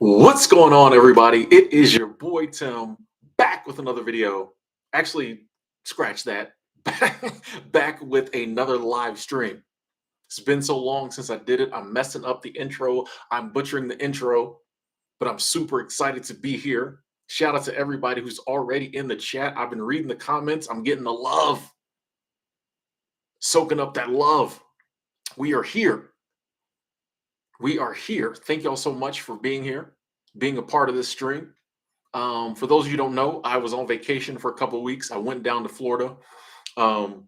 What's going on, everybody? It is your boy Tim back with another video. Actually, scratch that. Back with another live stream. It's been so long since I did it. I'm messing up the intro. I'm butchering the intro, but I'm super excited to be here. Shout out to everybody who's already in the chat. I've been reading the comments. I'm getting the love, soaking up that love. We are here. We are here. Thank y'all so much for being here, being a part of this stream. For those of you who don't know, I was on vacation for a couple of weeks. I went down to Florida. Um,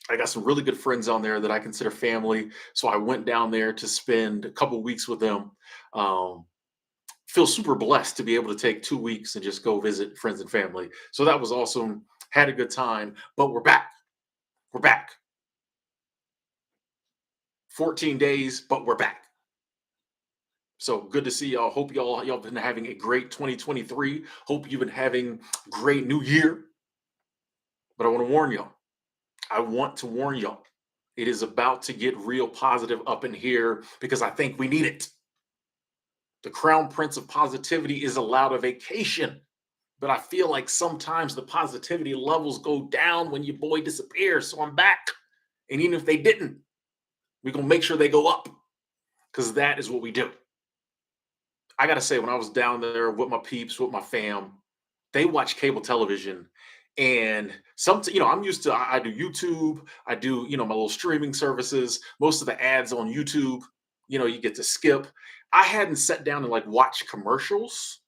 I got some really good friends on there that I consider family. So I went down there to spend a couple of weeks with them. Um, feel super blessed to be able to take 2 weeks and just go visit friends and family. So that was awesome. Had a good time, but we're back. We're back. 14 days, but we're back. So good to see y'all. Hope y'all been having a great 2023. Hope you've been having great new year. But I want to warn y'all. I want to warn y'all. It is about to get real positive up in here because I think we need it. The crown prince of positivity is allowed a vacation, but I feel like sometimes the positivity levels go down when your boy disappears. So I'm back. And even if they didn't, we're going to make sure they go up because that is what we do. I got to say, when I was down there with my peeps, with my fam, they watch cable television. And I'm used to, I do YouTube, I do, my little streaming services, most of the ads on YouTube, you get to skip. I hadn't sat down and like watch commercials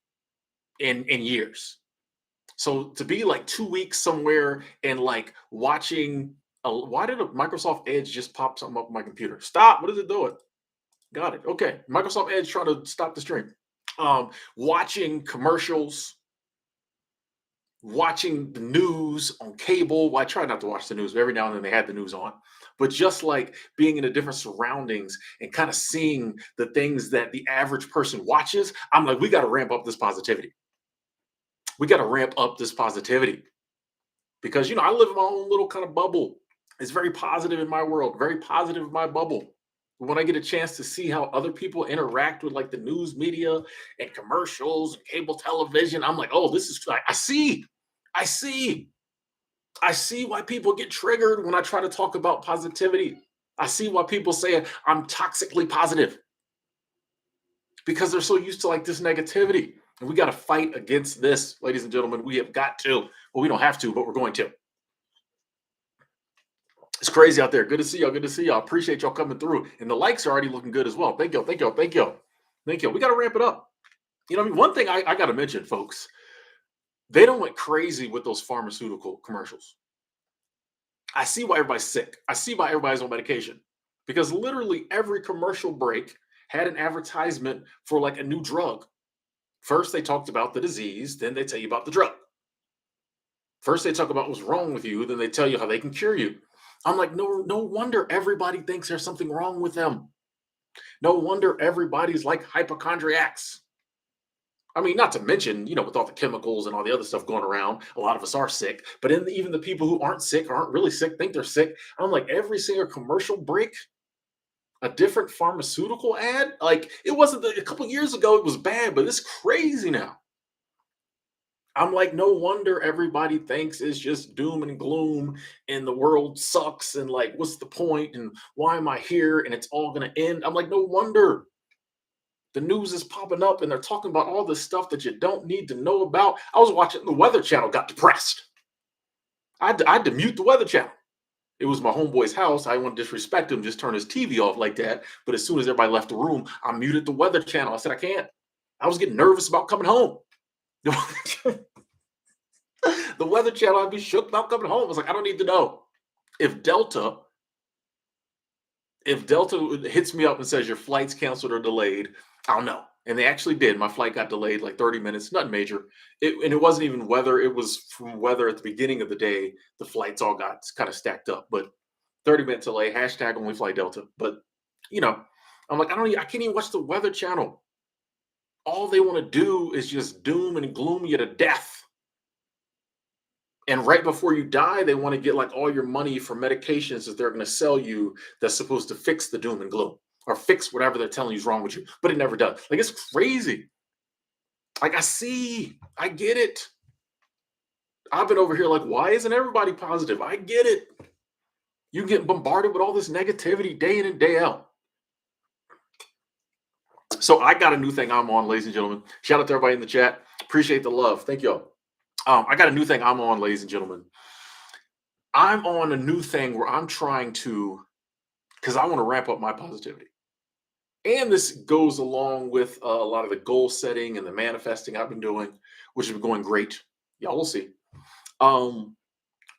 in years. So to be like 2 weeks somewhere and like watching, why did a Microsoft Edge just pop something up on my computer? Stop. What is it doing? Got it. Okay. Microsoft Edge trying to stop the stream. Watching commercials, watching the news on cable. Well, I try not to watch the news, but every now and then they had the news on. But just like being in a different surroundings and kind of seeing the things that the average person watches, I'm like, we got to ramp up this positivity. We got to ramp up this positivity because, I live in my own little kind of bubble. It's very positive in my world, very positive in my bubble. When I get a chance to see how other people interact with like the news media and commercials and cable television, I'm like, oh, this is, I see why people get triggered when I try to talk about positivity. I see why people say I'm toxically positive because they're so used to like this negativity. And we got to fight against this, ladies and gentlemen. We have got to. Well, we don't have to, but we're going to. It's crazy out there. Good to see y'all. Good to see y'all. Appreciate y'all coming through. And the likes are already looking good as well. Thank y'all. Thank y'all. Thank y'all. Thank y'all. We got to ramp it up. One thing I got to mention, folks, they don't went crazy with those pharmaceutical commercials. I see why everybody's sick. I see why everybody's on medication because literally every commercial break had an advertisement for like a new drug. First, they talked about the disease, then they tell you about the drug. First, they talk about what's wrong with you, then they tell you how they can cure you. I'm like, no wonder everybody thinks there's something wrong with them. No wonder everybody's like hypochondriacs. I mean, not to mention, with all the chemicals and all the other stuff going around, a lot of us are sick. But even the people who aren't sick, aren't really sick, think they're sick. I'm like, every single commercial break, a different pharmaceutical ad. Like, it wasn't a couple years ago, it was bad, but it's crazy now. I'm like, no wonder everybody thinks it's just doom and gloom and the world sucks and like, what's the point and why am I here and it's all going to end? I'm like, no wonder the news is popping up and they're talking about all this stuff that you don't need to know about. I was watching the Weather Channel, got depressed. I had to mute the Weather Channel. It was my homeboy's house. I didn't want to disrespect him, just turn his TV off like that. But as soon as everybody left the room, I muted the Weather Channel. I said, I can't. I was getting nervous about coming home. The Weather Channel, I'd be shook about coming home. I was like, I don't need to know. If Delta hits me up and says your flight's canceled or delayed, I'll know. And they actually did. My flight got delayed like 30 minutes, nothing major. And it wasn't even weather. It was from weather at the beginning of the day. The flights all got kind of stacked up. But 30-minute delay, hashtag only fly Delta. But, I'm like, I can't even watch the Weather Channel. All they want to do is just doom and gloom you to death. And right before you die, they want to get like all your money for medications that they're going to sell you that's supposed to fix the doom and gloom or fix whatever they're telling you is wrong with you. But it never does. Like, it's crazy. Like I get it. I've been over here like, why isn't everybody positive? I get it. You get bombarded with all this negativity day in and day out. So I got a new thing I'm on, ladies and gentlemen. Shout out to everybody in the chat. Appreciate the love. Thank you. I got a new thing I'm on, ladies and gentlemen. I'm on a new thing where I'm trying to, because I want to ramp up my positivity. And this goes along with a lot of the goal setting and the manifesting I've been doing, which has been going great. Y'all will see. Um,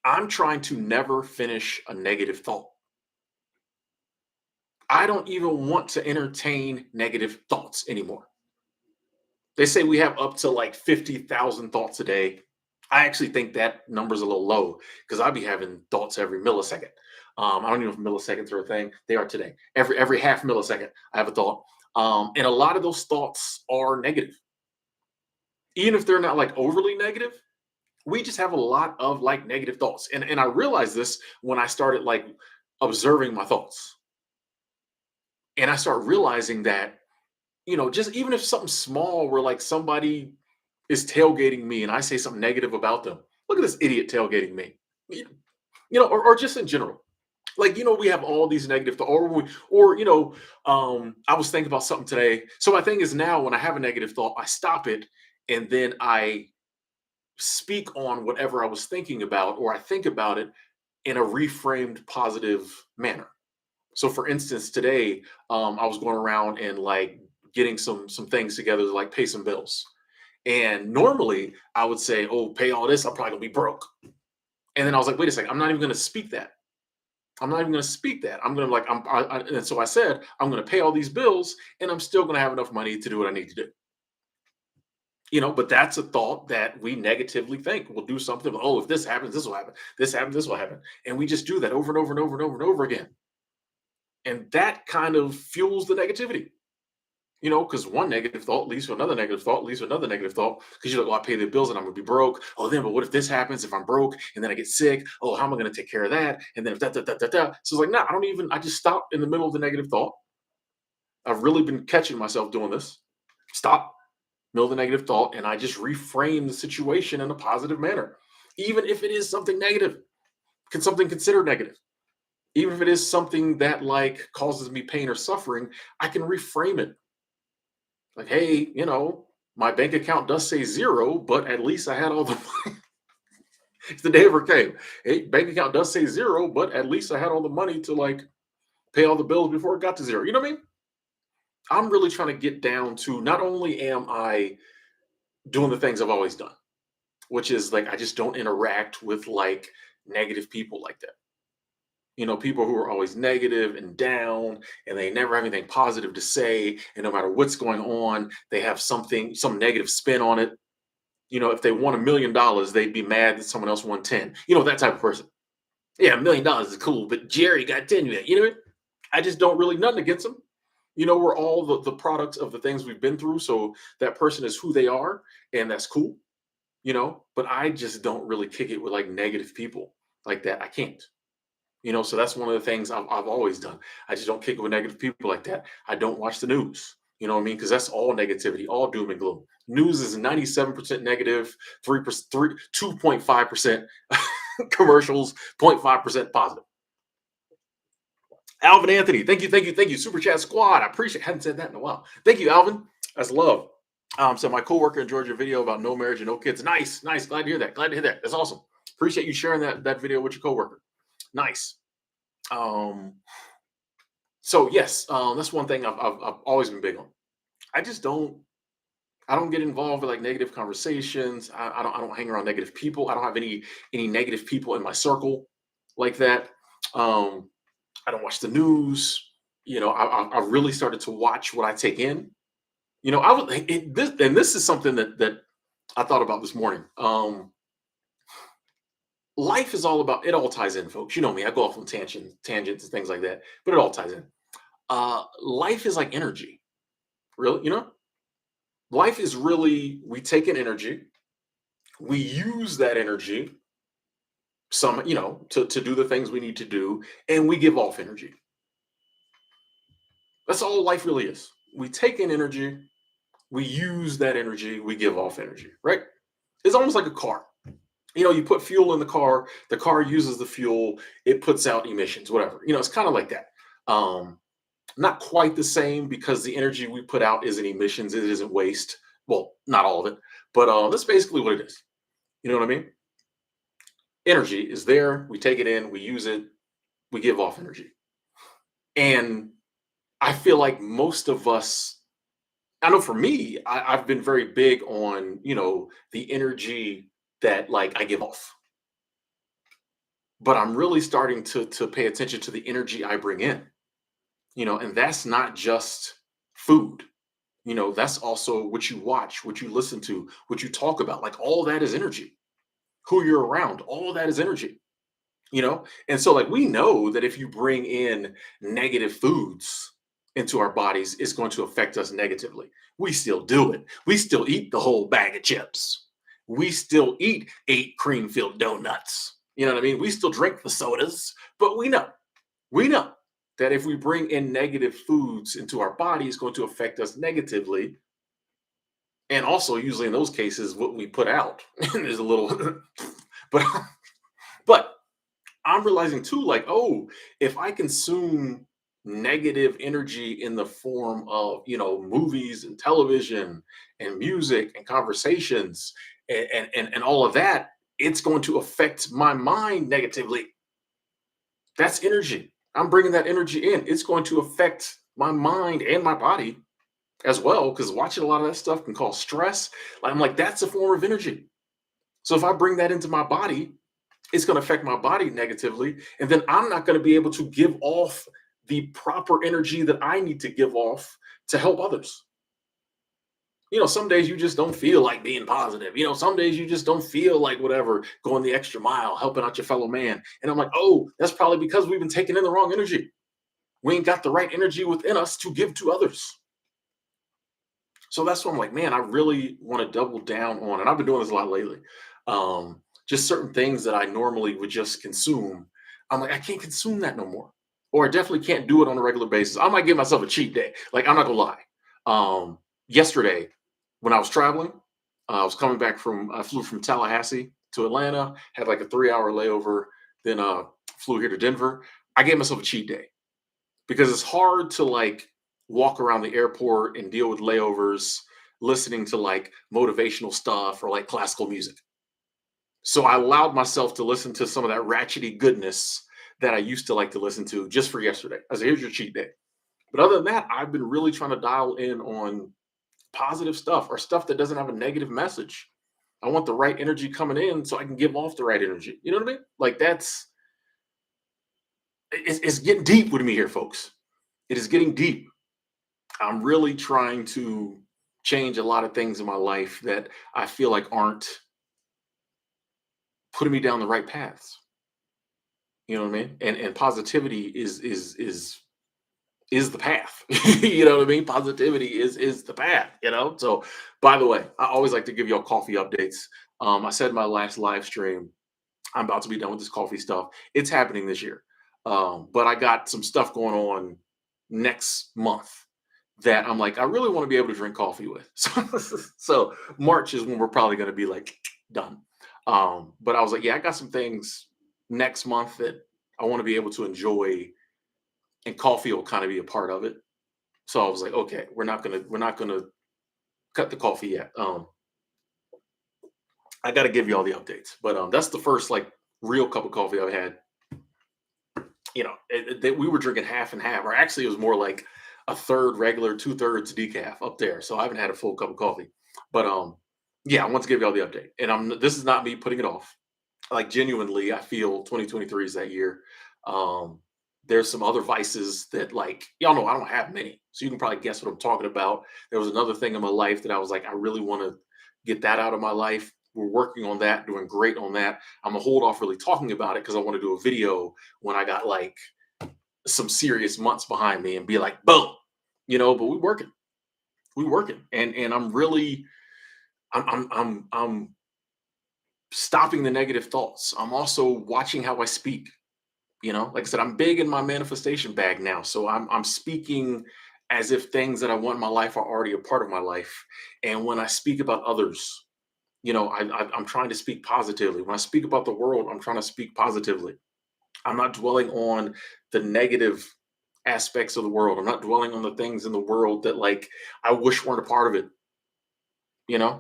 I'm trying to never finish a negative thought. I don't even want to entertain negative thoughts anymore. They say we have up to like 50,000 thoughts a day. I actually think that number's a little low because I'd be having thoughts every millisecond. I don't even know if milliseconds are a thing. They are today. Every half millisecond, I have a thought. And a lot of those thoughts are negative. Even if they're not like overly negative, we just have a lot of like negative thoughts. And I realized this when I started like observing my thoughts. And I start realizing that, just even if something small where like somebody is tailgating me and I say something negative about them. Look at this idiot tailgating me. You or just in general. Like, we have all these negative I was thinking about something today. So my thing is now when I have a negative thought, I stop it and then I speak on whatever I was thinking about or I think about it in a reframed positive manner. So for instance, today, I was going around and like getting some things together to like pay some bills. And normally I would say, oh, pay all this, I'm probably gonna be broke. And then I was like, wait a second, I'm not even gonna speak that. I'm not even gonna speak that. I'm gonna like, and so I said, I'm gonna pay all these bills and I'm still gonna have enough money to do what I need to do. But that's a thought that we negatively think. We'll do something. Oh, if this happens, this will happen. This happens, this will happen. And we just do that over and over and over and over and over again. And that kind of fuels the negativity. Because one negative thought leads to another negative thought, leads to another negative thought. Because you're like, oh, I pay the bills and I'm gonna be broke. Oh, then, but what if this happens? If I'm broke and then I get sick, oh, how am I gonna take care of that? And then if that. So it's like, nah, I just stop in the middle of the negative thought. I've really been catching myself doing this. Stop, middle of the negative thought, and I just reframe the situation in a positive manner. Even if it is something negative, something considered negative. Even if it is something that like causes me pain or suffering, I can reframe it. Like, hey, my bank account does say zero, but at least I had all the money. It's the day ever came. Hey, bank account does say zero, but at least I had all the money to like pay all the bills before it got to zero. You know what I mean? I'm really trying to get down to not only am I doing the things I've always done, which is like I just don't interact with like negative people like that. People who are always negative and down and they never have anything positive to say. And no matter what's going on, they have some negative spin on it. If they won $1 million, they'd be mad that someone else won 10. That type of person. Yeah, $1 million is cool, but Jerry got 10 million. You know what I mean? I just don't really nothing against them. We're all the products of the things we've been through. So that person is who they are, and that's cool, but I just don't really kick it with like negative people like that. I can't. So that's one of the things I've always done. I just don't kick it with negative people like that. I don't watch the news. You know what I mean? Because that's all negativity, all doom and gloom. News is 97% negative, 3%, 2.5% commercials, 0.5% positive. Alvin Anthony, thank you, thank you, thank you. Super Chat Squad. I appreciate hadn't said that in a while. Thank you, Alvin. That's love. So my coworker enjoyed your video about no marriage and no kids. Nice, nice. Glad to hear that. Glad to hear that. That's awesome. Appreciate you sharing that video with your coworker. Nice. So yes, that's one thing I've always been big on. I don't get involved with like negative conversations. I don't hang around negative people. I don't have any negative people in my circle like that. Um, I don't watch the news. I really started to watch what I take in. I was this is something that I thought about this morning. Life is all about it all ties in, folks. You know me, I go off on tangents and things like that, but it all ties in. Life is like energy. Really, life is really we take an energy, we use that energy to do the things we need to do, and we give off energy. That's all life really is. We take in energy, we use that energy, we give off energy, right? It's almost like a car. You put fuel in the car uses the fuel, it puts out emissions, whatever. It's kind of like that. Um, Not quite the same because the energy we put out isn't emissions, it isn't waste. Well, not all of it, but that's basically what it is. You know what I mean? Energy is there, we take it in, we use it, we give off energy. And I feel like most of us, I know for me, I've been very big on, the energy that like I give off. But I'm really starting to pay attention to the energy I bring in, and that's not just food. That's also what you watch, what you listen to, what you talk about. Like all that is energy. Who you're around, all that is energy. And so like we know that if you bring in negative foods into our bodies, it's going to affect us negatively. We still do it. We still eat the whole bag of chips. We still eat 8 cream-filled donuts. You know what I mean? We still drink the sodas, but we know that if we bring in negative foods into our body, it's going to affect us negatively. And also, usually in those cases, what we put out is a little, but but I'm realizing too, like, oh, if I consume negative energy in the form of, movies and television and music and conversations and all of that, it's going to affect my mind negatively. That's energy. I'm bringing that energy in. It's going to affect my mind and my body as well, because watching a lot of that stuff can cause stress. Like, I'm like, that's a form of energy. So if I bring that into my body, it's going to affect my body negatively. And then I'm not going to be able to give off the proper energy that I need to give off to help others. Some days you just don't feel like being positive. Some days you just don't feel like whatever, going the extra mile, helping out your fellow man. And I'm like, oh, that's probably because we've been taking in the wrong energy. We ain't got the right energy within us to give to others. So that's what I'm like, man, I really want to double down on, and I've been doing this a lot lately. Just certain things that I normally would just consume. I'm like, I can't consume that no more. Or I definitely can't do it on a regular basis. I might give myself a cheat day. Like, I'm not gonna lie. Yesterday, when I was traveling, I flew from Tallahassee to Atlanta, had like a 3 hour layover, then flew here to Denver. I gave myself a cheat day because it's hard to like walk around the airport and deal with layovers listening to like motivational stuff or like classical music. So I allowed myself to listen to some of that ratchety goodness that I used to like to listen to just for yesterday. I said, here's your cheat day. But other than that, I've been really trying to dial in on positive stuff or stuff that doesn't have a negative message. I want the right energy coming in so I can give off the right energy. You know what I mean? Like it's getting deep with me here, folks. It is getting deep. I'm really trying to change a lot of things in my life that I feel like aren't putting me down the right paths. You know what I mean? And positivity is the path. You know what I mean? Positivity is the path. So by the way, I always like to give y'all coffee updates. I said in my last live stream, I'm about to be done with this coffee stuff. It's happening this year. But I got some stuff going on next month that I'm like, I really want to be able to drink coffee with. So March is when we're probably going to be like done. But I was like, yeah, I got some things next month that I want to be able to enjoy, and coffee will kind of be a part of it. So I was like, okay, we're not gonna cut the coffee yet. I got to give you all the updates, but that's the first like real cup of coffee I've had. That we were drinking half and half, or actually it was more like a third regular, 2/3 decaf up there. So I haven't had a full cup of coffee, but yeah, I want to give you all the update, and this is not me putting it off. Like genuinely, I feel 2023 is that year. Um, there's some other vices that like y'all know I don't have many, so you can probably guess what I'm talking about. There was another thing in my life that I was like, I really want to get that out of my life. We're working on that, doing great on that. I'm gonna hold off really talking about it because I want to do a video when I got like some serious months behind me and be like, boom, But we working, and I'm really, I'm stopping the negative thoughts. I'm also watching how I speak. Like I said, I'm big in my manifestation bag now. So I'm speaking as if things that I want in my life are already a part of my life. And when I speak about others, I'm trying to speak positively. When I speak about the world, I'm trying to speak positively. I'm not dwelling on the negative aspects of the world. I'm not dwelling on the things in the world that like I wish weren't a part of it.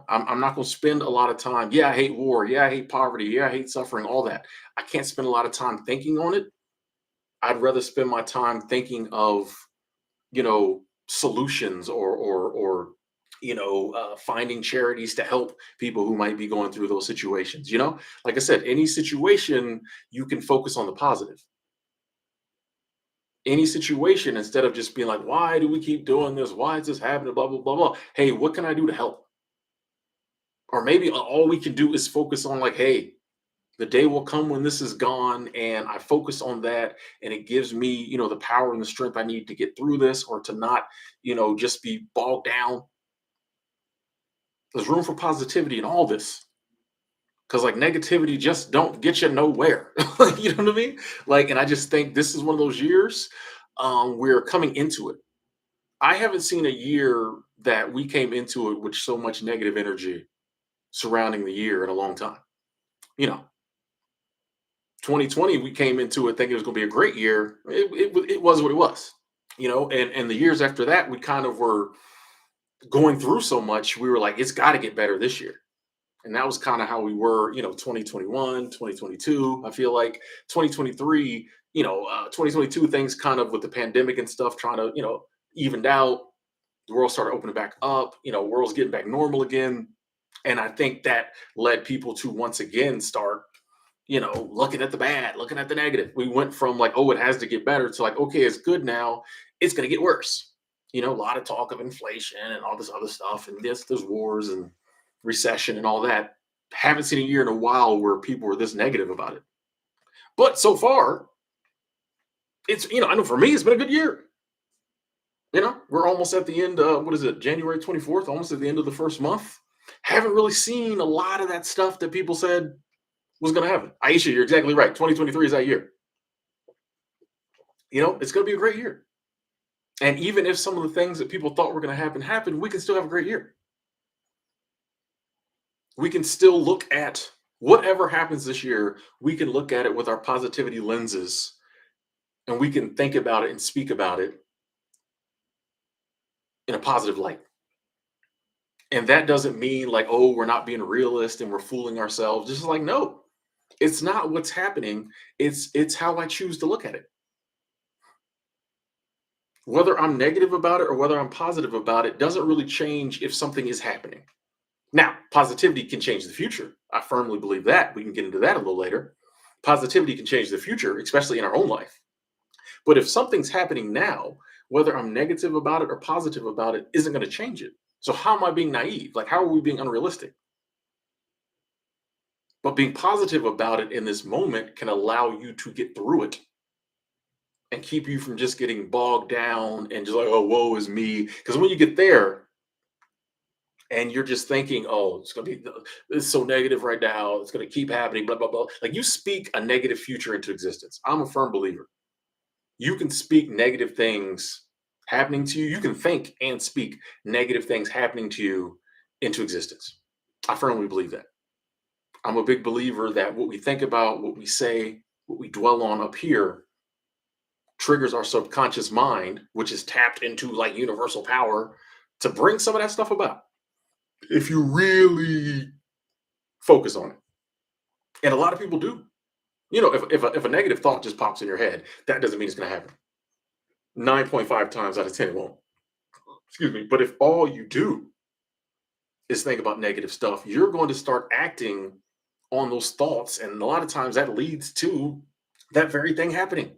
I'm not going to spend a lot of time. Yeah, I hate war. Yeah, I hate poverty. Yeah, I hate suffering, all that. I can't spend a lot of time thinking on it. I'd rather spend my time thinking of, solutions or finding charities to help people who might be going through those situations. Like I said, any situation you can focus on the positive. Any situation, instead of just being like, why do we keep doing this? Why is this happening? Blah, blah, blah, blah. Hey, what can I do to help? Or maybe all we can do is focus on like, hey, the day will come when this is gone, and I focus on that, and it gives me, the power and the strength I need to get through this, or to not, just be bogged down. There's room for positivity in all this, because like negativity just don't get you nowhere. You know what I mean? Like, and I just think this is one of those years. We're coming into it. I haven't seen a year that we came into it with so much negative energy surrounding the year in a long time. You know, 2020, we came into it thinking it was going to be a great year. It was what it was. And the years after that, we kind of were going through so much. We were like, it's got to get better this year. And that was kind of how we were, 2021, 2022. I feel like 2023, 2022, things kind of with the pandemic and stuff trying to, evened out. The world started opening back up, world's getting back normal again. And I think that led people to once again start, looking at the bad, looking at the negative. We went from like, oh, it has to get better to like, okay, it's good now. It's going to get worse. A lot of talk of inflation and all this other stuff. And there's wars and recession and all that. Haven't seen a year in a while where people were this negative about it. But so far, it's, I know for me, it's been a good year. We're almost at the end. What is it? January 24th, almost at the end of the first month. Haven't really seen a lot of that stuff that people said was going to happen. Aisha, you're exactly right. 2023 is that year. It's going to be a great year. And even if some of the things that people thought were going to happen, we can still have a great year. We can still look at whatever happens this year. We can look at it with our positivity lenses, and we can think about it and speak about it in a positive light. And that doesn't mean like, oh, we're not being realist and we're fooling ourselves. Just like, no, it's not what's happening. It's how I choose to look at it. Whether I'm negative about it or whether I'm positive about it doesn't really change if something is happening. Now, positivity can change the future. I firmly believe that. We can get into that a little later. Positivity can change the future, especially in our own life. But if something's happening now, whether I'm negative about it or positive about it, isn't going to change it. So how am I being naive? Like, how are we being unrealistic? But being positive about it in this moment can allow you to get through it and keep you from just getting bogged down and just like, oh, woe is me. Because when you get there and you're just thinking, oh, it's so negative right now, it's going to keep happening, blah, blah, blah. Like, you speak a negative future into existence. I'm a firm believer. You can speak negative things happening to you. You can think and speak negative things happening to you into existence. I firmly believe that. I'm a big believer that what we think about, what we say, what we dwell on up here triggers our subconscious mind, which is tapped into like universal power to bring some of that stuff about. If you really focus on it. And a lot of people do. If a negative thought just pops in your head, that doesn't mean it's going to happen. 9.5 times out of 10, it won't. Excuse me. But if all you do is think about negative stuff, you're going to start acting on those thoughts. And a lot of times that leads to that very thing happening.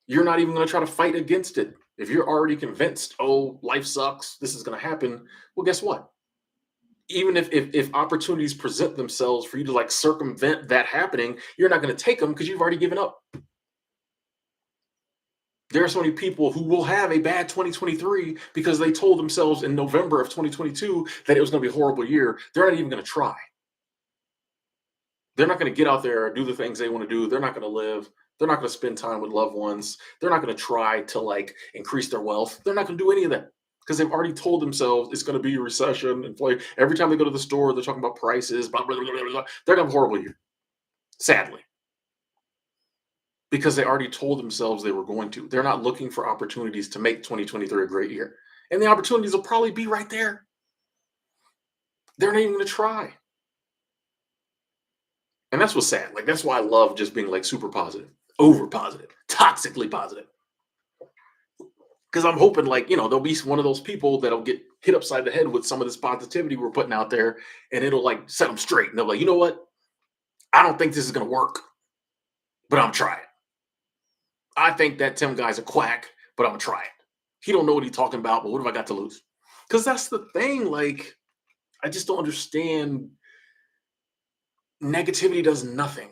You're not even going to try to fight against it. If you're already convinced, oh, life sucks, this is going to happen, well, guess what? Even if opportunities present themselves for you to like circumvent that happening, you're not going to take them because you've already given up. There are so many people who will have a bad 2023 because they told themselves in November of 2022 that it was going to be a horrible year. They're not even going to try. They're not going to get out there and do the things they want to do. They're not going to live. They're not going to spend time with loved ones. They're not going to try to like increase their wealth. They're not going to do any of that because they've already told themselves it's going to be a recession, inflation. Every time they go to the store, they're talking about prices, blah, blah, blah, blah, blah. They're going to have a horrible year, sadly, because they already told themselves they were going to. They're not looking for opportunities to make 2023 a great year. And the opportunities will probably be right there. They're not even going to try. And that's what's sad. Like, that's why I love just being like super positive, over positive, toxically positive. Because I'm hoping, like, there'll be one of those people that'll get hit upside the head with some of this positivity we're putting out there, and it'll like set them straight. And they're like, you know what? I don't think this is going to work, but I'm trying. I think that Tim guy's a quack, but I'm going to try it. He don't know what he's talking about, but what have I got to lose? Because that's the thing. Like, I just don't understand. Negativity does nothing.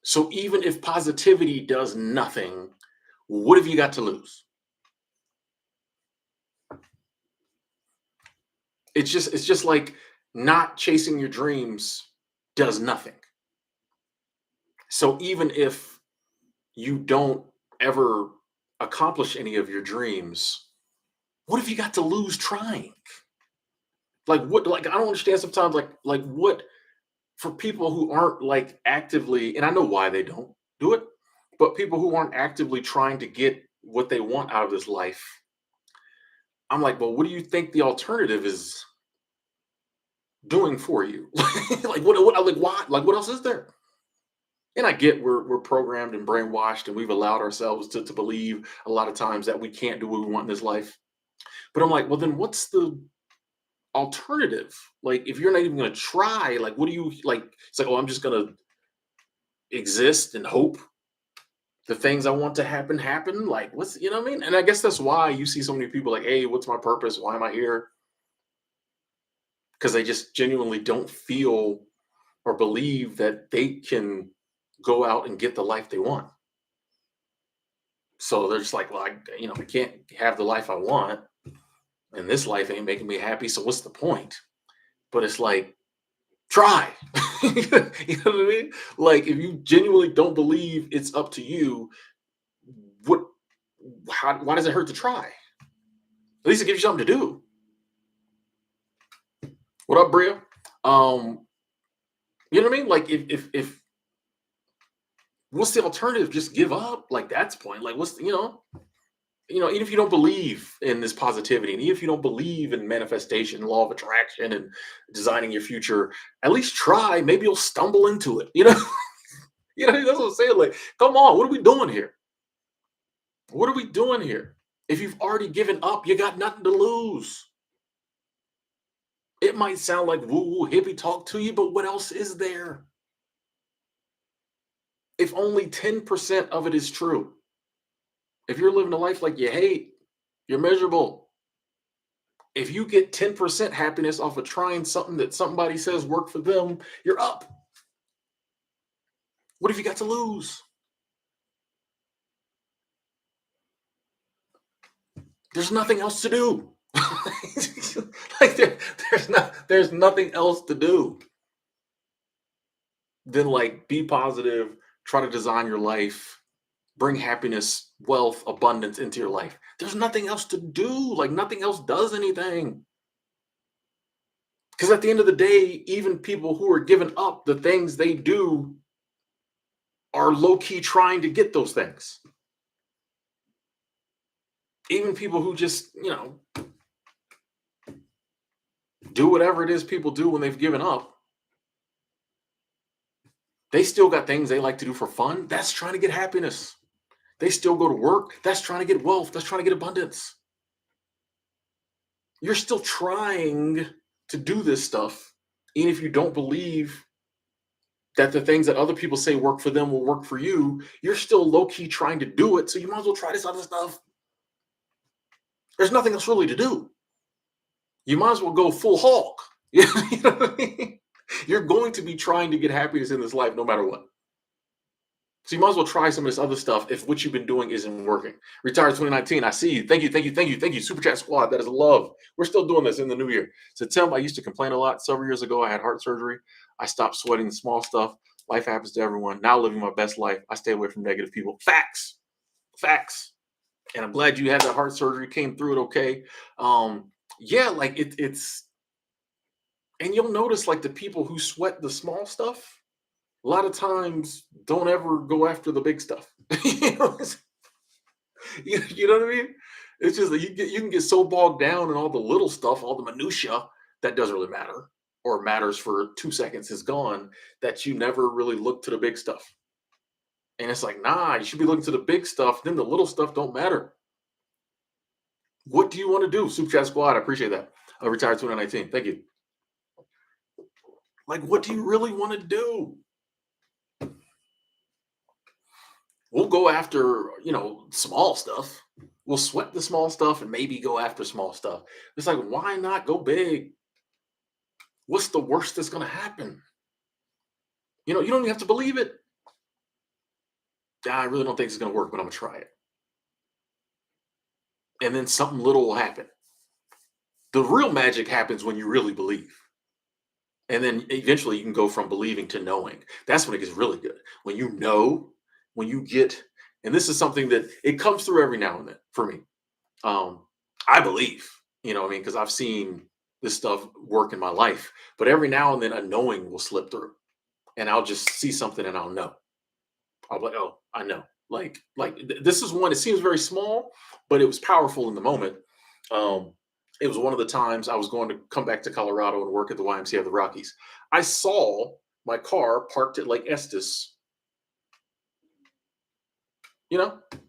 So even if positivity does nothing, what have you got to lose? It's just like not chasing your dreams does nothing. So even if you don't ever accomplish any of your dreams, what have you got to lose trying? Like what, like I don't understand sometimes, like what, for people who aren't like actively, and I know why they don't do it, but people who aren't actively trying to get what they want out of this life, I'm like, well, what do you think the alternative is doing for you? Like what, like why, like what else is there? And I get we're programmed and brainwashed, and we've allowed ourselves to believe a lot of times that we can't do what we want in this life. But I'm like, well, then what's the alternative? Like, if you're not even going to try, like, what do you like? It's like, oh, I'm just going to exist and hope the things I want to happen. Like, what's, you know what I mean? And I guess that's why you see so many people like, hey, what's my purpose? Why am I here? Because they just genuinely don't feel or believe that they can go out and get the life they want. So they're just like, well, I can't have the life I want, and this life ain't making me happy. So what's the point? But it's like, try. You know what I mean? Like, if you genuinely don't believe it's up to you, what? Why does it hurt to try? At least it gives you something to do. What up, Bria? Um, you know what I mean? Like, if what's the alternative? Just give up. Like, that's the point. Like, even if you don't believe in this positivity, and even if you don't believe in manifestation, law of attraction, and designing your future, at least try. Maybe you'll stumble into it. That's what I'm saying. Like, come on, what are we doing here? What are we doing here? If you've already given up, you got nothing to lose. It might sound like woo-woo hippie talk to you, but what else is there? If only 10% of it is true. If you're living a life like you hate, you're miserable. If you get 10% happiness off of trying something that somebody says worked for them, you're up. What have you got to lose? There's nothing else to do. Like there's nothing else to do than like be positive, try to design your life, bring happiness, wealth, abundance into your life. There's nothing else to do. Like, nothing else does anything. Because at the end of the day, even people who are giving up the things they do are low key trying to get those things. Even people who just, do whatever it is people do when they've given up, they still got things they like to do for fun. That's trying to get happiness. They still go to work. That's trying to get wealth. That's trying to get abundance. You're still trying to do this stuff, even if you don't believe that the things that other people say work for them will work for you. You're still low key trying to do it. So you might as well try this other stuff. There's nothing else really to do. You might as well go full hog. You know what I mean? You're going to be trying to get happiness in this life no matter what. So you might as well try some of this other stuff if what you've been doing isn't working. Retired 2019. I see you. Thank you. Thank you. Thank you. Thank you. Super Chat Squad. That is love. We're still doing this in the new year. So Tim, I used to complain a lot. Several years ago, I had heart surgery. I stopped sweating the small stuff. Life happens to everyone. Now living my best life. I stay away from negative people. Facts. Facts. And I'm glad you had that heart surgery, came through it okay. Yeah, like it's and you'll notice like the people who sweat the small stuff a lot of times don't ever go after the big stuff. you, know, you know what I mean? It's just that you can get so bogged down in all the little stuff, all the minutia that doesn't really matter or matters for 2 seconds is gone that you never really look to the big stuff. And it's like, nah, you should be looking to the big stuff. Then the little stuff don't matter. What do you want to do? Super Chat Squad, I appreciate that. Retired 2019. Thank you. Like, what do you really want to do? We'll go after, small stuff. We'll sweat the small stuff and maybe go after small stuff. It's like, why not go big? What's the worst that's going to happen? You don't even have to believe it. I really don't think it's going to work, but I'm going to try it. And then something little will happen. The real magic happens when you really believe. And then eventually you can go from believing to knowing. That's when it gets really good. When you know, when you get, and this is something that it comes through every now and then for me. Um, I believe, what I mean, because I've seen this stuff work in my life, but every now and then a knowing will slip through and I'll just see something and I'll know. I'll be like, oh, I know. This is one, it seems very small, but it was powerful in the moment. Um, it was one of the times I was going to come back to Colorado and work at the YMCA of the Rockies. I saw my car parked at Lake Estes,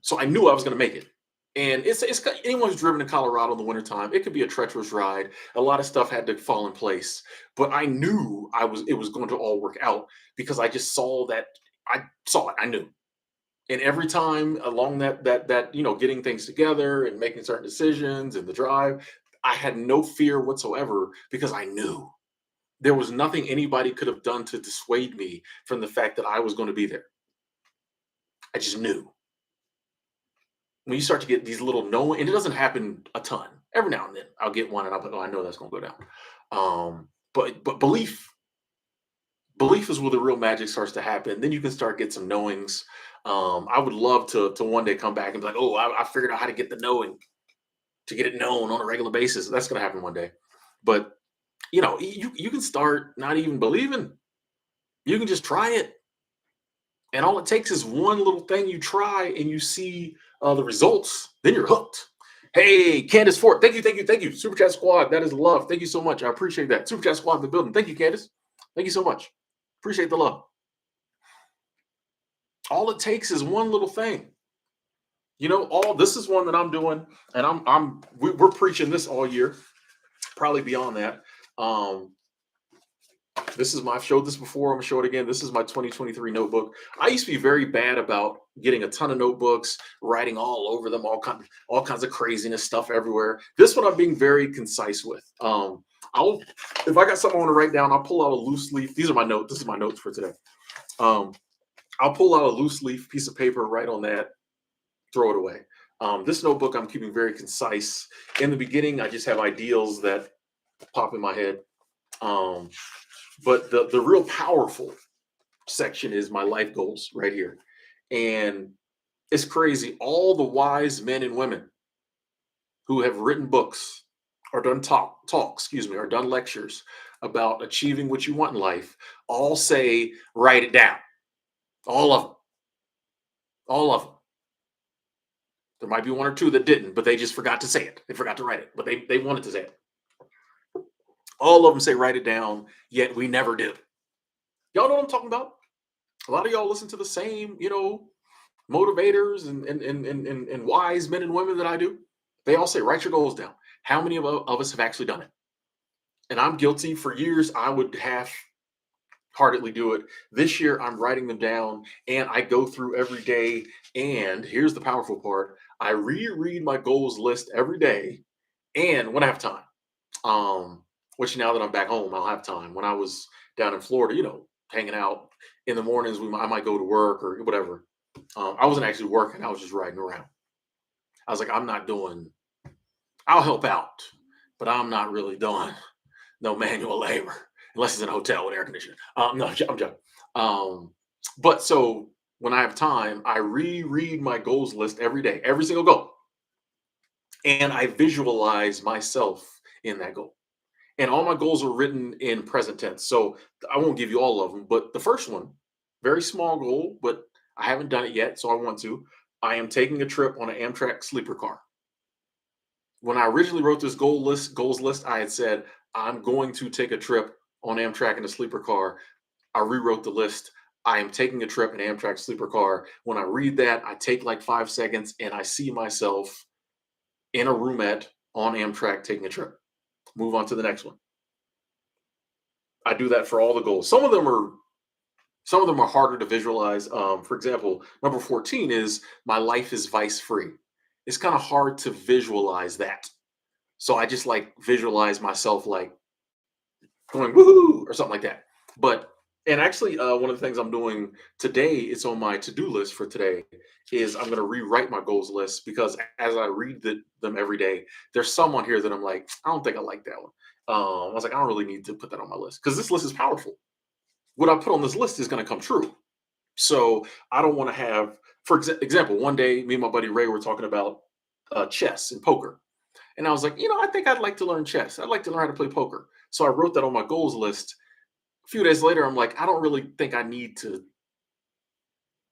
so I knew I was going to make it. And it's anyone who's driven to Colorado in the wintertime, it could be a treacherous ride. A lot of stuff had to fall in place, but I knew it was going to all work out because I just saw that. I saw it. I knew. And every time along that getting things together and making certain decisions and the drive, I had no fear whatsoever because I knew there was nothing anybody could have done to dissuade me from the fact that I was going to be there. I just knew. When you start to get these little no, and it doesn't happen a ton. Every now and then I'll get one and I'll be like, oh, I know that's going to go down. But belief is where the real magic starts to happen. Then you can start get some knowings. I would love to one day come back and be like, oh, I figured out how to get the knowing, to get it known on a regular basis. That's going to happen one day. But you can start not even believing. You can just try it, and all it takes is one little thing you try, and you see the results. Then you're hooked. Hey, Candace Fort, thank you. Super Chat Squad, that is love. Thank you so much. I appreciate that. Super Chat Squad in the building. Thank you, Candace. Thank you so much. Appreciate the love. All it takes is one little thing. All this is one that I'm doing, and we're preaching this all year, probably beyond that. I've showed this before. I'm gonna show it again. This is my 2023 notebook. I used to be very bad about getting a ton of notebooks, writing all over them, all kinds of craziness stuff everywhere. This one I'm being very concise with. If I got something I want to write down, I'll pull out a loose leaf. These are my notes. This is my notes for today. I'll pull out a loose leaf piece of paper, write on that, throw it away. This notebook I'm keeping very concise. In the beginning, I just have ideals that pop in my head. But the real powerful section is my life goals right here. And it's crazy. All the wise men and women who have written books or done or done lectures about achieving what you want in life all say, write it down. All of them. All of them. There might be one or two that didn't, but they just forgot to say it. They forgot to write it, but they wanted to say it. All of them say write it down, yet we never do. Y'all know what I'm talking about? A lot of y'all listen to the same, motivators and wise men and women that I do. They all say write your goals down. How many of us have actually done it? And I'm guilty. For years, I would half-heartedly do it. This year, I'm writing them down, and I go through every day. And here's the powerful part: I reread my goals list every day, and when I have time. Which now that I'm back home, I'll have time. When I was down in Florida, hanging out in the mornings, I might go to work or whatever. I wasn't actually working. I was just riding around. I was like, I'll help out, but I'm not really doing no manual labor. unless it's in a hotel with air conditioning. No, I'm joking. Um, but so when I have time, I reread my goals list every day, every single goal, and I visualize myself in that goal. And all my goals are written in present tense. So I won't give you all of them, but the first one, very small goal, but I haven't done it yet, so I want to. I am taking a trip on an Amtrak sleeper car. When I originally wrote this goals list, I had said I'm going to take a trip on Amtrak in a sleeper car. I rewrote the list. I am taking a trip in Amtrak sleeper car. When I read that, I take like 5 seconds and I see myself in a roomette on Amtrak taking a trip. Move on to the next one. I do that for all the goals. Some of them are harder to visualize. For example, number 14 is my life is vice free. It's kind of hard to visualize that. So I just like visualize myself like going woohoo or something like that. But and actually, one of the things I'm doing today, it's on my to-do list for today, is I'm going to rewrite my goals list because as I read them every day, there's some on here that I'm like, I don't think I like that one. I was like, I don't really need to put that on my list because this list is powerful. What I put on this list is going to come true. So I don't want to have, for example, one day me and my buddy Ray were talking about chess and poker. And I was like, I think I'd like to learn chess. I'd like to learn how to play poker. So I wrote that on my goals list. A few days later, I'm like, I don't really think I need to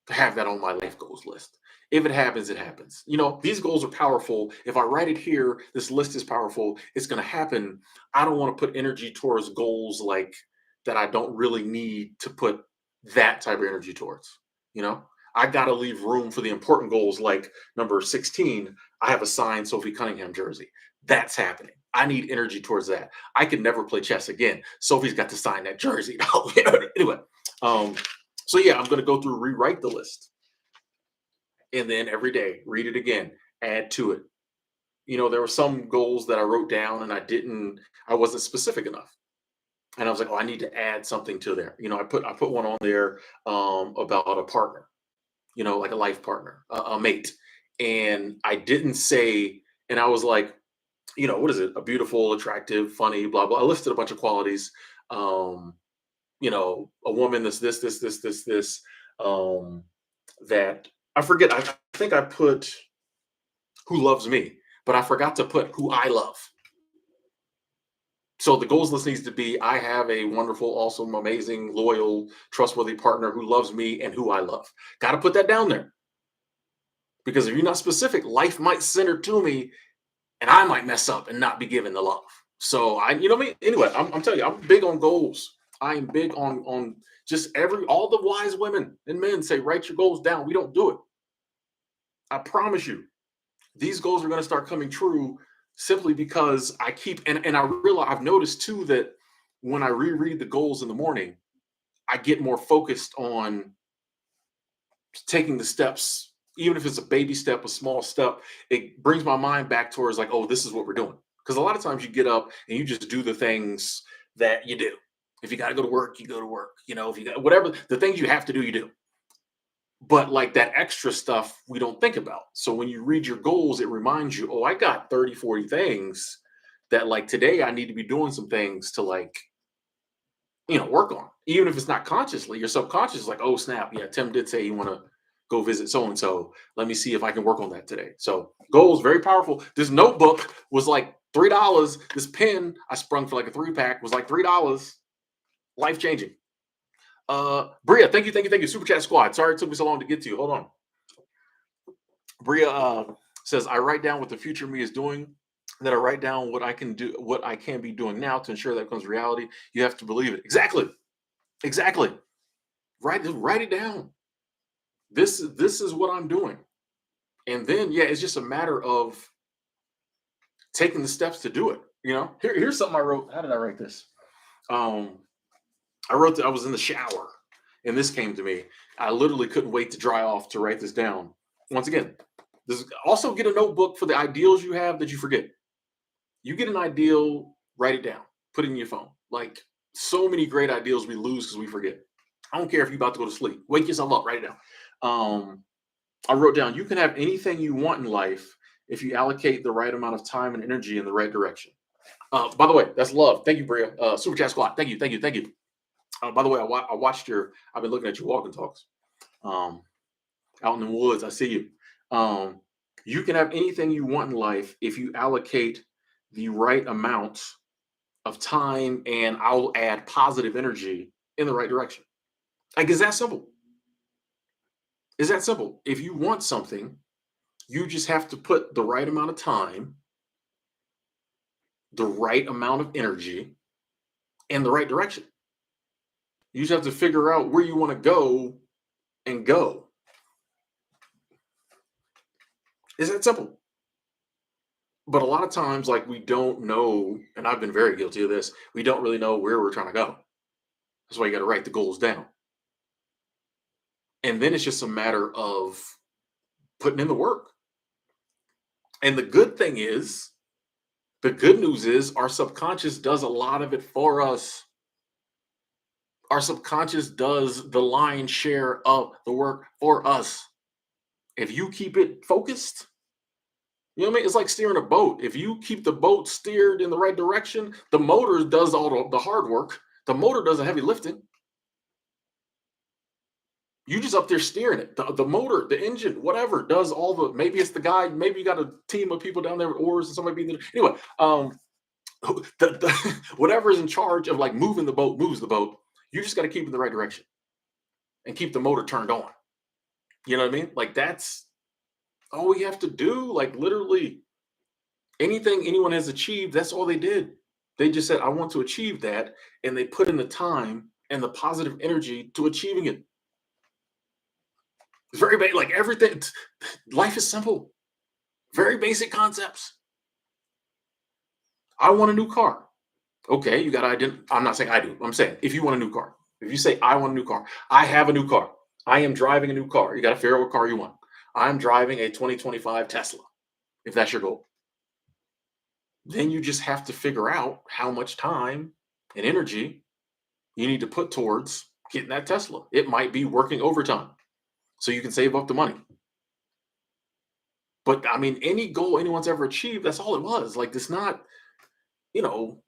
have that on my life goals list. If it happens, it happens. These goals are powerful. If I write it here, this list is powerful. It's going to happen. I don't want to put energy towards goals like that I don't really need to put that type of energy towards. You know, I got to leave room for the important goals like number 16. I have a signed Sophie Cunningham jersey. That's happening. I need energy towards that. I could never play chess again. Sophie's got to sign that jersey. Anyway, um, so yeah, I'm going to go through, rewrite the list, and then every day read it again, add to it. There were some goals that I wrote down and I wasn't specific enough. And I was like, oh, I need to add something to there. I put one on there about a partner, like a life partner, a mate. And I didn't say, and I was like, what is it? A beautiful, attractive, funny, blah, blah. I listed a bunch of qualities. Um, a woman that's this, um, that I forget. I think I put who loves me, but I forgot to put who I love. So the goals list needs to be I have a wonderful, awesome, amazing, loyal, trustworthy partner who loves me and who I love. Got to put that down there because if you're not specific, life might send her to me and I might mess up and not be given the love. So you know what I mean? Anyway, I'm telling you, I'm big on goals. I am big on just all the wise women and men say, write your goals down. We don't do it. I promise you, these goals are going to start coming true simply because I keep, and I realize I've noticed too that when I reread the goals in the morning, I get more focused on taking the steps, even if it's a baby step, a small step, it brings my mind back towards like, oh, this is what we're doing. Because a lot of times you get up and you just do the things that you do. If you got to go to work, you go to work. If you got whatever the things you have to do, you do. But like that extra stuff, we don't think about. So when you read your goals, it reminds you, oh, I got 30, 40 things that like today I need to be doing some things to like, work on. Even if it's not consciously, your subconscious is like, oh snap, yeah, Tim did say you want to go visit so and so. Let me see if I can work on that today. So goals, very powerful. This notebook was like $3. This pen I sprung for like a 3-pack was like $3. Life changing. Bria, thank you. Super Chat Squad. Sorry it took me so long to get to you. Hold on. Bria says, I write down what the future me is doing. Then I write down what I can do, what I can be doing now to ensure that becomes reality. You have to believe it. Exactly. Write it down. This is what I'm doing. And then yeah, it's just a matter of taking the steps to do it. Here's something I wrote. How did I write this? I wrote that I was in the shower and this came to me. I literally couldn't wait to dry off to write this down. Once again, also get a notebook for the ideals you have that you forget. You get an ideal, write it down, put it in your phone. Like so many great ideals we lose because we forget. I don't care if you're about to go to sleep. Wake yourself up, write it down. I wrote down, you can have anything you want in life if you allocate the right amount of time and energy in the right direction. By the way, that's love. Thank you, Bria. Super chat squad. Thank you, thank you, thank you. By the way, I watched your. I've been looking at your walking talks. Um, Out in the woods, I see you. Um, you can have anything you want in life if you allocate the right amount of time, and I'll add positive energy in the right direction. Like, it's that simple. It's that simple. If you want something, you just have to put the right amount of time, the right amount of energy, in the right direction. You just have to figure out where you want to go and go. It's that simple. But a lot of times, like, we don't know, and I've been very guilty of this, we don't really know where we're trying to go. That's why you got to write the goals down. And then it's just a matter of putting in the work. And the good news is our subconscious does a lot of it for us. Our subconscious does the lion's share of the work for us. If you keep it focused, you know what I mean? It's like steering a boat. If you keep the boat steered in the right direction, the motor does all the hard work. The motor does the heavy lifting. You just up there steering it. The motor, the engine, whatever, does all the. Maybe it's the guy. Maybe you got a team of people down there with oars, and somebody being there. Anyway, whatever is in charge of like moving the boat moves the boat. You just got to keep in the right direction and keep the motor turned on. You know what I mean? Like, that's all we have to do. Like, literally anything anyone has achieved, that's all they did. They just said, I want to achieve that. And they put in the time and the positive energy to achieving it. It's very like everything. Life is simple, very basic concepts. I want a new car. Okay, you got to identify. I'm not saying I do. I'm saying if you want a new car, if you say I want a new car, I have a new car. I am driving a new car. You got to figure out what car you want. I'm driving a 2025 Tesla. If that's your goal, then you just have to figure out how much time and energy you need to put towards getting that Tesla. It might be working overtime so you can save up the money. But I mean, any goal anyone's ever achieved, that's all it was. Like, it's not, you know,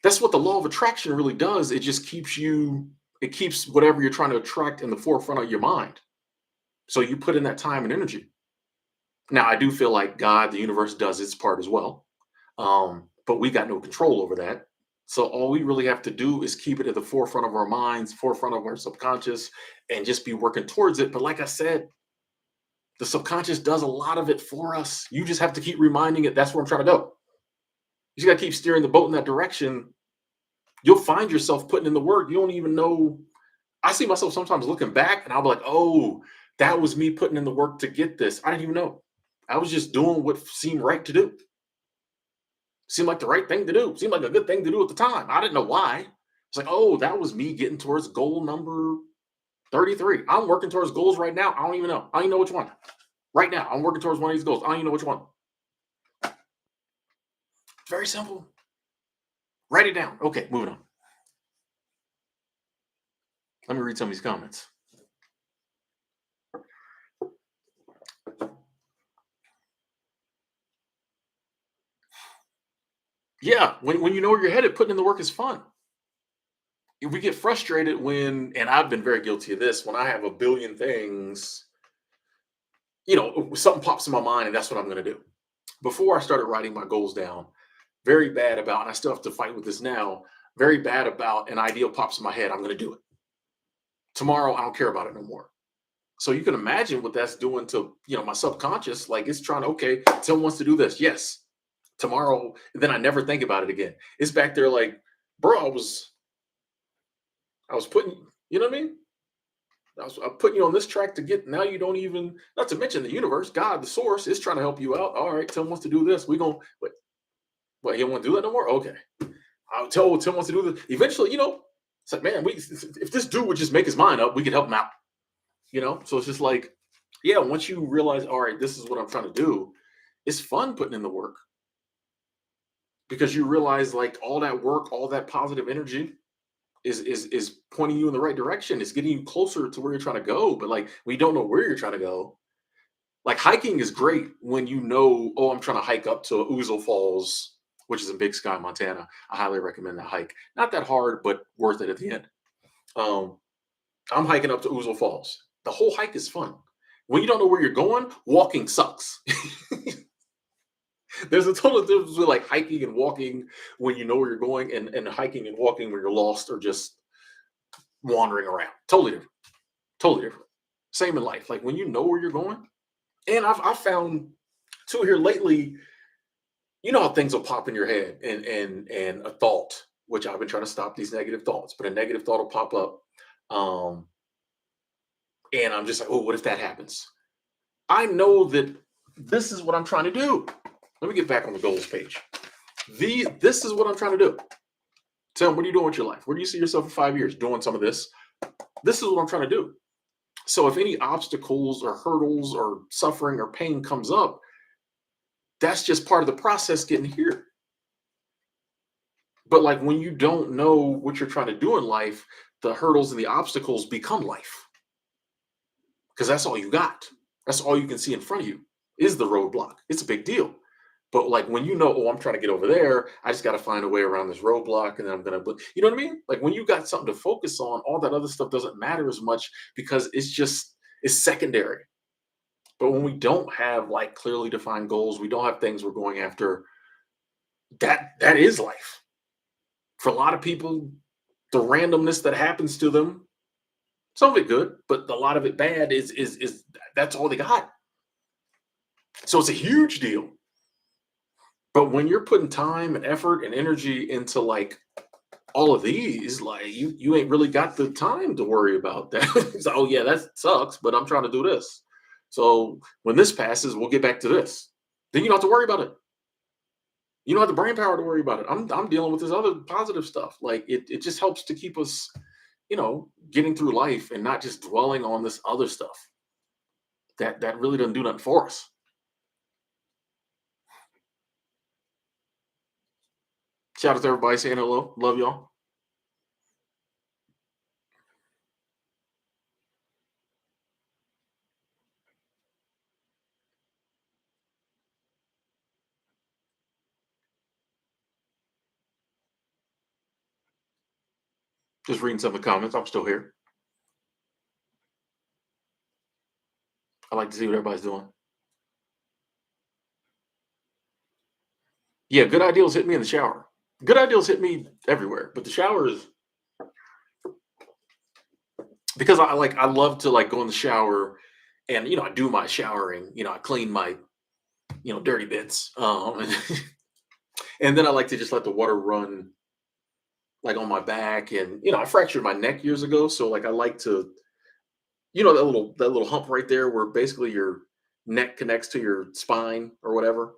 that's what the law of attraction really does. It just it keeps whatever you're trying to attract in the forefront of your mind. So you put in that time and energy. Now, I do feel like God, the universe, does its part as well. But we got no control over that. So all we really have to do is keep it at the forefront of our minds, forefront of our subconscious, and just be working towards it. But like I said, the subconscious does a lot of it for us. You just have to keep reminding it that's where I'm trying to go. You just got to keep steering the boat in that direction. You'll find yourself putting in the work. You don't even know. I see myself sometimes looking back and I'll be like, oh, that was me putting in the work to get this. I didn't even know. I was just doing what seemed right to do. Seemed like the right thing to do. Seemed like a good thing to do at the time. I didn't know why. It's like, oh, that was me getting towards goal number 33. I'm working towards goals right now. I don't even know. I don't even know which one. Right now, I'm working towards one of these goals. I don't even know which one. It's very simple. Write it down. Okay, moving on. Let me read some of these comments. Yeah, when you know where you're headed, putting in the work is fun. We get frustrated when, and I've been very guilty of this, when I have a billion things, something pops in my mind and that's what I'm going to do. Before I started writing my goals down, very bad about, and I still have to fight with this now, very bad about an idea pops in my head, I'm going to do it. Tomorrow, I don't care about it no more. So you can imagine what that's doing to, my subconscious. Like, it's trying to, okay, someone wants to do this. Yes. Tomorrow, then I never think about it again. It's back there like, bro, I was putting, you know what I mean? I'm putting you on this track to get, now you don't even, not to mention the universe, God, the source is trying to help you out. All right, Tim wants to do this. We're going, what, he don't want to do that no more? Okay. I'll tell Tim wants to do this. Eventually, it's like, man, if this dude would just make his mind up, we could help him out. So it's just like, yeah, once you realize, all right, this is what I'm trying to do, it's fun putting in the work because you realize like all that work, all that positive energy is pointing you in the right direction. It's getting you closer to where you're trying to go. But like, we don't know where you're trying to go. Like, hiking is great when oh, I'm trying to hike up to Ouzel Falls which is in Big Sky, Montana. I highly recommend that hike. Not that hard, but worth it at the end. Um, I'm hiking up to Ouzel Falls. The whole hike is fun. When you don't know where you're going, walking sucks. There's a total difference between like hiking and walking when you know where you're going, and hiking and walking when you're lost or just wandering around. Totally different. Totally different. Same in life. Like when you know where you're going, and I've found too here lately, you know how things will pop in your head, and a thought, which I've been trying to stop these negative thoughts, but a negative thought will pop up. Um, and I'm just like, oh, what if that happens? I know that this is what I'm trying to do. Let me get back on the goals page. This is what I'm trying to do. Tell them, what are you doing with your life? Where do you see yourself in 5 years? Doing some of this. This is what I'm trying to do. So if any obstacles or hurdles or suffering or pain comes up, that's just part of the process getting here. But like when you don't know what you're trying to do in life, the hurdles and the obstacles become life because that's all you got. That's all you can see in front of you is the roadblock. It's a big deal. But like when you know, oh, I'm trying to get over there, I just got to find a way around this roadblock, and then I'm gonna, you know what I mean? Like when you got something to focus on, all that other stuff doesn't matter as much because it's secondary. But when we don't have like clearly defined goals, we don't have things we're going after. That is life for a lot of people. The randomness that happens to them, some of it good, but a lot of it bad is that's all they got. So it's a huge deal. But when you're putting time and effort and energy into like all of these, like you ain't really got the time to worry about that. So, oh yeah, that sucks, but I'm trying to do this. So when this passes, we'll get back to this. Then you don't have to worry about it. You don't have the brain power to worry about it. I'm dealing with this other positive stuff. Like it just helps to keep us, getting through life and not just dwelling on this other stuff. That really doesn't do nothing for us. Shout out to everybody saying hello. Love y'all. Just reading some of the comments. I'm still here. I like to see what everybody's doing. Yeah, good ideals hit me in the shower. Good ideals hit me everywhere, but the shower is because I love to like go in the shower and I do my showering, I clean my dirty bits, and then I like to just let the water run like on my back, and I fractured my neck years ago, so like I like to that little hump right there where basically your neck connects to your spine or whatever.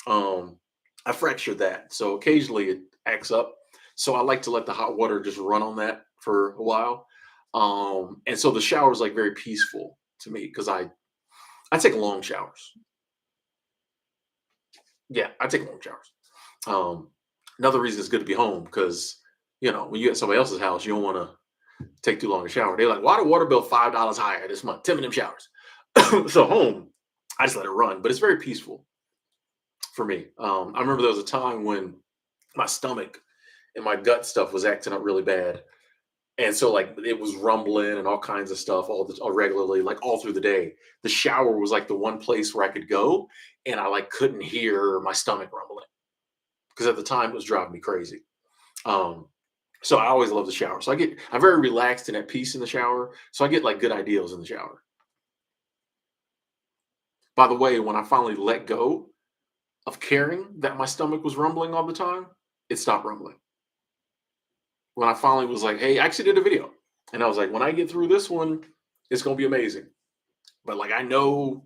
Um, I fractured that, so occasionally it acts up. So I like to let the hot water just run on that for a while. And so the shower is like very peaceful to me because I take long showers. Yeah, I take long showers. Um, Another reason it's good to be home because when you at somebody else's house, you don't want to take too long a shower. They're like, why the water bill $5 higher this month? 10 of them showers. So home, I just let it run, but it's very peaceful for me. I remember there was a time when my stomach and my gut stuff was acting up really bad. And so like it was rumbling and all kinds of stuff all regularly, like all through the day. The shower was like the one place where I could go and I like couldn't hear my stomach rumbling because at the time it was driving me crazy. Um, so I always love the shower. So I'm very relaxed and at peace in the shower. So I get like good ideas in the shower. By the way, when I finally let go of caring that my stomach was rumbling all the time, it stopped rumbling. When I finally was like, hey, I actually did a video. And I was like, when I get through this one, it's gonna be amazing. But like I know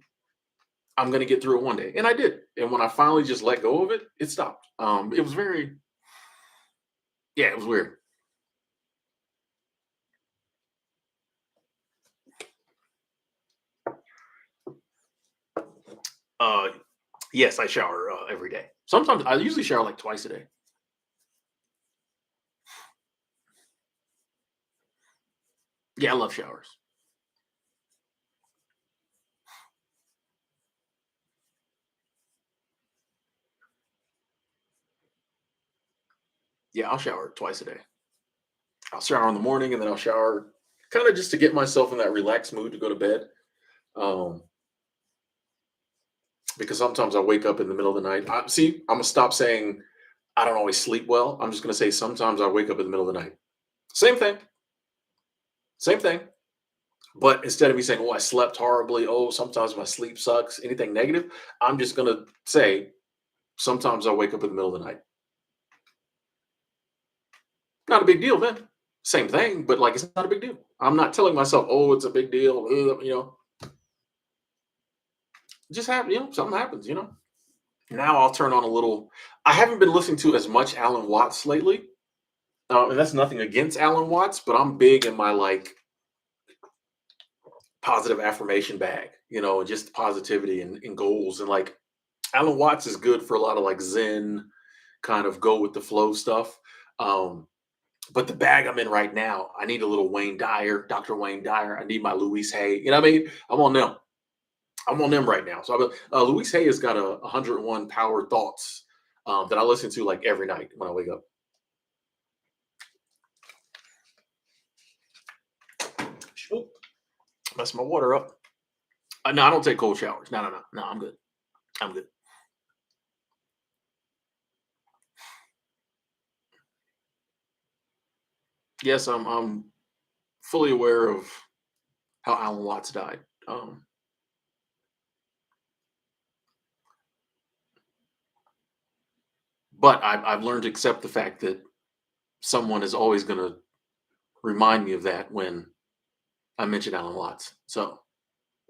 I'm gonna get through it one day. And I did. And when I finally just let go of it, it stopped. It was very, yeah, it was weird. Uh yes, I shower every day. Sometimes I usually shower like twice a day. Yeah, I love showers. Yeah, I'll shower twice a day. I'll shower in the morning and then I'll shower kind of just to get myself in that relaxed mood to go to bed. Um, because sometimes I wake up in the middle of the night. I'm gonna stop saying I don't always sleep well. I'm just gonna say sometimes I wake up in the middle of the night. Same thing, same thing. But instead of me saying, "Oh, I slept horribly," "Oh, sometimes my sleep sucks," anything negative, I'm just gonna say sometimes I wake up in the middle of the night. Not a big deal, man. Same thing, but like it's not a big deal. I'm not telling myself, "Oh, it's a big deal." Just happen. Something happens. Now I'll turn on a little. I haven't been listening to as much Alan Watts lately, and that's nothing against Alan Watts, but I'm big in my like positive affirmation bag, and just positivity and goals. And like Alan Watts is good for a lot of like Zen kind of go with the flow stuff. Um, but the bag I'm in right now, I need a little Wayne Dyer, Dr. Wayne Dyer. I need my Louise Hay. You know what I mean? I'm on them. I'm on them right now. So Louise Hay has got a 101 Power Thoughts that I listen to like every night when I wake up. Oh, mess my water up. No, I don't take cold showers. No, no, no, no. I'm good. I'm good. Yes, I'm fully aware of how Alan Watts died. But I've learned to accept the fact that someone is always going to remind me of that when I mention Alan Watts. So,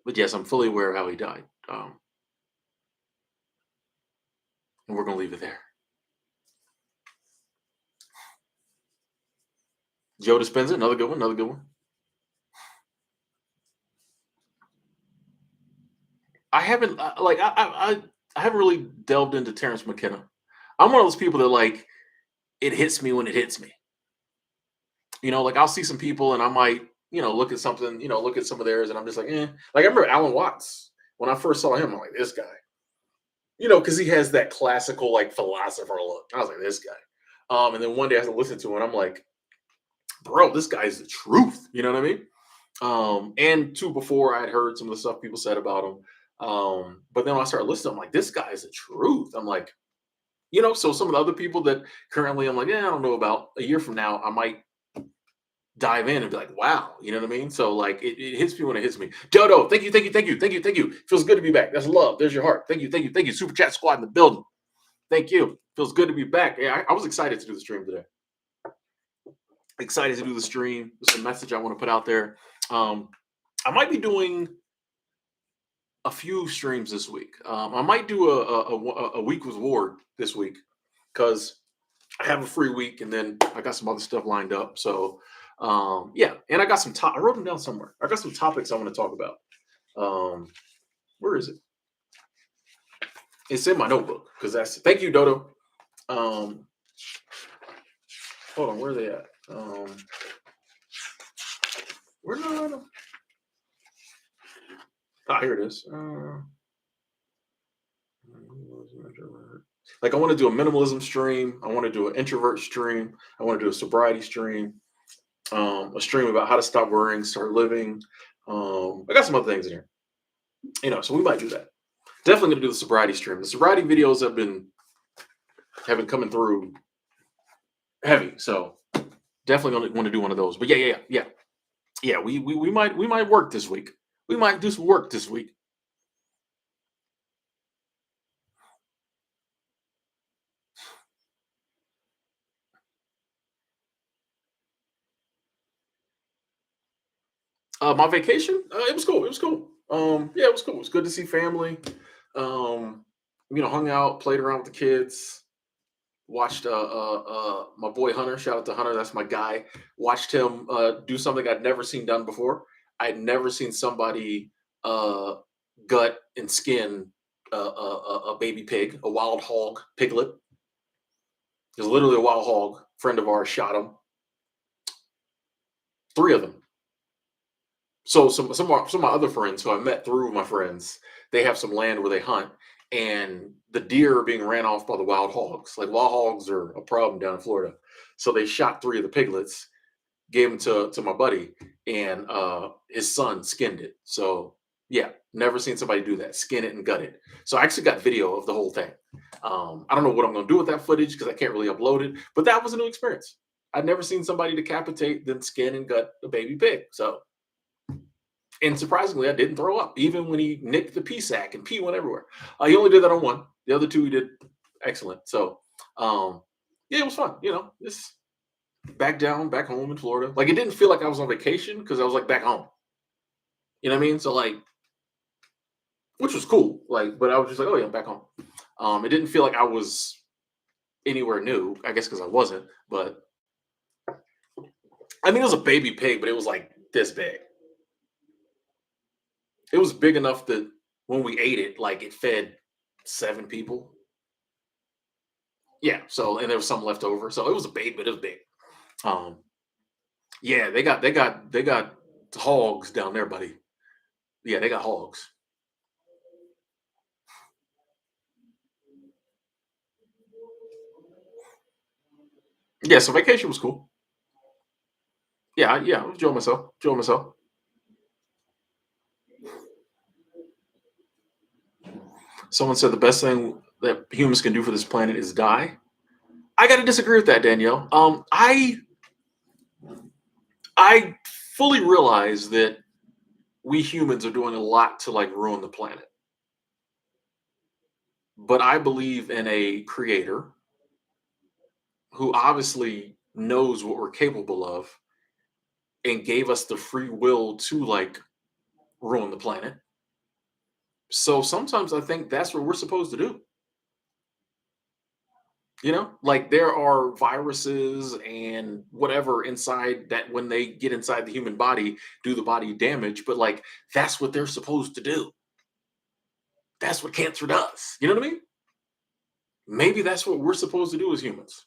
but yes, I'm fully aware of how he died. And we're going to leave it there. Joe Dispenza, another good one, another good one. I haven't like I haven't really delved into Terrence McKenna. I'm one of those people that like it hits me when it hits me. Like I'll see some people and I might look at something, look at some of theirs, and I'm just like, eh. Like I remember Alan Watts when I first saw him. I'm like, this guy, because he has that classical like philosopher look. I was like, this guy. And then one day I started listening to him, and I'm like, bro, this guy's the truth. You know what I mean? And two, before I had heard some of the stuff people said about him. But then when I started listening, I'm like, this guy's the truth. I'm like, so some of the other people that currently I'm like, yeah, I don't know about a year from now, I might dive in and be like, wow, you know what I mean? So like it hits me when it hits me. Dodo, thank you, thank you, thank you, thank you, thank you. Feels good to be back. That's love. There's your heart. Thank you, thank you, thank you. Super chat squad in the building. Thank you. Feels good to be back. Yeah, I was excited to do the stream today. Excited to do the stream. There's a message I want to put out there. I might be doing a few streams this week. I might do a week with Ward this week because I have a free week and then I got some other stuff lined up. So yeah, and I got some I wrote them down somewhere. I got some topics I want to talk about. Where is it? It's in my notebook because that's thank you, Dodo. Um, hold on, where are they at? Where no. Ah, here it is. Like I want to do a minimalism stream. I want to do an introvert stream. I want to do a sobriety stream. A stream about how to stop worrying, start living. I got some other things in here. So we might do that. Definitely gonna do the sobriety stream. The sobriety videos have been coming through heavy, so definitely gonna want to do one of those. But yeah. We might work this week. We might do some work this week. My vacation, it was cool. It was cool. Yeah, it was cool. It was good to see family. Um, hung out, played around with the kids. Watched my boy Hunter. Shout out to Hunter. That's my guy. Watched him do something I'd never seen done before. I'd never seen somebody uh, gut and skin a baby pig, a wild hog, piglet. It was literally a wild hog. Friend of ours shot him. Three of them. So some of my other friends who I met through my friends, they have some land where they hunt, and the deer are being ran off by the wild hogs. Like wild hogs are a problem down in Florida. So they shot three of the piglets, gave them to my buddy, and his son skinned it. So yeah, never seen somebody do that, skin it and gut it. So I actually got video of the whole thing. I don't know what I'm going to do with that footage because I can't really upload it, but that was a new experience. I'd never seen somebody decapitate, then skin and gut a baby pig. So, and surprisingly, I didn't throw up, even when he nicked the pee sack and pee went everywhere. He only did that on one. The other two he did excellent. So, um, yeah, it was fun. This back home in Florida. Like it didn't feel like I was on vacation because I was like back home. You know what I mean? So like, which was cool. Like, but I was just like, oh yeah, I'm back home. It didn't feel like I was anywhere new. I guess because I wasn't. But I mean, it was a baby pig, but it was like this big. It was big enough that when we ate it, like it fed 7 people. Yeah. So and there was some left over. So it was a baby, but it was big. Um, yeah, they got hogs down there, buddy. Yeah, they got hogs. Yeah, so vacation was cool. Yeah, yeah, I was enjoying myself. Enjoying myself. Someone said the best thing that humans can do for this planet is die. I got to disagree with that, Danielle. I fully realize that we humans are doing a lot to like ruin the planet, but I believe in a creator who obviously knows what we're capable of and gave us the free will to like ruin the planet. So sometimes I think that's what we're supposed to do. Like there are viruses and whatever inside that when they get inside the human body, do the body damage. But like that's what they're supposed to do. That's what cancer does. You know what I mean? Maybe that's what we're supposed to do as humans.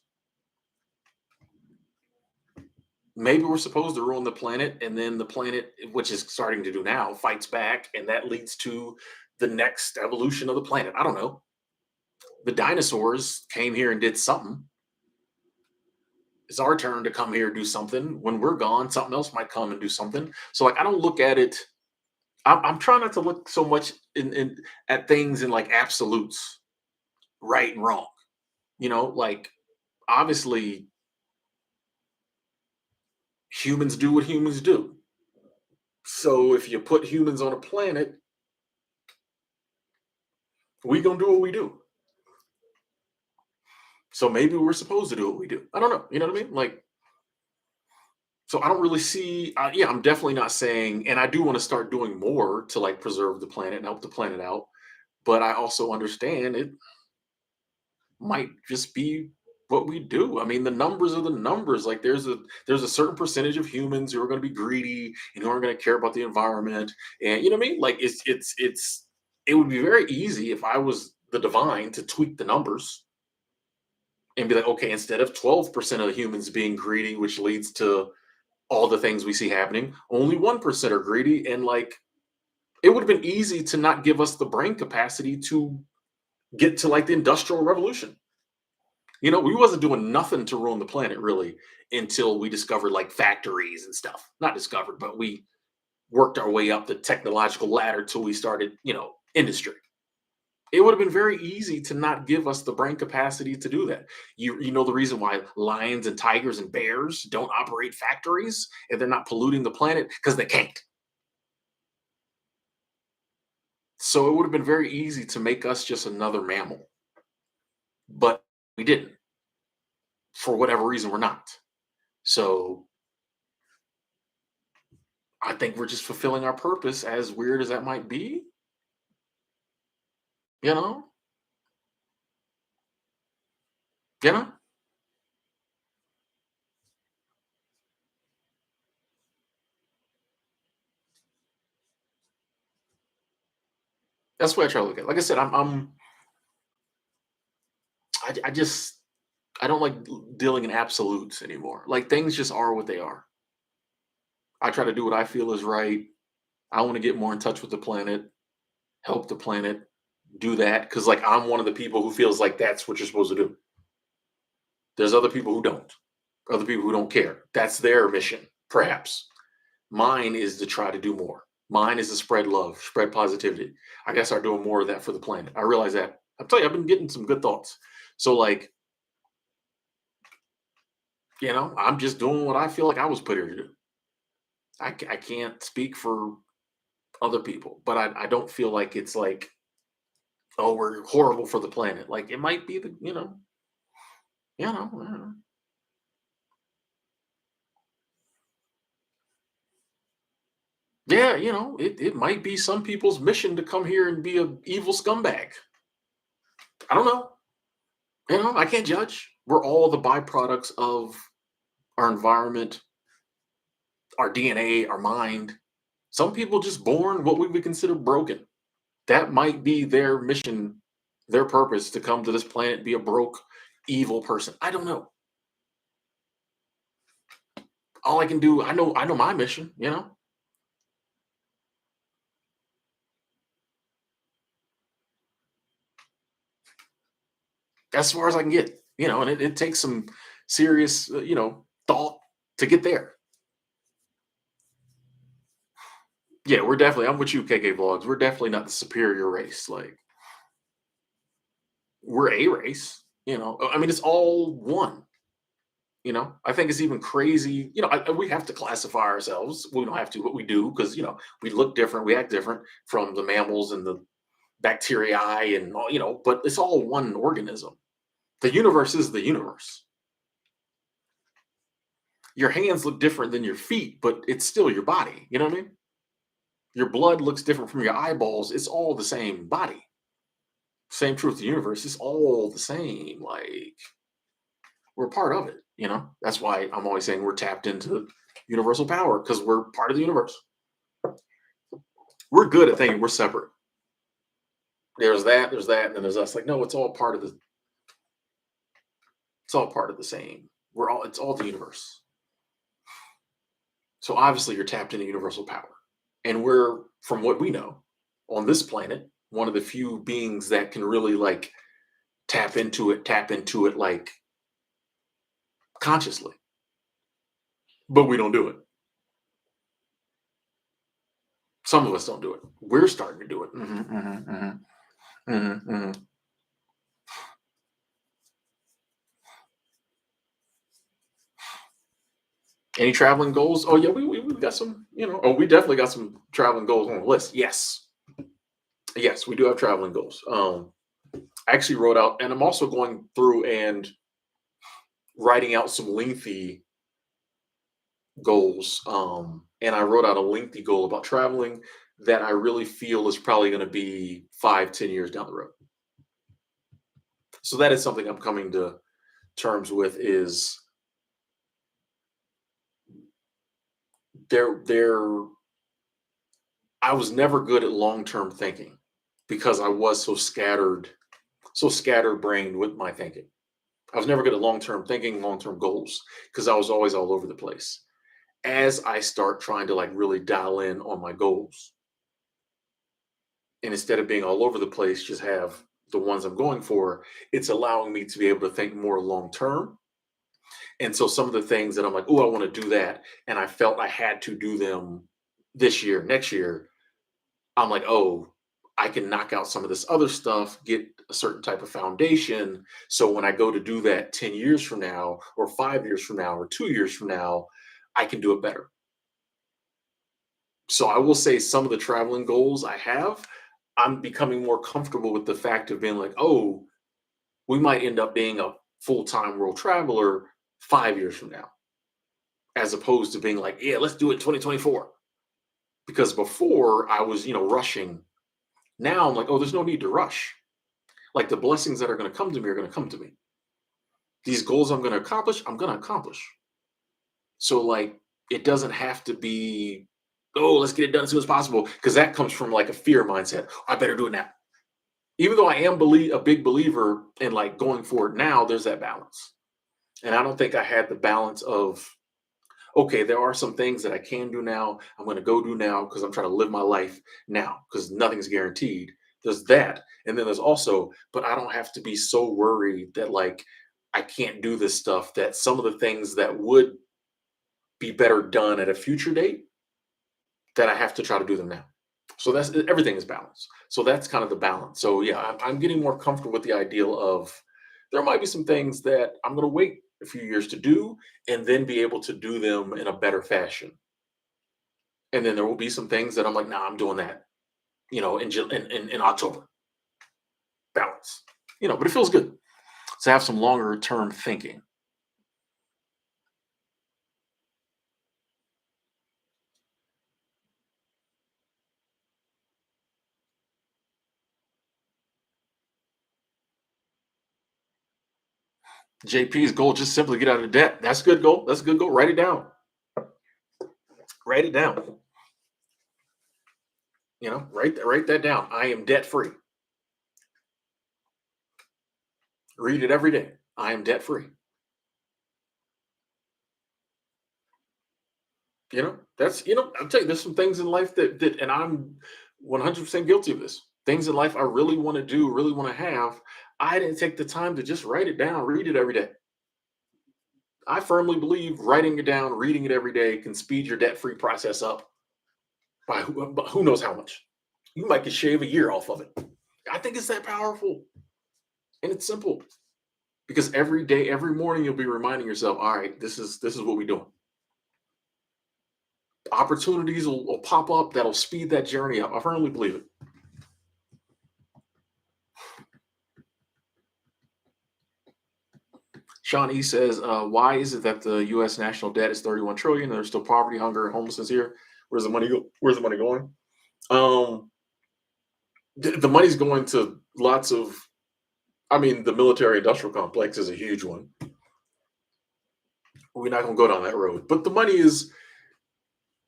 Maybe we're supposed to ruin the planet, and then the planet, which is starting to do now, fights back, and that leads to the next evolution of the planet. I don't know. The dinosaurs came here and did something. It's our turn to come here and do something. When we're gone, something else might come and do something. So like I don't look at it. I'm trying not to look so much in at things in like absolutes, right and wrong. Like obviously humans do what humans do. So if you put humans on a planet, we gonna do what we do. So maybe we're supposed to do what we do. I don't know. You know what I mean? Like, so I don't really see. Yeah, I'm definitely not saying, and I do want to start doing more to like preserve the planet and help the planet out. But I also understand it might just be what we do. I mean, the numbers are the numbers. Like there's a certain percentage of humans who are going to be greedy and who aren't going to care about the environment. And you know what I mean? Like it would be very easy if I was the divine to tweak the numbers and be like, okay, instead of 12% of humans being greedy, which leads to all the things we see happening, only 1% are greedy. And like it would have been easy to not give us the brain capacity to get to like the industrial revolution. We wasn't doing nothing to ruin the planet really until we discovered like factories and stuff. Not discovered, but we worked our way up the technological ladder till we started, industry. It would have been very easy to not give us the brain capacity to do that. You know the reason why lions and tigers and bears don't operate factories and they're not polluting the planet because they can't. So it would have been very easy to make us just another mammal, but we didn't. For whatever reason, we're not. So I think we're just fulfilling our purpose, as weird as that might be. You know, you know. That's what I try to look at. Like I said, I just, I don't like dealing in absolutes anymore. Like things just are what they are. I try to do what I feel is right. I want to get more in touch with the planet, help the planet. do that because like I'm one of the people who feels like that's what you're supposed to do. There's other people who don't. Other people who don't care. That's their mission, perhaps. Mine is to try to do more. Mine is to spread love, spread positivity. I guess start doing more of that for the planet. I realize that. I'll tell you, I've been getting some good thoughts. So, like, I'm just doing what I feel like I was put here to do. I can't speak for other people, but I don't feel like it's like, oh, we're horrible for the planet. Like, it might be I don't know. Yeah, it might be some people's mission to come here and be a evil scumbag. I don't know. I can't judge. We're all the byproducts of our environment, our DNA, our mind. Some people just born what we would consider broken. That might be their mission, their purpose to come to this planet, be a broke, evil person. I don't know. All I can do, I know my mission. As far as I can get, and it takes some serious, thought to get there. Yeah, I'm with you, KK Vlogs. We're definitely not the superior race. Like, we're a race. I mean, it's all one. I think it's even crazy. We have to classify ourselves. We don't have to, but we do because we look different, we act different from the mammals and the bacteria and all. But it's all one organism. The universe is the universe. Your hands look different than your feet, but it's still your body. You know what I mean? Your blood looks different from your eyeballs. It's all the same body. Same truth. The universe is all the same. Like, we're part of it. That's why I'm always saying we're tapped into universal power because we're part of the universe. We're good at thinking we're separate. There's that, and then there's us. Like, no, it's all part of the same. It's all the universe. So obviously you're tapped into universal power. And we're, from what we know, on this planet, one of the few beings that can really like tap into it like consciously. But we don't do it. Some of us don't do it. We're starting to do it. Mhm. Any traveling goals? Oh yeah, we've got some. Oh, we definitely got some traveling goals on the list. Yes, we do have traveling goals. I actually wrote out, and I'm also going through and writing out some lengthy goals. And I wrote out a lengthy goal about traveling that I really feel is probably going to be 5, 10 years down the road. So that is something I'm coming to terms with. Is there? I was never good at long term thinking because I was so scatterbrained with my thinking. I was never good at long term thinking, long term goals because I was always all over the place. As I start trying to like really dial in on my goals, and instead of being all over the place, just have the ones I'm going for, it's allowing me to be able to think more long term. And so some of the things that I'm like, oh, I want to do that, and I felt I had to do them this year, next year, I'm like, oh, I can knock out some of this other stuff, get a certain type of foundation. So when I go to do that 10 years from now, or 5 years from now, or 2 years from now, I can do it better. So I will say some of the traveling goals I have, I'm becoming more comfortable with the fact of being like, oh, we might end up being a full-time world traveler 5 years from now, as opposed to being like, yeah, let's do it 2024. Because before I was rushing. Now I'm like, oh, there's no need to rush. Like the blessings that are going to come to me are going to come to me. These goals I'm going to accomplish, I'm going to accomplish. So like, it doesn't have to be, oh, let's get it done as soon as possible, because that comes from like a fear mindset. I better do it now. Even though I am a big believer in like going forward now, there's that balance. And I don't think I had the balance of, okay, there are some things that I can do now. I'm going to go do now because I'm trying to live my life now because nothing's guaranteed. There's that. And then there's also, but I don't have to be so worried that like I can't do this stuff, that some of the things that would be better done at a future date, that I have to try to do them now. So that's everything is balance. So that's kind of the balance. So yeah, I'm getting more comfortable with the ideal of there might be some things that I'm going to wait a few years to do and then be able to do them in a better fashion. And then there will be some things that I'm like, nah, I'm doing that, in October. Balance. But it feels good to have some longer term thinking. JP's goal, just simply get out of debt. That's a good goal. That's a good goal. Write it down. Write it down. Write that down. I am debt free. Read it every day. I am debt free. I'm telling you, there's some things in life and I'm 100% guilty of this. Things in life I really want to do, really want to have. I didn't take the time to just write it down, read it every day. I firmly believe writing it down, reading it every day can speed your debt free process up by who knows how much. You might could shave a year off of it. I think it's that powerful, and it's simple because every day, every morning, you'll be reminding yourself, all right, this is what we're doing. Opportunities will pop up that'll speed that journey up. I firmly believe it. Sean E says, why is it that the U.S. national debt is 31 trillion and there's still poverty, hunger, and homelessness here? Where's the money go? Where's the money going? Um, the money's going to lots of. I mean, the military industrial complex is a huge one. We're not going to go down that road, but the money is.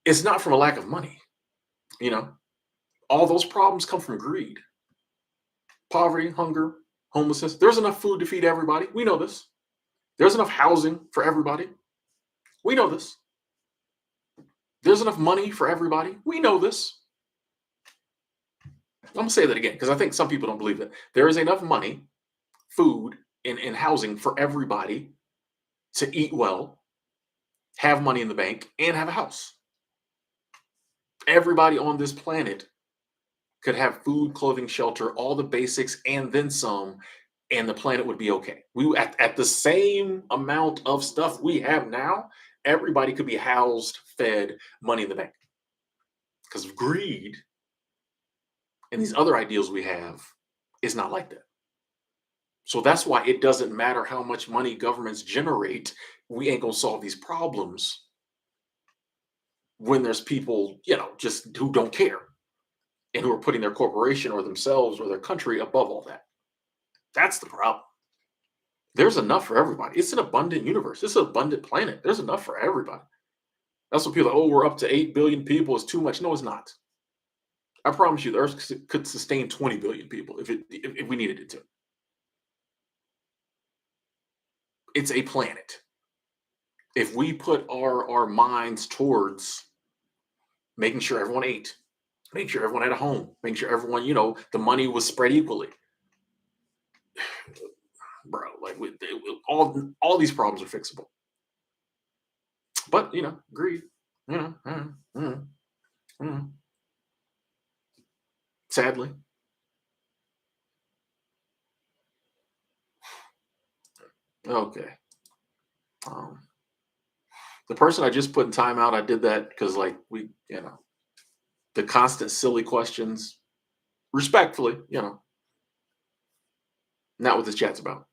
It's not from a lack of money. You know, all those problems come from greed, poverty, hunger, homelessness. There's enough food to feed everybody. We know this. There's enough housing for everybody. We know this. There's enough money for everybody. We know this. I'm going to say that again because I think some people don't believe it. There is enough money, food, and housing for everybody to eat well, have money in the bank, and have a house. Everybody on this planet could have food, clothing, shelter, all the basics, and then some, and the planet would be okay. We at the same amount of stuff we have now, everybody could be housed, fed, money in the bank. Because of greed and these other ideals we have is not like that. So that's why it doesn't matter how much money governments generate, we ain't gonna solve these problems when there's people, just who don't care and who are putting their corporation or themselves or their country above all that. That's the problem. There's enough for everybody. It's an abundant universe. It's an abundant planet. There's enough for everybody. That's what people are, oh, we're up to 8 billion people. It's too much. No, it's not. I promise you, the Earth could sustain 20 billion people if we needed it to. It's a planet. If we put our minds towards making sure everyone ate, making sure everyone had a home, making sure everyone, the money was spread equally, bro. Like all these problems are fixable. But greed. You know, mm. Sadly. Okay. Um, the person I just put in timeout, I did that because like the constant silly questions, respectfully, not what this chat's about.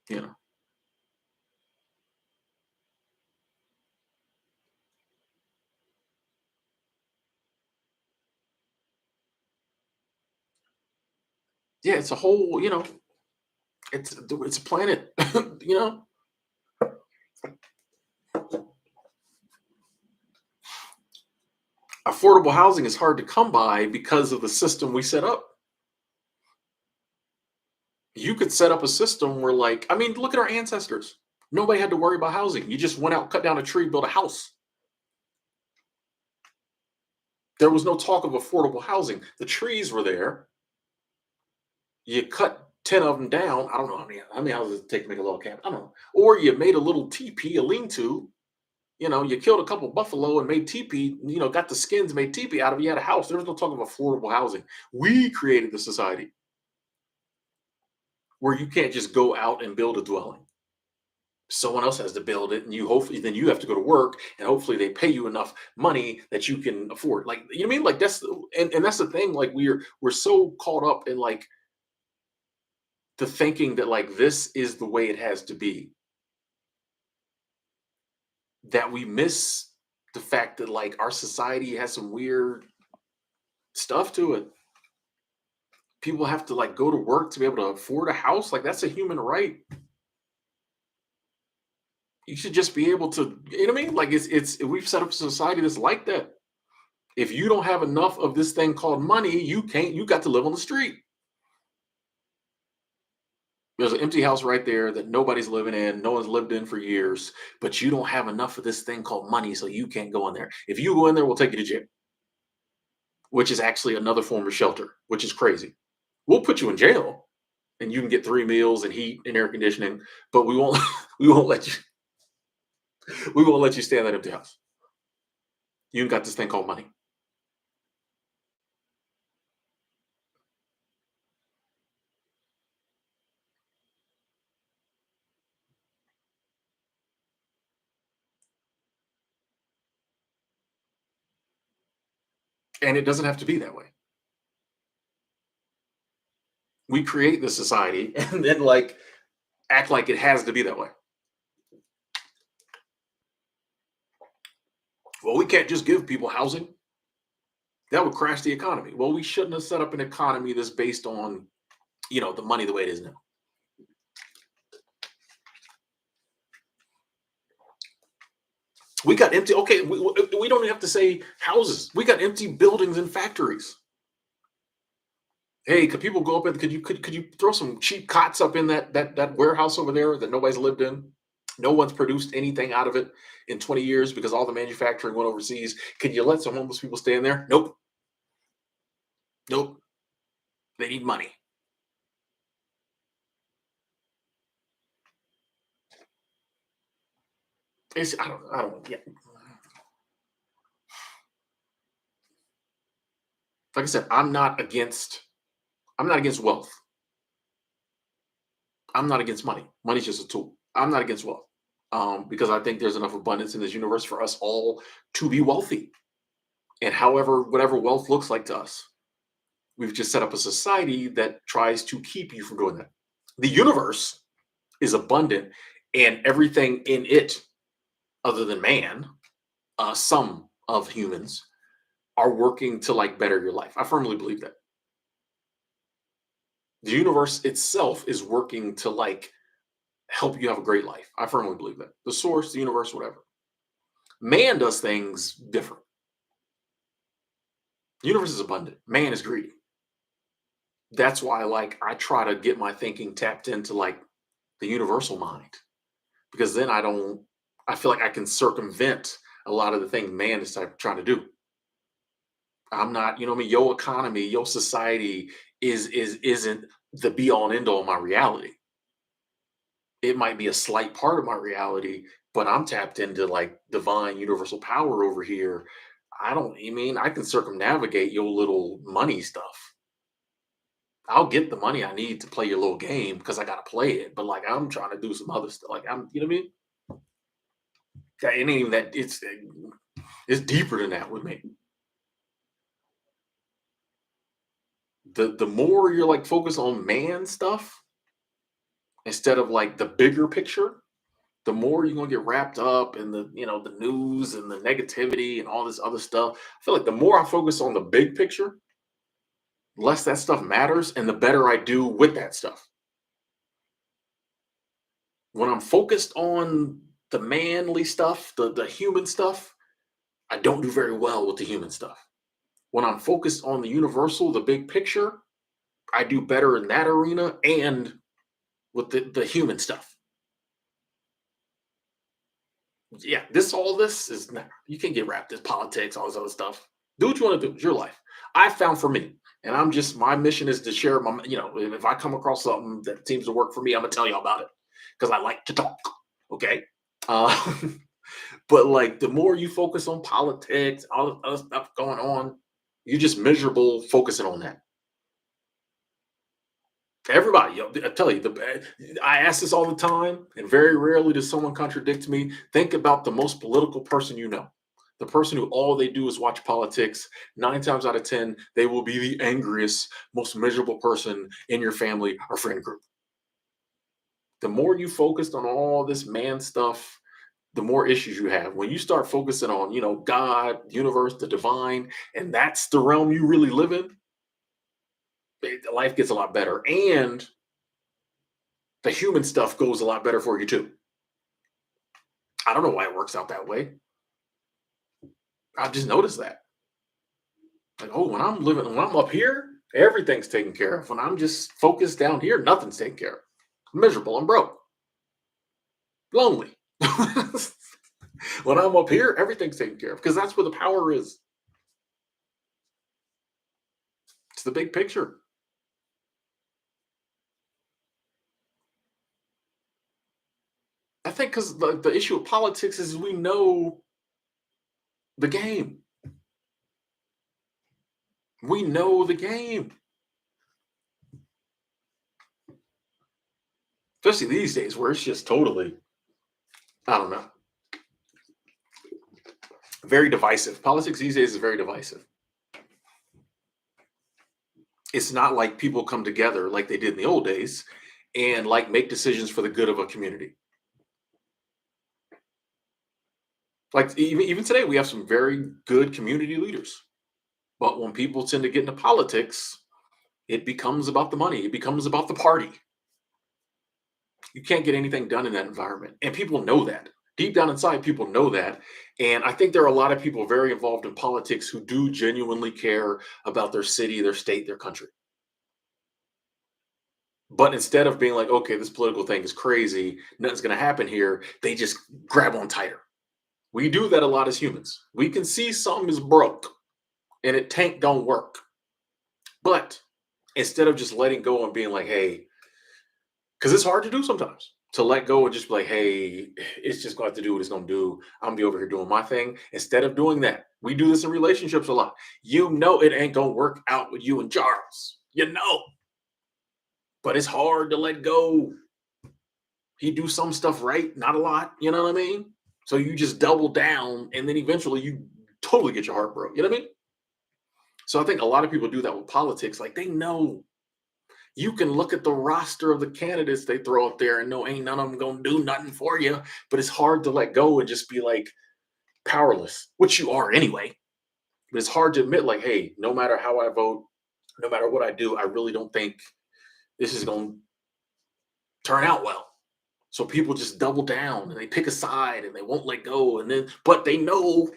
You know. Yeah, it's a whole, it's a planet, you know. Affordable housing is hard to come by because of the system we set up. You could set up a system where, like, I mean, look at our ancestors. Nobody had to worry about housing. You just went out, cut down a tree, built a house. There was no talk of affordable housing. The trees were there. You cut 10 of them down. I don't know how many houses it take to make a little camp. I don't know. Or you made a little teepee, a lean-to. You killed a couple buffalo and made teepee, got the skins, made teepee out of it. You had a house. There was no talk of affordable housing. We created the society where you can't just go out and build a dwelling. Someone else has to build it, and you have to go to work, and hopefully they pay you enough money that you can afford. Like, you know what I mean? Like, and that's the thing. Like, we're so caught up in like the thinking that like this is the way it has to be, that we miss the fact that like our society has some weird stuff to it. People have to like go to work to be able to afford a house. Like, that's a human right. You should just be able to, you know what I mean? Like, it's we've set up a society that's like that. If you don't have enough of this thing called money, you got to live on the street. There's an empty house right there that nobody's living in, no one's lived in for years, but you don't have enough of this thing called money, so you can't go in there. If you go in there, we'll take you to jail, which is actually another form of shelter, which is crazy. We'll put you in jail and you can get 3 meals and heat and air conditioning, but we won't we won't let you we won't let you stay in that empty house. You ain't got this thing called money. And it doesn't have to be that way. We create the society and then like act like it has to be that way. Well, we can't just give people housing. That would crash the economy. Well, we shouldn't have set up an economy that's based on, the money the way it is now. We got empty. Okay, we don't have to say houses. We got empty buildings and factories. Hey, could people go up and could you throw some cheap cots up in that warehouse over there that nobody's lived in? No one's produced anything out of it in 20 years because all the manufacturing went overseas. Can you let some homeless people stay in there? Nope. Nope. They need money. I don't. Yeah. Like I said, I'm not against wealth. I'm not against money. Money's just a tool. I'm not against wealth. Because I think there's enough abundance in this universe for us all to be wealthy. And however, whatever wealth looks like to us, we've just set up a society that tries to keep you from doing that. The universe is abundant, and everything in it, other than man, some of humans are working to like better your life. I firmly believe that. The universe itself is working to like help you have a great life. I firmly believe that. The source, the universe, whatever. Man does things different. The universe is abundant. Man is greedy. That's why like I try to get my thinking tapped into like the universal mind, because then I feel like I can circumvent a lot of the things man is trying to do. I'm not, I mean, your economy, your society isn't the be all and end all of my reality. It might be a slight part of my reality, but I'm tapped into like divine universal power over here. I mean, I can circumnavigate your little money stuff. I'll get the money I need to play your little game because I gotta play it. But like I'm trying to do some other stuff. Like you know what I mean? It ain't even that. It's deeper than that with me. The more you're like focused on man stuff instead of like the bigger picture, the more you're gonna get wrapped up in the news and the negativity and all this other stuff. I feel like the more I focus on the big picture, less that stuff matters, and the better I do with that stuff. When I'm focused on the manly stuff, the human stuff, I don't do very well with the human stuff. When I'm focused on the universal, the big picture, I do better in that arena and with the human stuff. Yeah, all this is not, you can get wrapped in politics, all this other stuff. Do what you want to do. It's your life. I found for me, and I'm just my mission is to share my. If I come across something that seems to work for me, I'm gonna tell you about it because I like to talk. Okay. Uh, but like the more you focus on politics, all the other stuff going on, you're just miserable focusing on that. Everybody, I tell you, I ask this all the time, and very rarely does someone contradict me. Think about the most political person you know. The person who all they do is watch politics. 9 times out of 10, they will be the angriest, most miserable person in your family or friend group. The more you focused on all this man stuff, the more issues you have. When you start focusing on, God, universe, the divine, and that's the realm you really live in, life gets a lot better. And the human stuff goes a lot better for you too. I don't know why it works out that way. I've just noticed that. Like, oh, when I'm up here, everything's taken care of. When I'm just focused down here, nothing's taken care of. I'm miserable. I'm broke. Lonely. When I'm up here, everything's taken care of because that's where the power is. It's the big picture. I think because the issue of politics is we know the game. We know the game. Especially these days where it's just totally, I don't know, very divisive. Politics these days is very divisive. It's not like people come together like they did in the old days and like make decisions for the good of a community. Like even today, we have some very good community leaders. But when people tend to get into politics, it becomes about the money. It becomes about the party. You can't get anything done in that environment. And people know that. Deep down inside, people know that. And I think there are a lot of people very involved in politics who do genuinely care about their city, their state, their country. But instead of being like, okay, this political thing is crazy, nothing's going to happen here, they just grab on tighter. We do that a lot as humans. We can see something is broke and it tank don't work. But instead of just letting go and being like, hey, because it's hard to do sometimes to let go and just be like, hey, it's just going to have to do what it's going to do. I'm going to be over here doing my thing. Instead of doing that, we do this in relationships a lot. You know, it ain't going to work out with you and Charles. You know, but it's hard to let go. He do some stuff right, not a lot. You know what I mean? So you just double down, and then eventually you totally get your heart broke. You know what I mean? So I think a lot of people do that with politics. Like they know you can look at the roster of the candidates they throw up there and know ain't none of them gonna do nothing for you. But it's hard to let go and just be like powerless, which you are anyway. But it's hard to admit, like, hey, no matter how I vote, no matter what I do, I really don't think this is gonna turn out well. So people just double down and they pick a side and they won't let go. And then, but they know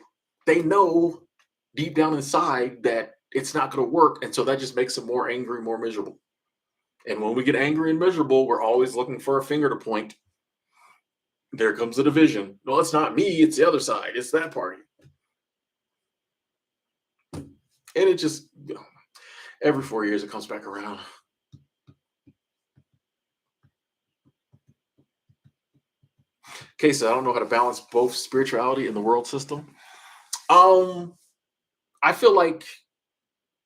deep down inside that it's not going to work. And so that just makes them more angry, more miserable. And when we get angry and miserable, we're always looking for a finger to point. There comes the division. No, it's not me. It's the other side. It's that party. And it just, every 4 years, it comes back around. Okay, so I don't know how to balance both spirituality and the world system. Um, I feel like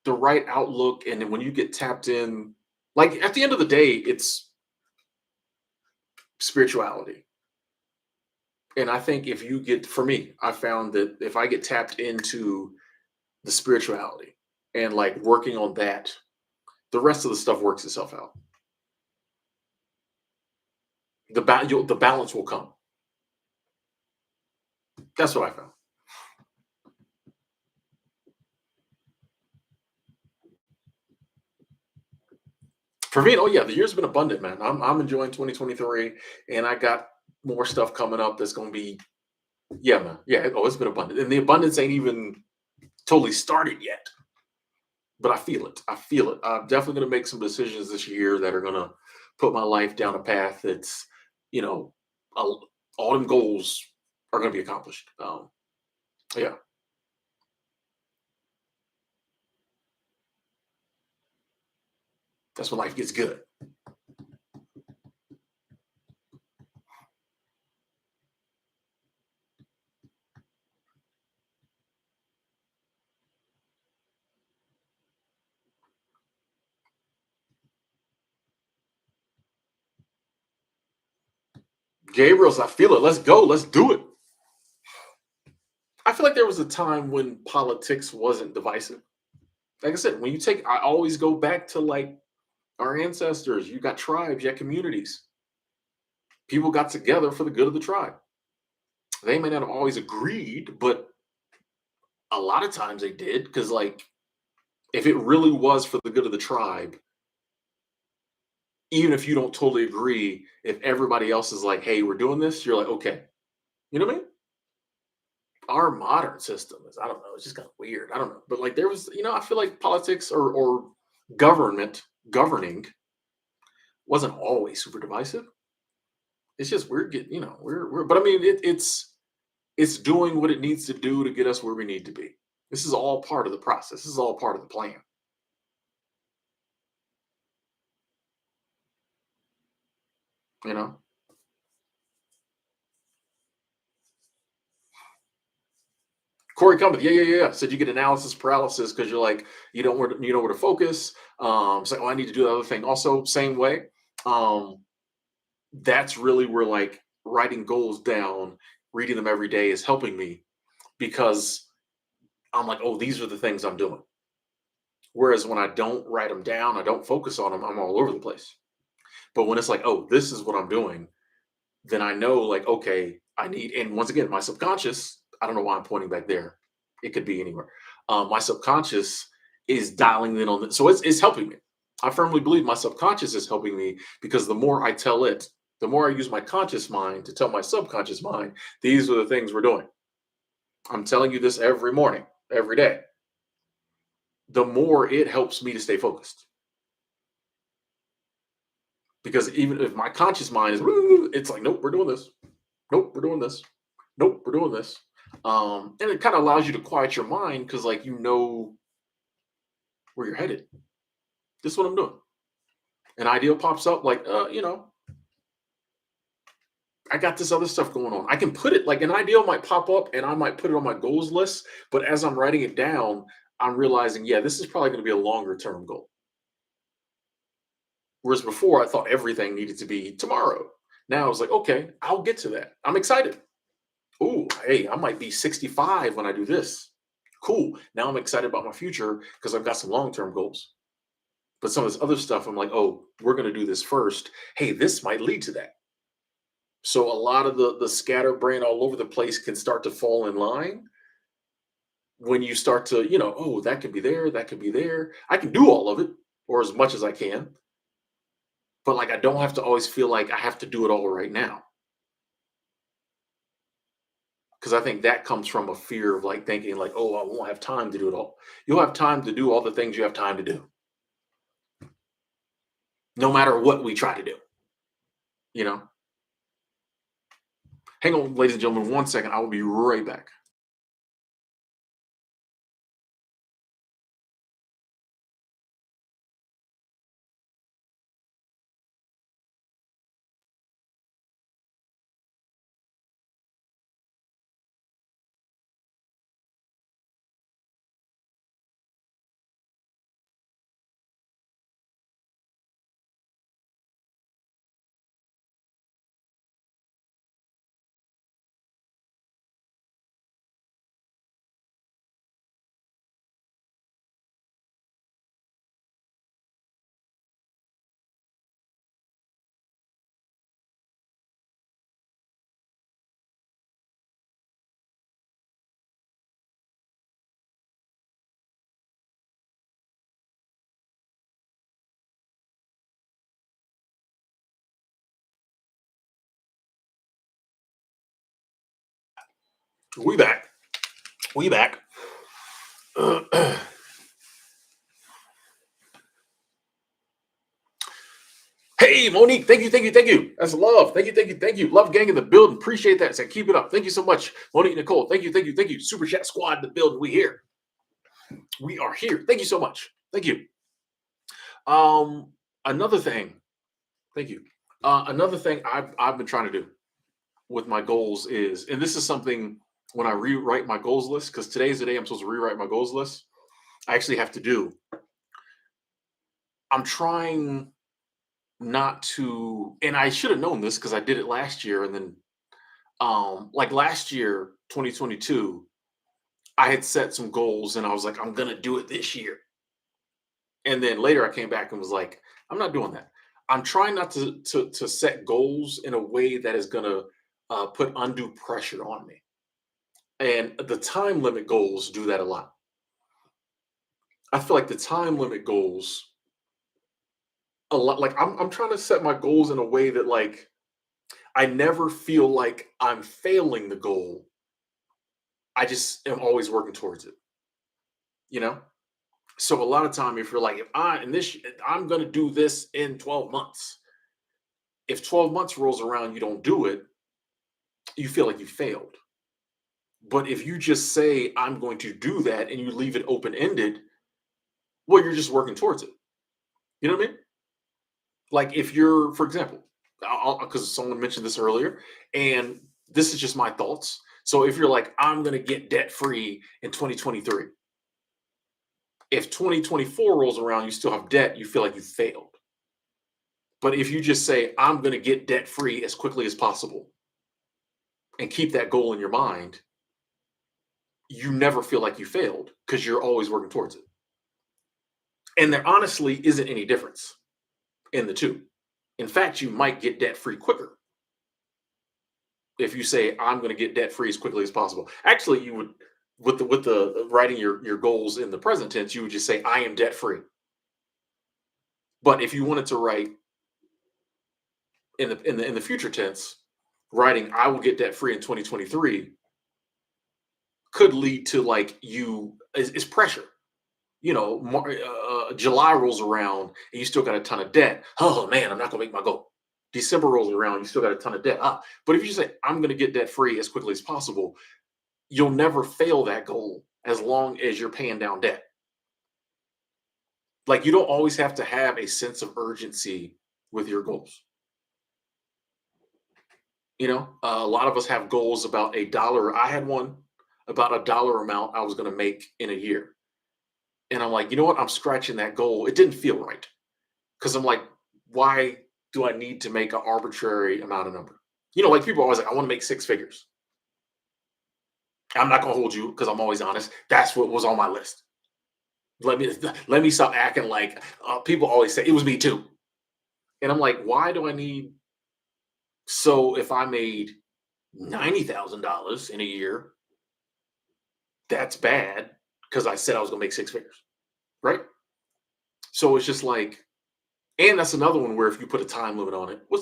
the right outlook, and then when you get tapped in, like at the end of the day, it's spirituality. And I think if you get, for me, I found that if I get tapped into the spirituality and like working on that, the rest of the stuff works itself out. The balance will come. That's what I found. For me, oh yeah, the year's been abundant, man. I'm enjoying 2023, and I got more stuff coming up that's gonna be, yeah, man. Yeah, oh, it's been abundant. And the abundance ain't even totally started yet. But I feel it. I feel it. I'm definitely going to make some decisions this year that are going to put my life down a path that's, you know, all them goals are going to be accomplished. Yeah. That's when life gets good. Gabriel's, I feel it. Let's go. Let's do it. I feel like there was a time when politics wasn't divisive. Like I said, when you take, I always go back to like our ancestors. You got tribes, you got communities. People got together for the good of the tribe. They may not have always agreed, but a lot of times they did because, like, if it really was for the good of the tribe, even if you don't totally agree, if everybody else is like, "Hey, we're doing this," you're like, "Okay." You know what I mean? Our modern system is, I don't know, it's just kind of weird. I don't know. But like there was, I feel like politics or government governing wasn't always super divisive. It's just we're getting, we're but I mean it's doing what it needs to do to get us where we need to be. This is all part of the process. This is all part of the plan, you know. Corey Cummins, yeah, yeah, yeah, yeah. Said you get analysis paralysis because you're like you know where to focus. It's like, oh, I need to do the other thing. Also, same way. Um, that's really where like writing goals down, reading them every day is helping me because I'm like, oh, these are the things I'm doing. Whereas when I don't write them down, I don't focus on them, I'm all over the place. But when it's like, oh, this is what I'm doing, then I know, like, okay, I need, and once again, my subconscious, I don't know why I'm pointing back there. It could be anywhere. My subconscious is dialing in on this. So it's helping me. I firmly believe my subconscious is helping me because the more I tell it, the more I use my conscious mind to tell my subconscious mind, these are the things we're doing. I'm telling you this every morning, every day. The more it helps me to stay focused. Because even if my conscious mind is, it's like, nope, we're doing this. Nope, we're doing this. Nope, we're doing this. And it kind of allows you to quiet your mind because, like, you know where you're headed. This is what I'm doing. An ideal pops up, like, I got this other stuff going on. I can put it like an ideal might pop up and I might put it on my goals list. But as I'm writing it down, I'm realizing, yeah, this is probably going to be a longer term goal. Whereas before, I thought everything needed to be tomorrow. Now it's like, okay, I'll get to that. I'm excited. Oh, hey, I might be 65 when I do this. Cool. Now I'm excited about my future because I've got some long term goals. But some of this other stuff, I'm like, oh, we're going to do this first. Hey, this might lead to that. So a lot of the scatterbrain all over the place can start to fall in line when you start to, oh, that could be there, that could be there. I can do all of it or as much as I can, but like I don't have to always feel like I have to do it all right now. Because I think that comes from a fear of like thinking like, oh, I won't have time to do it all. You'll have time to do all the things you have time to do, no matter what we try to do. You know. Hang on, ladies and gentlemen, 1 second. I will be right back. We back. We back. Hey, Monique, thank you, thank you, thank you. That's love. Thank you, thank you, thank you. Love gang in the building. Appreciate that. So keep it up. Thank you so much, Monique Nicole. Thank you, thank you, thank you. Super Chat Squad in the building. We here. We are here. Thank you so much. Thank you. Um, Another thing, thank you. Another thing I've been trying to do with my goals is, and this is something when I rewrite my goals list, because today's the day I'm supposed to rewrite my goals list. I actually have to do. I'm trying not to, and I should have known this because I did it last year, and then like last year, 2022, I had set some goals, and I was like, I'm gonna do it this year. And then later, I came back and was like, I'm not doing that. I'm trying not to set goals in a way that is gonna put undue pressure on me. And the time limit goals do that a lot. I feel like the time limit goals a lot. Like I'm trying to set my goals in a way that like I never feel like I'm failing the goal. I just am always working towards it. You know. So a lot of time, if you're like, if I and this, I'm gonna do this in 12 months. If 12 months rolls around, you don't do it, you feel like you failed. But if you just say, I'm going to do that, and you leave it open ended, well, you're just working towards it. You know what I mean? Like if you're, for example, because someone mentioned this earlier, and this is just my thoughts. So if you're like, I'm going to get debt free in 2023, if 2024 rolls around, you still have debt, you feel like you failed. But if you just say, I'm going to get debt free as quickly as possible and keep that goal in your mind, you never feel like you failed because you're always working towards it. And there honestly isn't any difference in the two. In fact, you might get debt free quicker if you say, I'm going to get debt free as quickly as possible. Actually, you would, with the writing your goals in the present tense, you would just say, I am debt free. But if you wanted to write in the future tense, writing I will get debt free in 2023 could lead to like you is pressure. You know, July rolls around and you still got a ton of debt. Oh man, I'm not gonna make my goal. December rolls around, you still got a ton of debt. But if you say I'm gonna get debt free as quickly as possible, you'll never fail that goal as long as you're paying down debt. Like you don't always have to have a sense of urgency with your goals. You know, a lot of us have goals about a dollar. I had one about a dollar amount I was going to make in a year. And I'm like, you know what? I'm scratching that goal. It didn't feel right because I'm like, why do I need to make an arbitrary amount of number? You know, like people are always like, I want to make six figures. I'm not going to hold you because I'm always honest. That's what was on my list. Let me let me stop acting like people always say it was me too. And I'm like, why do I need? So if I made $90,000 in a year, that's bad because I said I was going to make six figures, right? So it's just like, and that's another one where if you put a time limit on it, what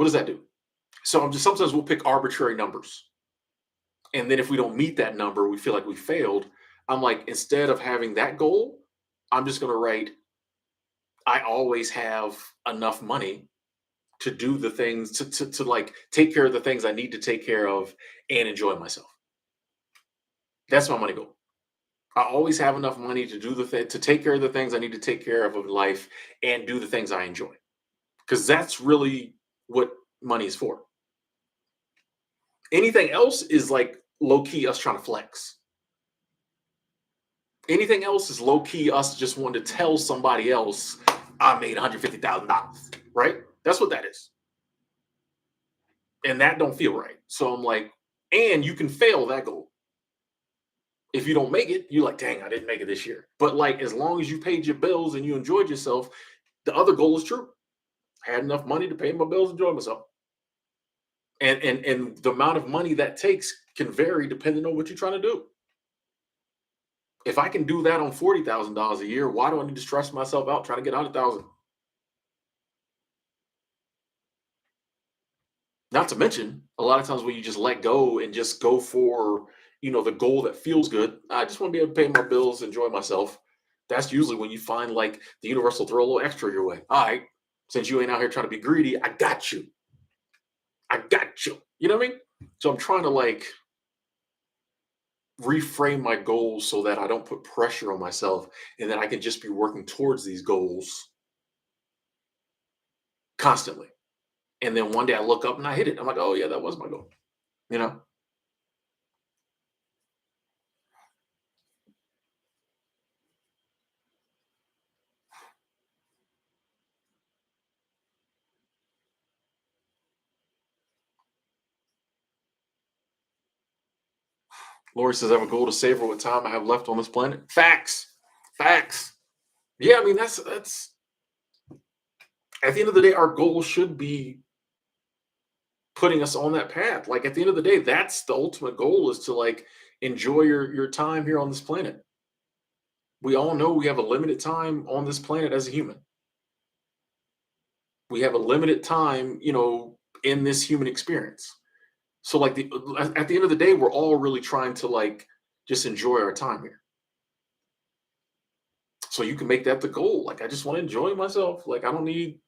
does that do? So I'm just sometimes we'll pick arbitrary numbers, and then if we don't meet that number, we feel like we failed. I'm like, instead of having that goal, I'm just going to write, I always have enough money to do the things to like take care of the things I need to take care of and enjoy myself. That's my money goal. I always have enough money to do to take care of the things I need to take care of life and do the things I enjoy. Because that's really what money is for. Anything else is like low key us trying to flex. Anything else is low key us just wanting to tell somebody else I made $150,000, right? That's what that is. And that don't feel right. So I'm like, and you can fail that goal. If you don't make it, you're like, dang, I didn't make it this year. But like, as long as you paid your bills and you enjoyed yourself, the other goal is true. I had enough money to pay my bills, enjoy myself. And the amount of money that takes can vary depending on what you're trying to do. If I can do that on $40,000 a year, why do I need to stress myself out trying to get 100,000? Not to mention, a lot of times when you just let go and just go for, the goal that feels good. I just want to be able to pay my bills, enjoy myself. That's usually when you find like the universe will throw a little extra your way. All right, since you ain't out here trying to be greedy, I got you. I got you. You know what I mean? So I'm trying to like reframe my goals so that I don't put pressure on myself and that I can just be working towards these goals constantly. And then one day I look up and I hit it. I'm like, oh yeah, that was my goal. You know, Lori says I have a goal to savor what time I have left on this planet. Facts, facts. Yeah, I mean that's at the end of the day, our goal should be putting us on that path. Like at the end of the day, that's the ultimate goal is to like enjoy your time here on this planet. We all know we have a limited time on this planet as a human. We have a limited time, in this human experience. So like at the end of the day, we're all really trying to like just enjoy our time here. So you can make that the goal. Like I just want to enjoy myself. Like I don't need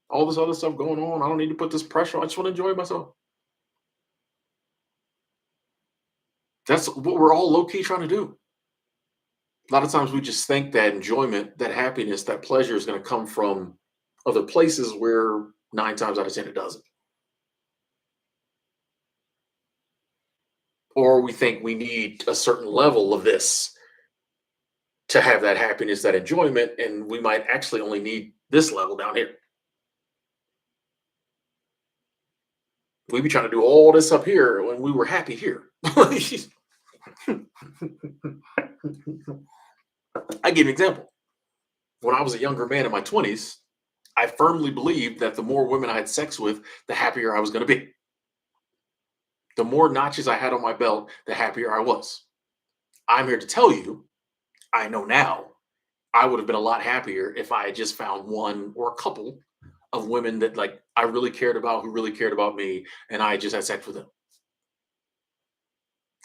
all this other stuff going on. I don't need to put this pressure on. I just want to enjoy myself. That's what we're all low key trying to do. A lot of times we just think that enjoyment, that happiness, that pleasure is going to come from other places where 9 times out of 10 it doesn't. Or we think we need a certain level of this to have that happiness, that enjoyment, and we might actually only need this level down here. We be trying to do all this up here when we were happy here. I give an example. When I was a younger man in my 20s, I firmly believed that the more women I had sex with, the happier I was going to be. The more notches I had on my belt, the happier I was. I'm here to tell you, I know now, I would have been a lot happier if I had just found one or a couple of women that like I really cared about, who really cared about me, and I just had sex with them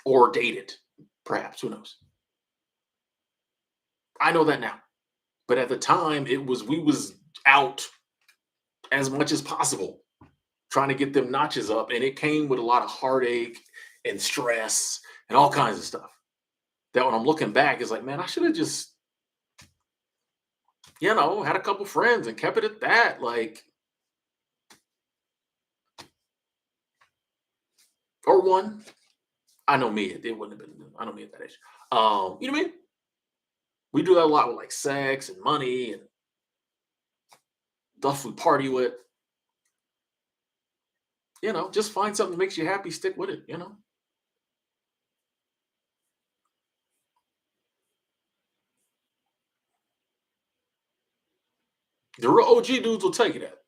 or dated, perhaps. Who knows? I know that now, but at the time, it was we was out as much as possible trying to get them notches up, and it came with a lot of heartache and stress and all kinds of stuff. That when I'm looking back, is like, man, I should have just had a couple friends and kept it at that. Like, or one. I know me, it wouldn't have been. I know me at that age. You know what I mean? We do that a lot with like sex and money and stuff we party with. Just find something that makes you happy, stick with it. The real OG dudes will tell you that.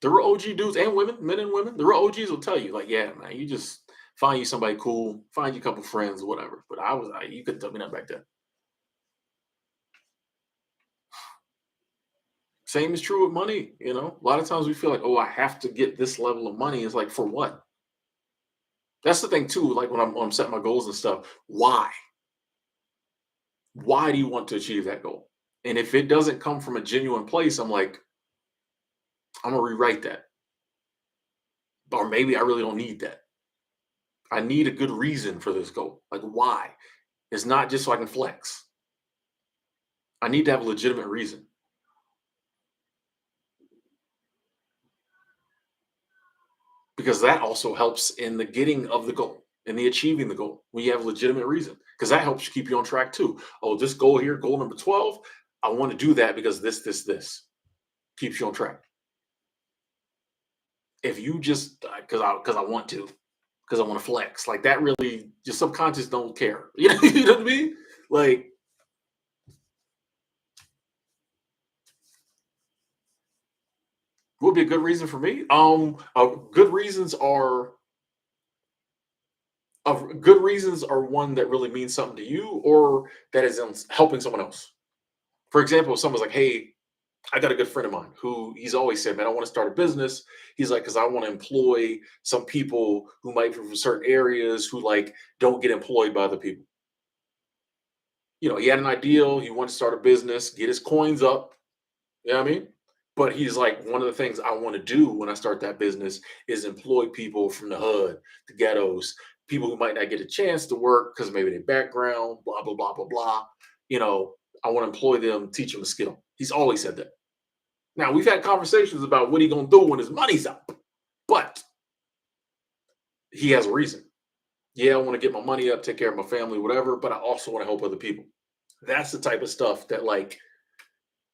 The real OG dudes and women, men and women, the real OGs will tell you, like, yeah, man, you just find you somebody cool, find you a couple friends or whatever. But you couldn't tell me that back then. Same is true with money. A lot of times we feel like, oh, I have to get this level of money. It's like, for what? That's the thing too. Like when I'm setting my goals and stuff, why? Why do you want to achieve that goal? And if it doesn't come from a genuine place, I'm like, I'm gonna rewrite that. Or maybe I really don't need that. I need a good reason for this goal. Like why? It's not just so I can flex. I need to have a legitimate reason. Because that also helps in the getting of the goal, in the achieving the goal when you have a legitimate reason. Because that helps you keep you on track too. Oh, this goal here, goal number 12, I want to do that because this keeps you on track. If you just because I want to, because I want to flex, like that really your subconscious don't care. You know what I mean? Like what would be a good reason for me? Good reasons are good reasons are one that really means something to you or that is helping someone else. For example, if someone's like, "Hey, I got a good friend of mine who he's always said, man, I want to start a business." He's like, because I want to employ some people who might be from certain areas who like don't get employed by other people. He had an ideal. He wanted to start a business, get his coins up. You know what I mean? But he's like, one of the things I want to do when I start that business is employ people from the hood, the ghettos, people who might not get a chance to work because maybe their background, blah, blah, blah, blah, blah. You know, I want to employ them, teach them a skill. He's always said that. Now we've had conversations about what he gonna do when his money's up, but he has a reason. Yeah, I want to get my money up, take care of my family, whatever, but I also want to help other people. That's the type of stuff that like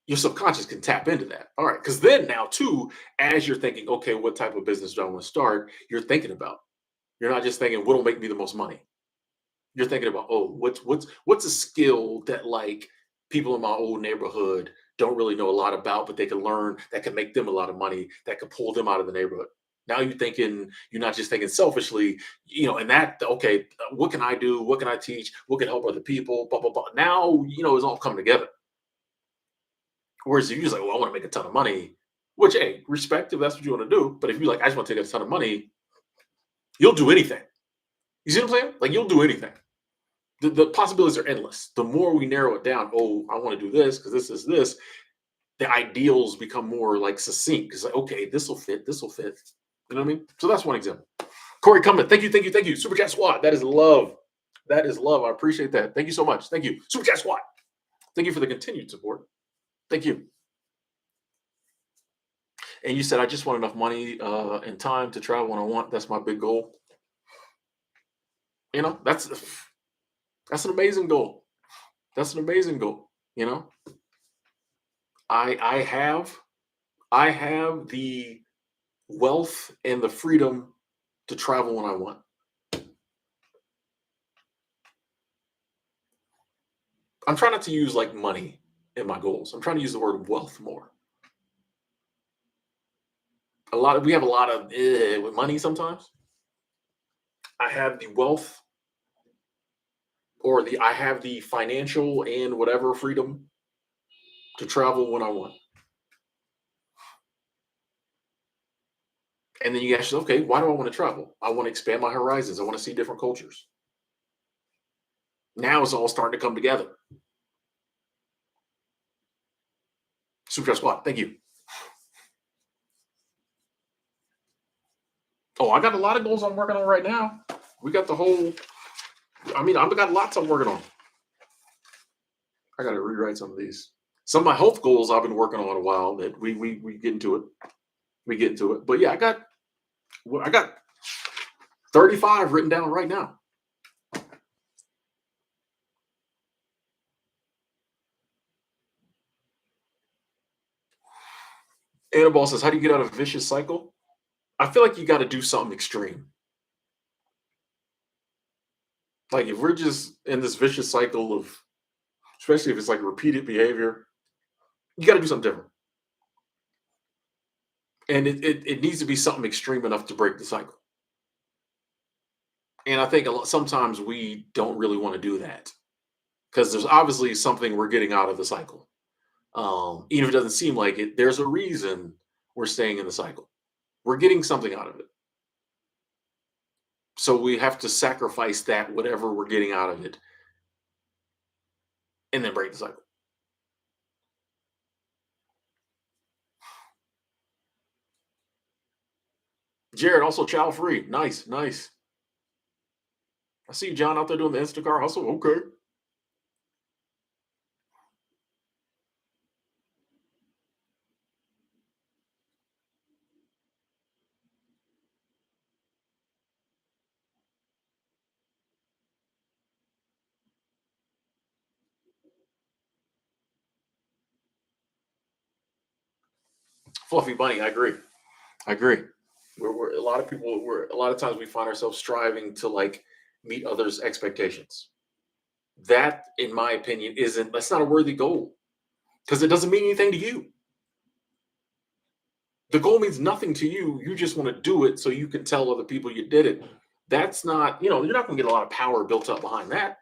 your subconscious can tap into that. All right, because then now too, as you're thinking, okay, what type of business do I want to start? You're thinking about. You're not just thinking what'll make me the most money. You're thinking about, oh, what's a skill that like people in my old neighborhood don't really know a lot about, but they can learn that can make them a lot of money, that could pull them out of the neighborhood. Now you're thinking, you're not just thinking selfishly, and that okay, what can I do? What can I teach? What can help other people? Blah blah blah. Now it's all coming together. Whereas if you're just like, well, I want to make a ton of money, which hey, respect if that's what you want to do. But if you're like, I just want to take a ton of money, you'll do anything. You see what I'm saying? Like you'll do anything. The possibilities are endless. The more we narrow it down, oh, I want to do this because this is this, the ideals become more like succinct. It's like, okay, this will fit, this will fit. You know what I mean? So that's one example. Corey Cummins, thank you, thank you, thank you. Super Chat Squad, that is love. That is love. I appreciate that. Thank you so much. Thank you. Super Chat Squad, thank you for the continued support. Thank you. And you said, I just want enough money and time to travel when I want. That's my big goal. That's an amazing goal. That's an amazing goal. You know, I have the wealth and the freedom to travel when I want. I'm trying not to use like money in my goals. I'm trying to use the word wealth more. We have a lot of with money sometimes. I have the wealth or I have the financial and whatever freedom to travel when I want. And then you ask yourself, okay, why do I want to travel? I want to expand my horizons. I want to see different cultures. Now it's all starting to come together. Super Squad, thank you. Oh, I got a lot of goals I'm working on right now. We got the whole. I've got lots I'm working on. I got to rewrite some of these. Some of my health goals I've been working on a while. That we get into it. We get into it. But yeah, I got 35 written down right now. Annabelle says, "How do you get out of a vicious cycle?" I feel like you got to do something extreme. Like if we're just in this vicious cycle of, especially if it's like repeated behavior, you got to do something different. And it needs to be something extreme enough to break the cycle. And I think sometimes we don't really want to do that because there's obviously something we're getting out of the cycle. Even if it doesn't seem like it, there's a reason we're staying in the cycle. We're getting something out of it. So we have to sacrifice that, whatever we're getting out of it, and then break the cycle. Jared, also child free. Nice, nice. I see John out there doing the Instacart hustle. Okay. Fluffy bunny. I agree. I agree. We're a lot of people. A lot of times we find ourselves striving to like meet others' expectations. That, in my opinion, isn't that's not a worthy goal because it doesn't mean anything to you. The goal means nothing to you. You just want to do it so you can tell other people you did it. That's not, you're not going to get a lot of power built up behind that.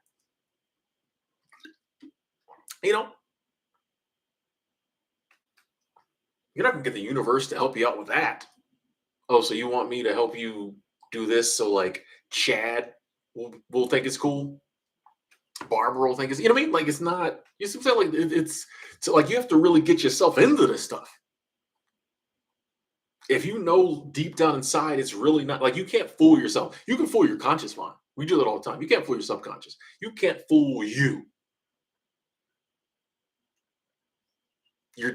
You know, you're not going to get the universe to help you out with that. Oh, so you want me to help you do this so like Chad will think it's cool? Barbara will think it's, you know what I mean? Like it's not, you see what I'm saying? Like it's so like you have to really get yourself into this stuff. If you know deep down inside, it's really not like you can't fool yourself. You can fool your conscious mind. We do that all the time. You can't fool your subconscious. You can't fool your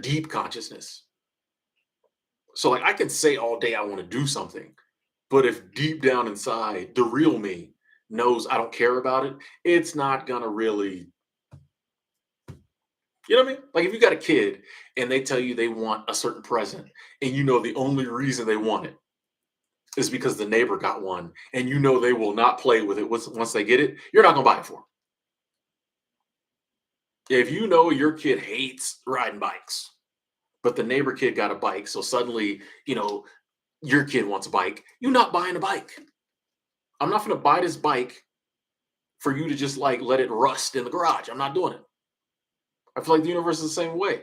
deep consciousness. So like I can say all day I want to do something, but if deep down inside the real me knows I don't care about it, it's not gonna really, you know what I mean? Like if you got a kid and they tell you they want a certain present, and you know the only reason they want it is because the neighbor got one, and you know they will not play with it once they get it, you're not gonna buy it for them. If you know your kid hates riding bikes, but the neighbor kid got a bike, so suddenly, you know, your kid wants a bike, you're not buying a bike. I'm not gonna buy this bike for you to just like let it rust in the garage. I'm not doing it. I feel like the universe is the same way.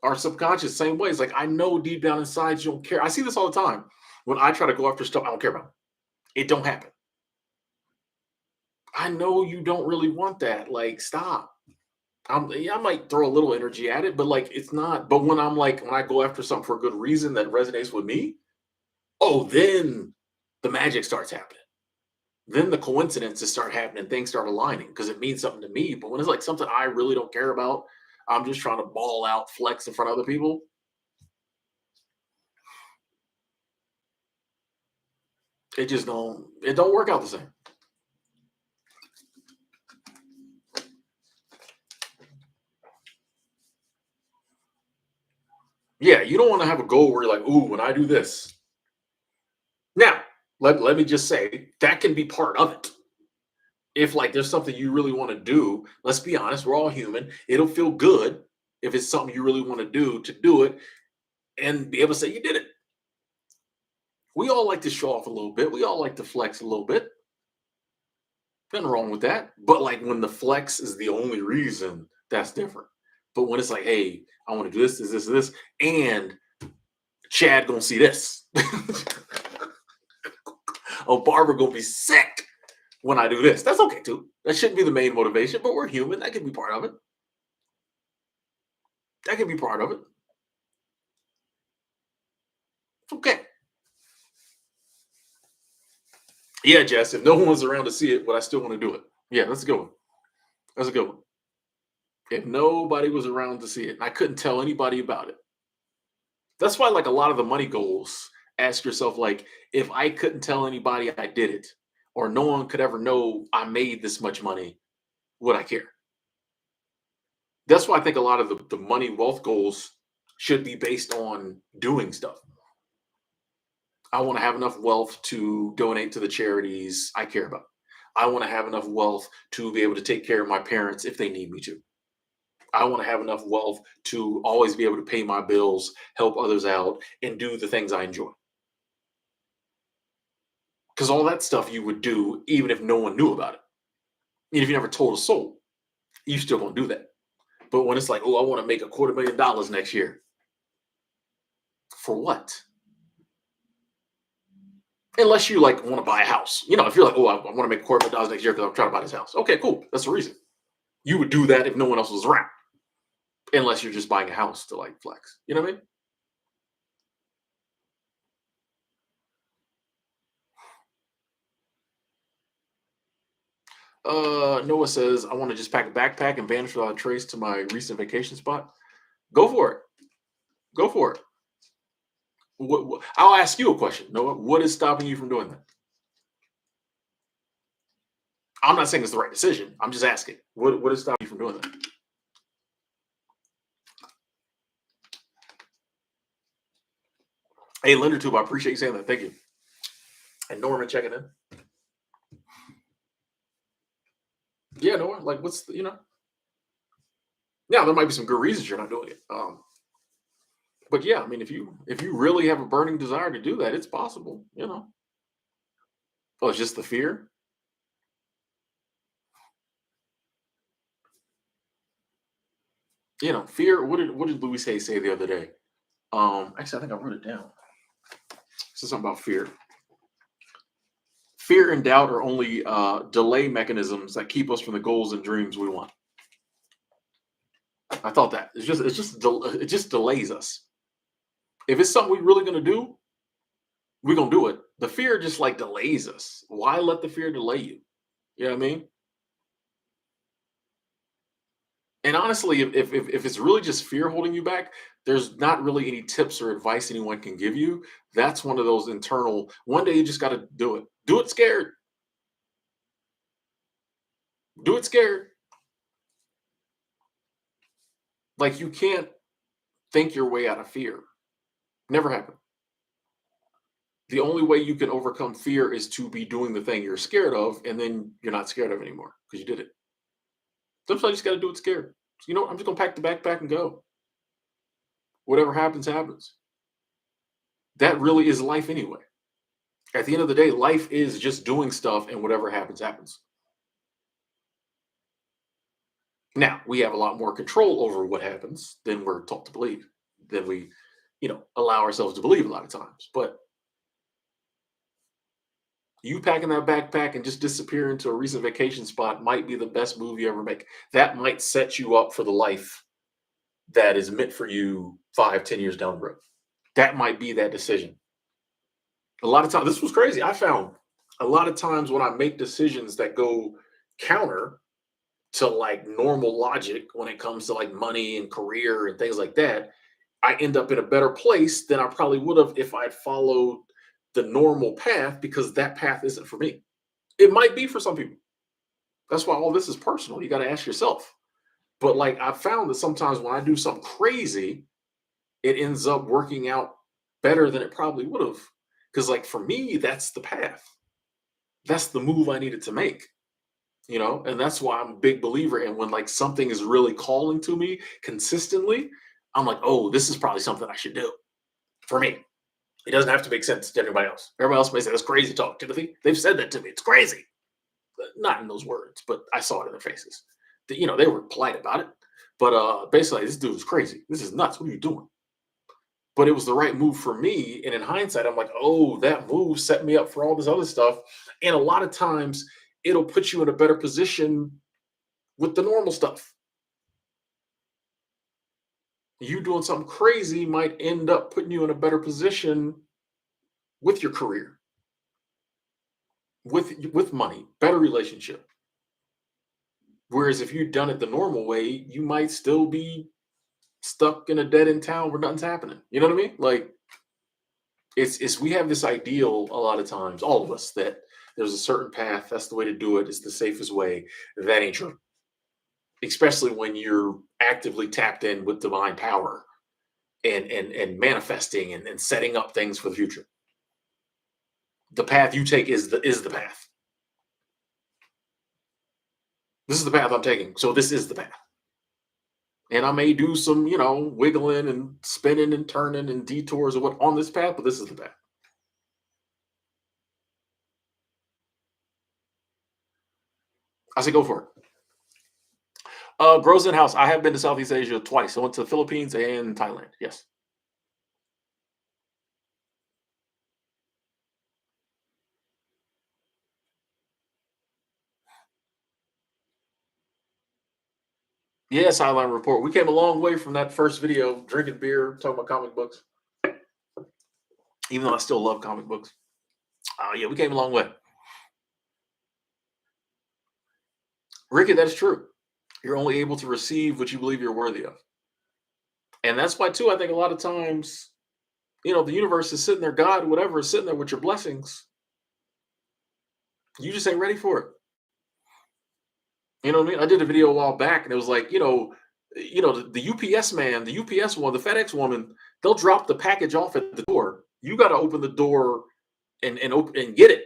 Our subconscious, same way. It's like I know deep down inside you don't care. I see this all the time. When I try to go after stuff I don't care about, it don't happen. I know you don't really want that. Like, stop. Yeah, I might throw a little energy at it, but like it's not. But when I'm like, when I go after something for a good reason that resonates with me, oh, then the magic starts happening. Then the coincidences start happening, things start aligning because it means something to me. But when it's like something I really don't care about, I'm just trying to ball out, flex in front of other people. It don't work out the same. Yeah, you don't want to have a goal where you're like, ooh, when I do this. Now, let me just say that can be part of it. If like there's something you really want to do, let's be honest, we're all human. It'll feel good if it's something you really want to do it and be able to say you did it. We all like to show off a little bit. We all like to flex a little bit. Nothing wrong with that. But like when the flex is the only reason, that's different. But when it's like, hey, I want to do this, and Chad gonna see this. Oh, Barbara gonna be sick when I do this. That's okay too. That shouldn't be the main motivation, but we're human. That can be part of it. That can be part of it. It's okay. Yeah, Jess. If no one's around to see it, but I still want to do it. Yeah, that's a good one. That's a good one. If nobody was around to see it, and I couldn't tell anybody about it. That's why, like a lot of the money goals, ask yourself, like, if I couldn't tell anybody I did it, or no one could ever know I made this much money, would I care? That's why I think a lot of the money wealth goals should be based on doing stuff. I want to have enough wealth to donate to the charities I care about. I want to have enough wealth to be able to take care of my parents if they need me to. I want to have enough wealth to always be able to pay my bills, help others out, and do the things I enjoy. Because all that stuff you would do even if no one knew about it. Even if you never told a soul, you still gonna do that. But when it's like, oh, I want to make $250,000 next year. For what? Unless you like want to buy a house. You know, if you're like, oh, I want to make $250,000 next year because I'm trying to buy this house. Okay, cool. That's the reason. You would do that if no one else was around. Unless you're just buying a house to like flex. You know what I mean? Noah says, I want to just pack a backpack and vanish without a trace to my recent vacation spot. Go for it. Go for it. I'll ask you a question, Noah. What is stopping you from doing that? I'm not saying it's the right decision. I'm just asking. What is stopping you from doing that? Hey, LenderTube, I appreciate you saying that. Thank you. And Norman checking in. Yeah, Noah. Like, yeah, there might be some good reasons you're not doing it. But yeah, I mean, if you really have a burning desire to do that, it's possible. Oh, it's just the fear. Fear. What did Louis Hay say the other day? Actually, I think I wrote it down. This is something about fear. Fear and doubt are only delay mechanisms that keep us from the goals and dreams we want. I thought that it just delays us. If it's something we're really gonna do, we're gonna do it. The fear just like delays us. Why let the fear delay you? You know what I mean? And honestly, if it's really just fear holding you back, There's not really any tips or advice anyone can give you. That's one of those internal. One day you just got to do it. Do it scared. Do it scared. Like you can't think your way out of fear. Never happened. The only way you can overcome fear is to be doing the thing you're scared of, and then you're not scared of it anymore because you did it. Sometimes you just got to do it scared. You know, what? I'm just gonna pack the backpack and go. Whatever happens, happens. That really is life anyway. At the end of the day, life is just doing stuff, and whatever happens, happens. Now we have a lot more control over what happens than we're taught to believe, than we, allow ourselves to believe a lot of times. But you packing that backpack and just disappear into a recent vacation spot might be the best move you ever make. That might set you up for the life that is meant for you 5, 10 years down the road. That might be that decision. A lot of times, this was crazy. I found a lot of times when I make decisions that go counter to like normal logic when it comes to like money and career and things like that, I end up in a better place than I probably would have if I'd followed the normal path because that path isn't for me. It might be for some people. That's why all this is personal. You got to ask yourself. But like I found that sometimes when I do something crazy, it ends up working out better than it probably would have. Because like for me, that's the path. That's the move I needed to make. And that's why I'm a big believer in when like something is really calling to me consistently, I'm like, oh, this is probably something I should do for me. It doesn't have to make sense to everybody else. Everybody else may say that's crazy talk, Timothy. They've said that to me. It's crazy. Not in those words, but I saw it in their faces. They were polite about it. But basically, this dude is crazy. This is nuts. What are you doing? But it was the right move for me. And in hindsight, I'm like, oh, that move set me up for all this other stuff. And a lot of times it'll put you in a better position with the normal stuff. You doing something crazy might end up putting you in a better position with your career, with money, better relationship. Whereas if you'd done it the normal way, you might still be stuck in a dead end town where nothing's happening. You know what I mean? Like it's we have this ideal a lot of times, all of us, that there's a certain path, that's the way to do it, it's the safest way. That ain't true. Especially when you're actively tapped in with divine power and manifesting and setting up things for the future. The path you take is the path. This is the path I'm taking. So this is the path. And I may do some, wiggling and spinning and turning and detours or what on this path, but this is the path. I say go for it. Grows in house. I have been to Southeast Asia twice. I went to the Philippines and Thailand. Yes. Yes, Highline Report. We came a long way from that first video, drinking beer, talking about comic books. Even though I still love comic books. Yeah, we came a long way. Ricky, that's true. You're only able to receive what you believe you're worthy of. And that's why, too, I think a lot of times, the universe is sitting there, God, whatever, is sitting there with your blessings. You just ain't ready for it. You know what I mean? I did a video a while back, and it was like, the UPS man, the UPS one, the FedEx woman, they'll drop the package off at the door. You got to open the door and open and get it.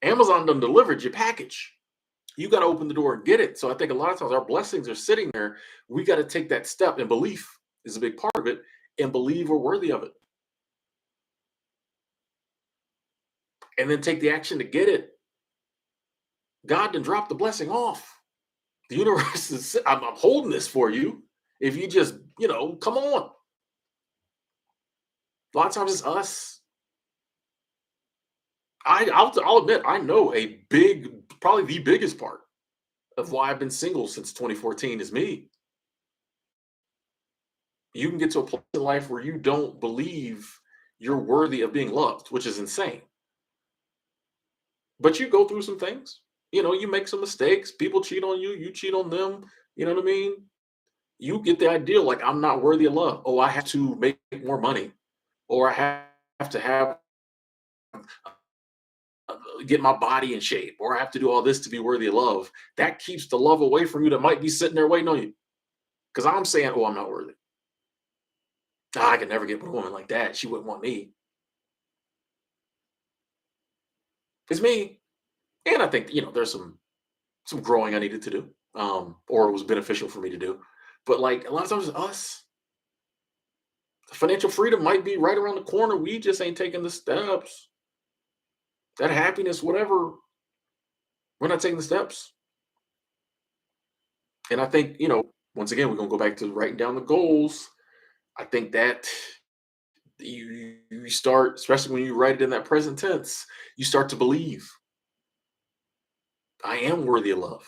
Amazon done delivered your package. You got to open the door and get it. So I think a lot of times our blessings are sitting there. We got to take that step, and belief is a big part of it, and believe we're worthy of it. And then take the action to get it. God done dropped the blessing off. The universe is, I'm holding this for you. If you just, come on. A lot of times it's us. I'll admit, I know probably the biggest part of why I've been single since 2014 is me. You can get to a place in life where you don't believe you're worthy of being loved, which is insane. But you go through some things. You make some mistakes. People cheat on you. You cheat on them. You know what I mean? You get the idea, like, I'm not worthy of love. Oh, I have to make more money, or I have to have get my body in shape, or I have to do all this to be worthy of love. That keeps the love away from you that might be sitting there waiting on you. Because I'm saying, oh, I'm not worthy. Ah, I could never get with a woman like that. She wouldn't want me. It's me. And I think, there's some growing I needed to do, or it was beneficial for me to do. But like a lot of times, it's us. Financial freedom might be right around the corner. We just ain't taking the steps. That happiness, whatever, we're not taking the steps. And I think, once again, we're gonna go back to writing down the goals. I think that you start, especially when you write it in that present tense, you start to believe I am worthy of love.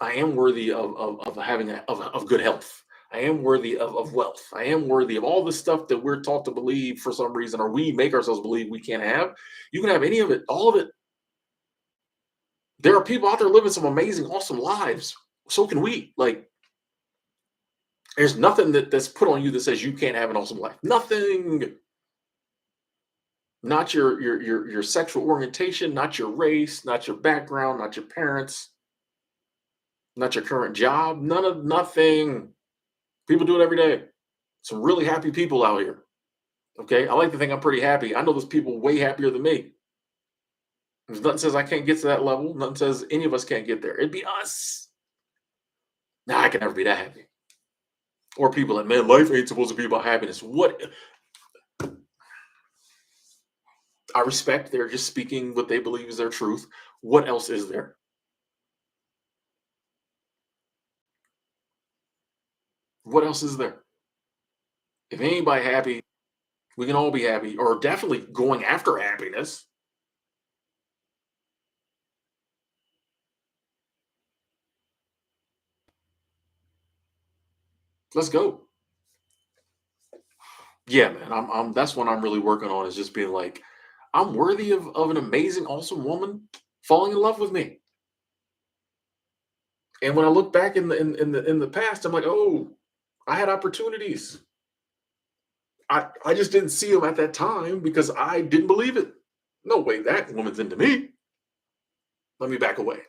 I am worthy of having of good health. I am worthy of wealth. I am worthy of all the stuff that we're taught to believe for some reason, or we make ourselves believe we can't have. You can have any of it, all of it. There are people out there living some amazing, awesome lives. So can we. Like, there's nothing that's put on you that says you can't have an awesome life. Nothing. Not your sexual orientation, not your race, not your background, not your parents, not your current job. Nothing. People do it every day. Some really happy people out here. Okay. I like to think I'm pretty happy. I know there's people way happier than me. There's nothing says I can't get to that level. Nothing says any of us can't get there. It'd be us. Nah, I can never be that happy. Or people like, man, life ain't supposed to be about happiness. What I respect, they're just speaking what they believe is their truth. What else is there? What else is there? If anybody happy, we can all be happy, or definitely going after happiness. Let's go. Yeah, man. I'm that's what I'm really working on, is just being like, I'm worthy of an amazing, awesome woman falling in love with me. And when I look back in the past, I'm like, oh, I had opportunities. I just didn't see them at that time because I didn't believe it. No way that woman's into me. Let me back away.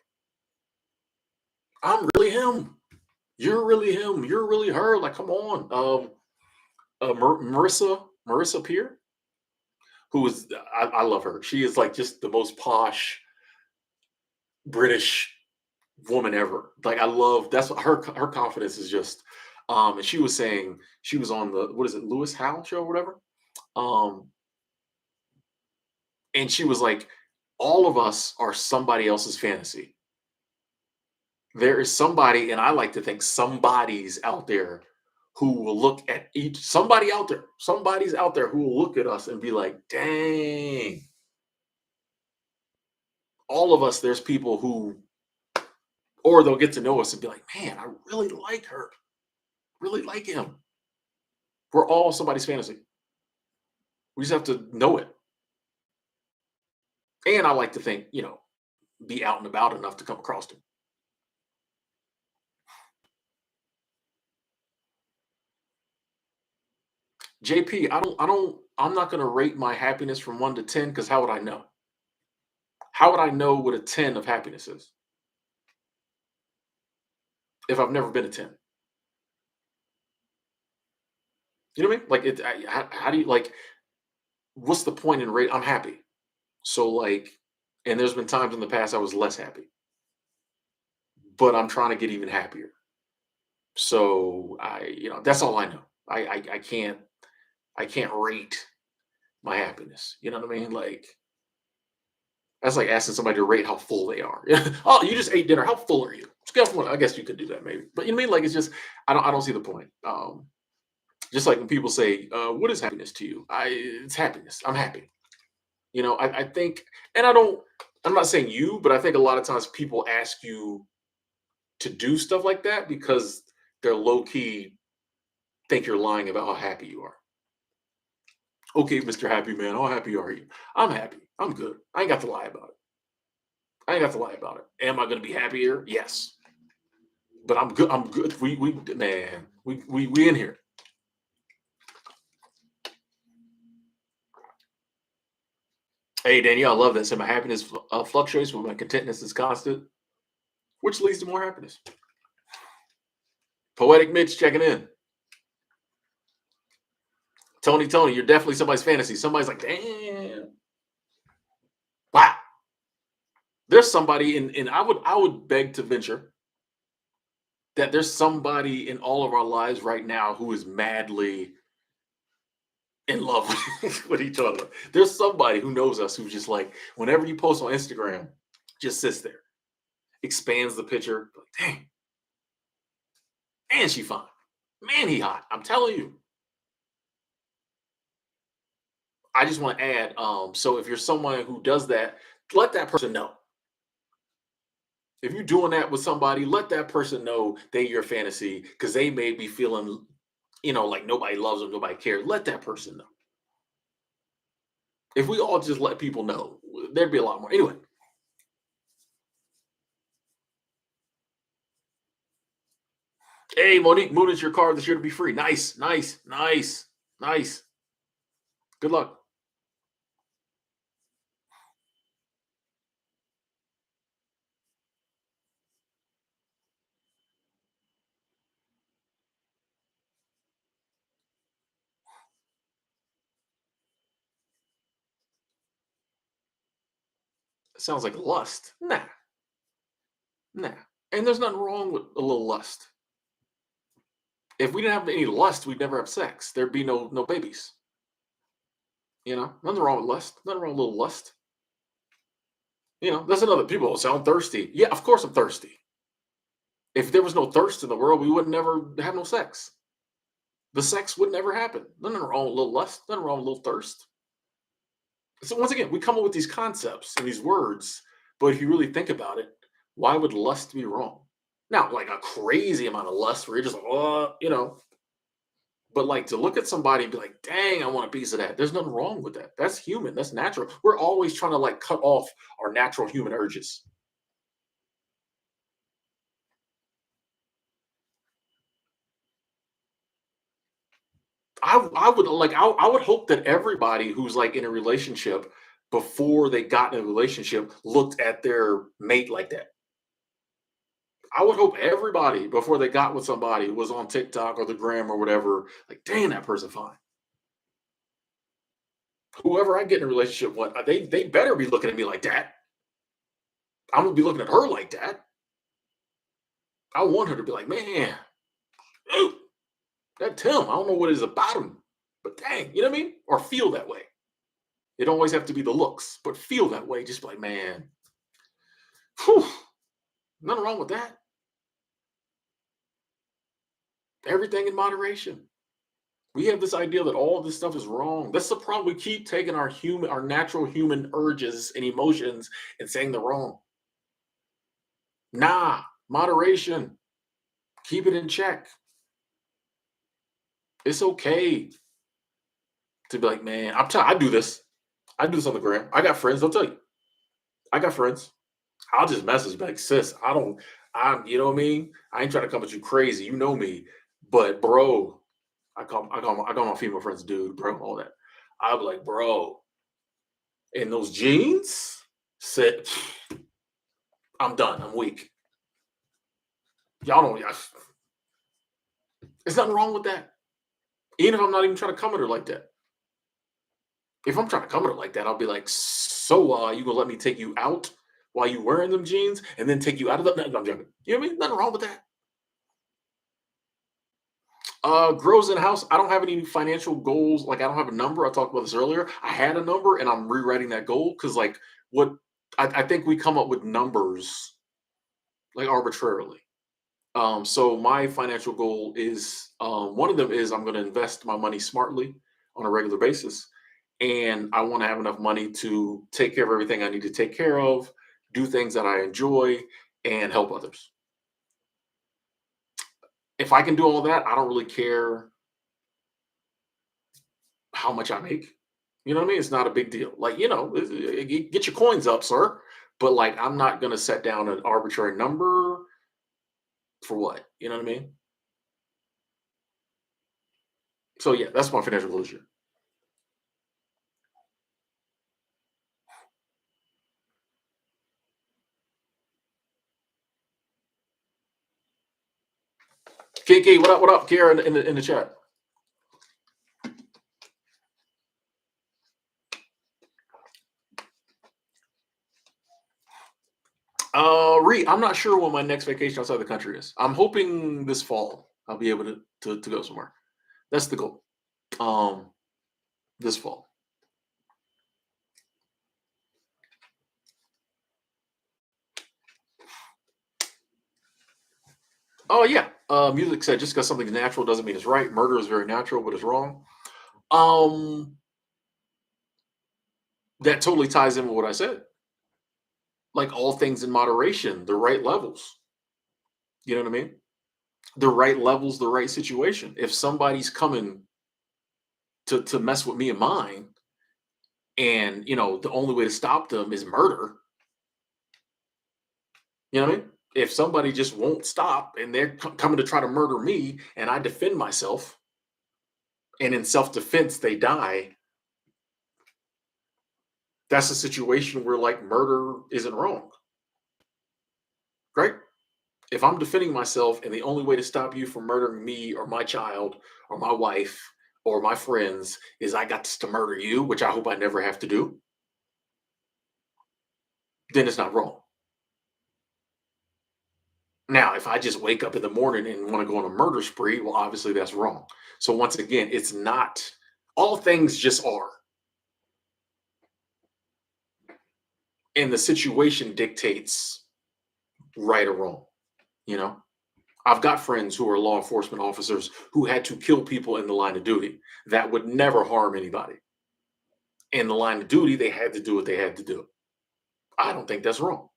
I'm really him. You're really him. You're really her. Like, come on. Marissa Peer, who is, I love her. She is like just the most posh British woman ever. Like, I love, that's what her confidence is just. And she was saying, she was on the, what is it, Lewis Howe show or whatever. Um, and she was like, all of us are somebody else's fantasy. There is somebody, and I like to think somebody's out there who will look at each somebody out there, somebody's out there who will look at us and be like, dang, all of us, there's people who, or they'll get to know us and be like, man, I really like her, really like him. We're all somebody's fantasy. We just have to know it. And I like to think, be out and about enough to come across them. JP, I'm not gonna rate my happiness from 1 to 10, because how would I know? How would I know what a 10 of happiness is if I've never been a 10? You know what I mean? Like, how do you, like, what's the point in rate? I'm happy. So, like, and there's been times in the past I was less happy, but I'm trying to get even happier. So that's all I know. I can't rate my happiness. You know what I mean? Like, that's like asking somebody to rate how full they are. Oh, you just ate dinner. How full are you? Scale from one. I guess you could do that maybe, but you know what I mean? Like, it's just, I don't see the point. Just like when people say, "What is happiness to you?" It's happiness. I'm happy. I think, and I'm not saying you, but I think a lot of times people ask you to do stuff like that because they're low key think you're lying about how happy you are. Okay, Mr. Happy Man, how happy are you? I'm happy. I'm good. I ain't got to lie about it. I ain't got to lie about it. Am I going to be happier? Yes. But I'm good. I'm good. We man, we in here. Hey Danielle, I love that. So my happiness fluctuates, but my contentness is constant, which leads to more happiness. Poetic Mitch checking in. Tony, you're definitely somebody's fantasy. Somebody's like, damn, wow. There's somebody in I would beg to venture that there's somebody in all of our lives right now who is madly in love with each other. There's somebody who knows us who's just like, whenever you post on Instagram, just sits there, expands the picture, like, dang, man, she fine. Man, he hot. I'm telling you. I just want to add, so if you're someone who does that, let that person know. If you're doing that with somebody, let that person know they your fantasy because they may be feeling, like nobody loves them, nobody cares. Let that person know. If we all just let people know, there'd be a lot more. Anyway, hey Monique, move into your car this year to be free. Nice, nice, nice, nice. Good luck. Sounds like lust. Nah, nah. And there's nothing wrong with a little lust. If we didn't have any lust, we'd never have sex. There'd be no babies. Nothing wrong with lust. Nothing wrong with a little lust. That's another people will say I'm thirsty. Yeah, of course I'm thirsty. If there was no thirst in the world, we would never have no sex. The sex would never happen. Nothing wrong with a little lust. Nothing wrong with a little thirst. So once again, we come up with these concepts and these words, but if you really think about it, why would lust be wrong? Now, like a crazy amount of lust where you're just like, but like to look at somebody and be like, dang, I want a piece of that. There's nothing wrong with that. That's human. That's natural. We're always trying to like cut off our natural human urges. I would like I would hope that everybody who's like in a relationship before they got in a relationship looked at their mate like that. I would hope everybody before they got with somebody was on TikTok or the gram or whatever, like, dang, that person fine. Whoever I get in a relationship with, they better be looking at me like that. I'm gonna be looking at her like that. I want her to be like, man, ooh, that Tim, I don't know what it is about him, but dang, you know what I mean? Or feel that way. It don't always have to be the looks, but feel that way. Just be like, man, whew, nothing wrong with that. Everything in moderation. We have this idea that all of this stuff is wrong. That's the problem. We keep taking our natural human urges and emotions and saying they're wrong. Nah, moderation. Keep it in check. It's okay to be like, man, I do this. I do this on the gram. I got friends. I'll tell you. I got friends. I'll just message be like, sis, you know what I mean? I ain't trying to come at you crazy. You know me. But bro, I call my female friends dude, bro, all that. I'll be like, bro, in those jeans, sit. I'm done. I'm weak. Y'all don't. There's nothing wrong with that. Even if I'm not even trying to come at her like that. If I'm trying to come at her like that, I'll be like, so you gonna let me take you out while you wearing them jeans and then take you out of the? No, I'm joking. You know what I mean? Nothing wrong with that. Grows in house. I don't have any financial goals. Like I don't have a number. I talked about this earlier. I had a number and I'm rewriting that goal because like what I think we come up with numbers like arbitrarily. So my financial goal is one of them is I'm going to invest my money smartly on a regular basis, and I want to have enough money to take care of everything I need to take care of, do things that I enjoy, and help others. If I can do all that, I don't really care how much I make. You know what I mean? It's not a big deal. Like get your coins up, sir. But like, I'm not going to set down an arbitrary number For what? You know what I mean? So yeah, that's my financial closure. KK, what up? What up, Kara in the chat? Reed, I'm not sure when my next vacation outside the country is. I'm hoping this fall I'll be able to go somewhere. That's the goal. Um, this fall. Oh yeah. Music said just because something's natural doesn't mean it's right. Murder is very natural, but it's wrong. Um, that totally ties in with what I said. Like all things in moderation, the right levels. You know what I mean? The right levels, the right situation. If somebody's coming to mess with me and mine, and the only way to stop them is murder. You know what I mean? If somebody just won't stop and they're coming to try to murder me, and I defend myself, and in self-defense they die, that's a situation where like murder isn't wrong, right? If I'm defending myself and the only way to stop you from murdering me or my child or my wife or my friends is I got to murder you, which I hope I never have to do, then it's not wrong. Now, if I just wake up in the morning and want to go on a murder spree, well, obviously that's wrong. So once again, it's not, all things just are. And the situation dictates right or wrong. You know, I've got friends who are law enforcement officers who had to kill people in the line of duty that would never harm anybody. In the line of duty, they had to do what they had to do. I don't think that's wrong.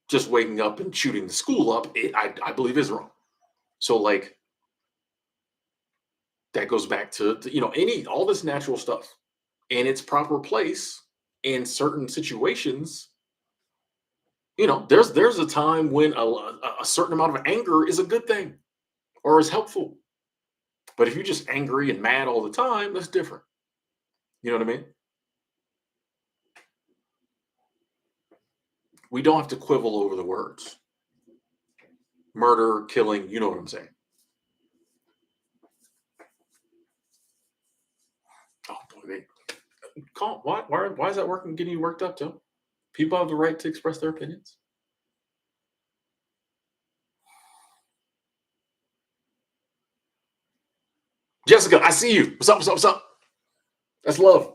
Just waking up and shooting the school up, I believe is wrong. So like that goes back to any all this natural stuff in its proper place in certain situations. There's a time when a certain amount of anger is a good thing or is helpful. But if you're just angry and mad all the time, that's different. You know what I mean? We don't have to quibble over the words. Murder, killing, you know what I'm saying. Oh, boy, calm. Why is that working? Getting you worked up, Tim? People have the right to express their opinions. Jessica, I see you. What's up? What's up? What's up? That's love.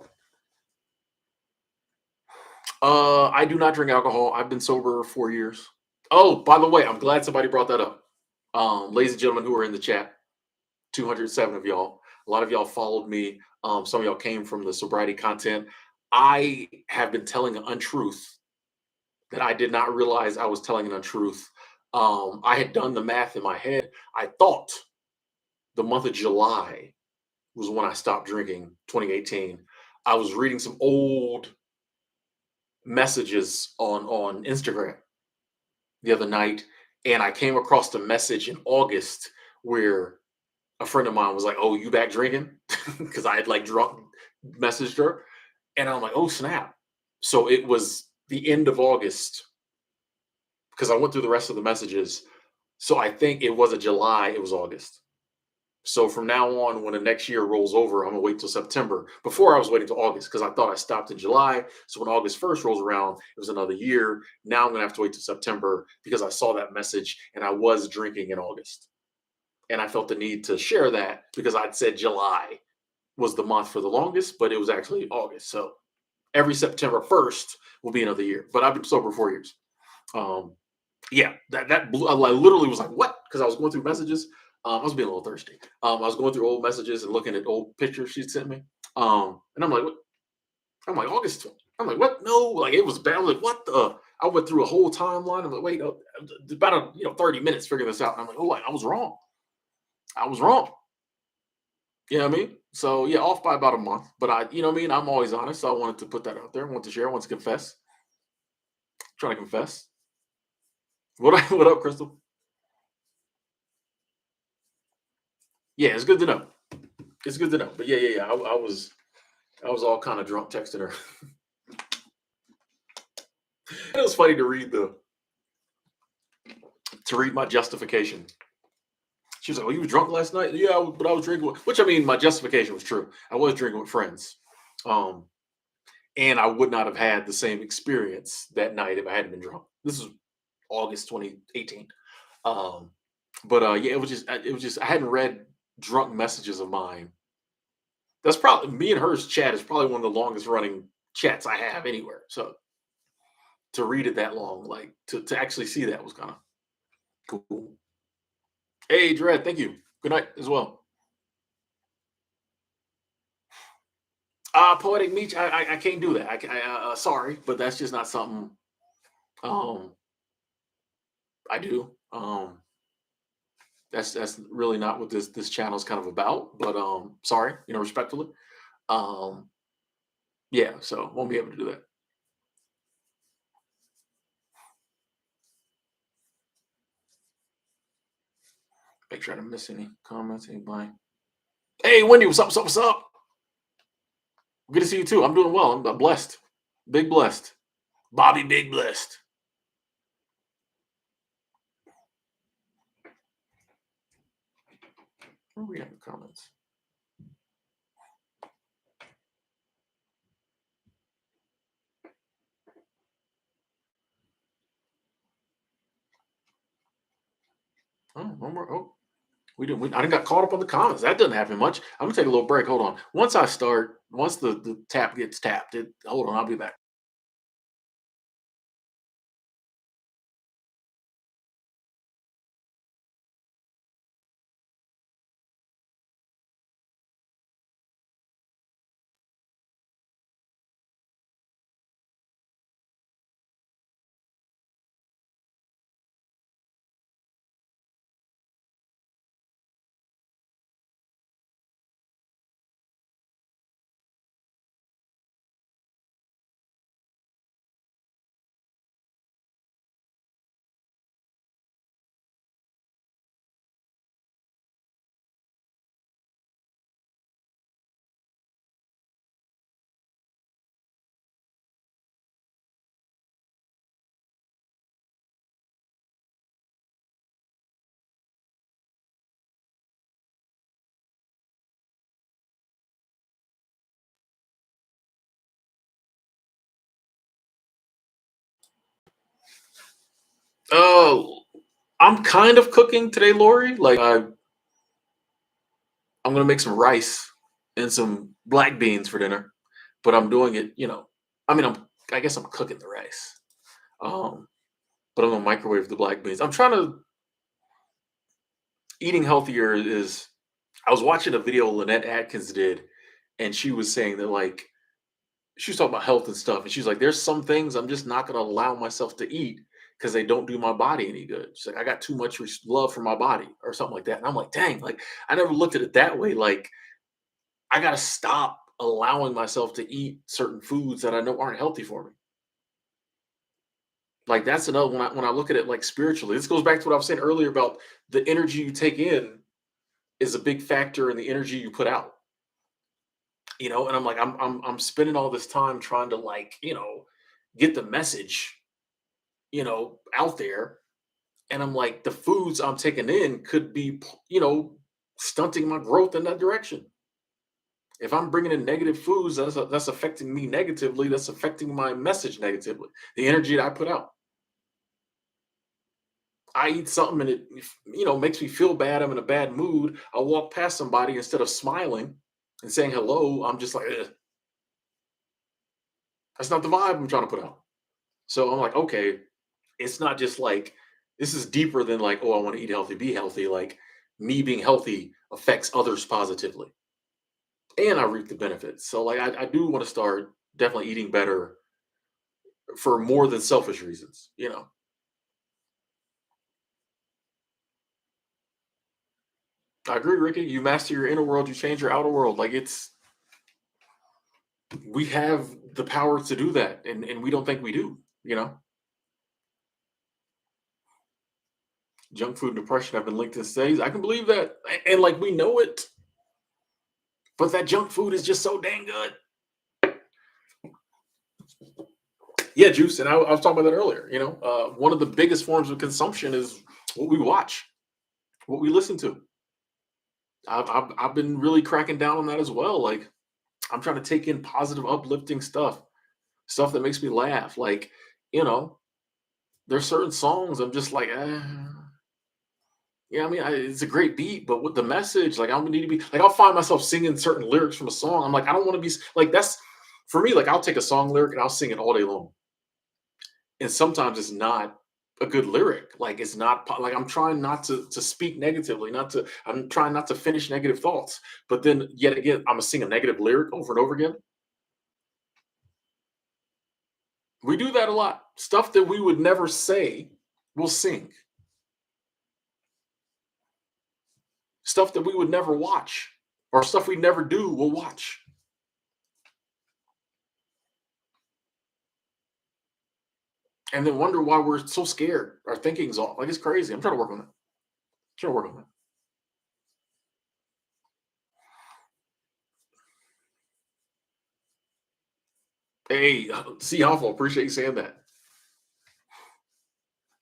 I do not drink alcohol. I've been sober 4 years. Oh, by the way, I'm glad somebody brought that up. Ladies and gentlemen who are in the chat, 207 of y'all. A lot of y'all followed me. Some of y'all came from the sobriety content. I have been telling an untruth that I did not realize I was telling an untruth. I had done the math in my head. I thought the month of July was when I stopped drinking, 2018. I was reading some old messages on Instagram the other night, and I came across the message in August where a friend of mine was like, "Oh, you back drinking?" Because I had like drunk messaged her, and I'm like, "Oh snap!" So it was the end of August because I went through the rest of the messages. So I think it wasn't July; it was August. So from now on, when the next year rolls over, I'm gonna wait till September. Before I was waiting till August because I thought I stopped in July. So when August 1st rolls around, it was another year. Now I'm gonna have to wait till September because I saw that message and I was drinking in August. And I felt the need to share that because I'd said July was the month for the longest, but it was actually August. So every September 1st will be another year. But I've been sober 4 years. Um, yeah, that blew, I literally was like, what? Because I was going through messages. I was being a little thirsty. I was going through old messages and looking at old pictures she'd sent me. And I'm like, what? I'm like, August. I'm like, what? No, like it was bad. I'm like, what the? I went through a whole timeline. I'm like, wait, about 30 minutes figuring this out. And I'm like, oh, I was wrong. I was wrong. You know what I mean? So yeah, off by about a month. But you know what I mean? I'm always honest. So I wanted to put that out there. I wanted to share. I wanted to confess. Trying to confess. What up, Crystal? Yeah, it's good to know. It's good to know. But yeah. I was all kind of drunk texting her. It was funny to read my justification. She was like, "Well, you were drunk last night." Yeah, but I was drinking. Which I mean, my justification was true. I was drinking with friends, um, and I would not have had the same experience that night if I hadn't been drunk. This is August 2018. Um, but yeah, it was just I hadn't read drunk messages of mine. That's probably me and hers chat is probably one of the longest running chats I have anywhere. So to read it that long, like to actually see that was kind of cool. Hey, Dread, thank you. Good night as well. Poetic Meach, I can't do that. Sorry, but that's just not something um I do. That's really not what this channel is kind of about. But sorry, respectfully. Um, yeah, so won't be able to do that. Make sure I don't miss any comments, anybody. Hey, Wendy, what's up? What's up? What's up? Good to see you too. I'm doing well. I'm blessed. Big blessed. Bobby, big blessed. Where we have the comments? Oh, one more. Oh, we didn't. I didn't got caught up on the comments. That doesn't happen much. I'm gonna take a little break. Hold on. Once the tap gets tapped, hold on. I'll be back. Oh, I'm kind of cooking today, Lori. Like I'm gonna make some rice and some black beans for dinner, but I'm doing it. I mean, I guess I'm cooking the rice. Um, but I'm gonna microwave the black beans. I'm trying to eating healthier is. I was watching a video Lynette Atkins did, and she was saying that like she was talking about health and stuff, and she's like, "There's some things I'm just not gonna allow myself to eat because they don't do my body any good." She's like, "I got too much love for my body, or something like that." And I'm like, "Dang!" Like I never looked at it that way. Like I gotta stop allowing myself to eat certain foods that I know aren't healthy for me. Like that's another when I look at it like spiritually. This goes back to what I was saying earlier about the energy you take in is a big factor in the energy you put out. And I'm like, I'm spending all this time trying to like, get the message, out there. And I'm like, the foods I'm taking in could be, stunting my growth in that direction. If I'm bringing in negative foods, that's affecting me negatively. That's affecting my message negatively. The energy that I put out. I eat something and it, makes me feel bad. I'm in a bad mood. I walk past somebody instead of smiling and saying hello. I'm just like, "Ugh." That's not the vibe I'm trying to put out. So I'm like, okay, it's not just like this is deeper than like, oh, I want to eat healthy, be healthy. Like me being healthy affects others positively, and I reap the benefits. So like, I do want to start definitely eating better for more than selfish reasons. I agree, Ricky. You master your inner world, you change your outer world. Like we have the power to do that, and we don't think we do. Junk food and depression have been linked in studies. I can believe that. And like we know it, but that junk food is just so dang good. Yeah, juice. And I was talking about that earlier. One of the biggest forms of consumption is what we watch, what we listen to. I've been really cracking down on that as well. Like I'm trying to take in positive, uplifting stuff that makes me laugh. Like, you know, there's certain songs I'm just like, yeah, I mean, it's a great beat, but with the message, like, I don't need to be like, I'll find myself singing certain lyrics from a song. I'm like, I don't want to be like, that's for me. Like, I'll take a song lyric and I'll sing it all day long. And sometimes it's not a good lyric. Like, it's not like I'm trying not to speak negatively, I'm trying not to finish negative thoughts. But then, yet again, I'm gonna sing a negative lyric over and over again. We do that a lot. Stuff that we would never say, we'll sing. Stuff that we would never watch or stuff we never do, we'll watch. And then wonder why we're so scared. Our thinking's off. Like it's crazy. I'm trying to work on it. Trying to work on it. Hey, see awful. Appreciate you saying that.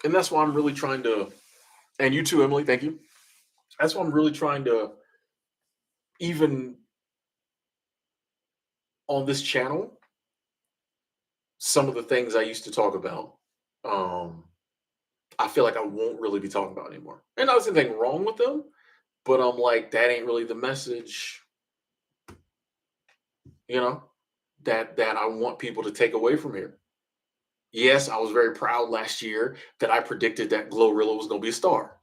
And that's why I'm really trying to, and you too, Emily, thank you. That's why I'm really trying to, even on this channel, some of the things I used to talk about, um, I feel like I won't really be talking about anymore. And not anything wrong with them, but I'm like, that ain't really the message, you know, that I want people to take away from here. Yes, I was very proud last year that I predicted that Glorilla was going to be a star.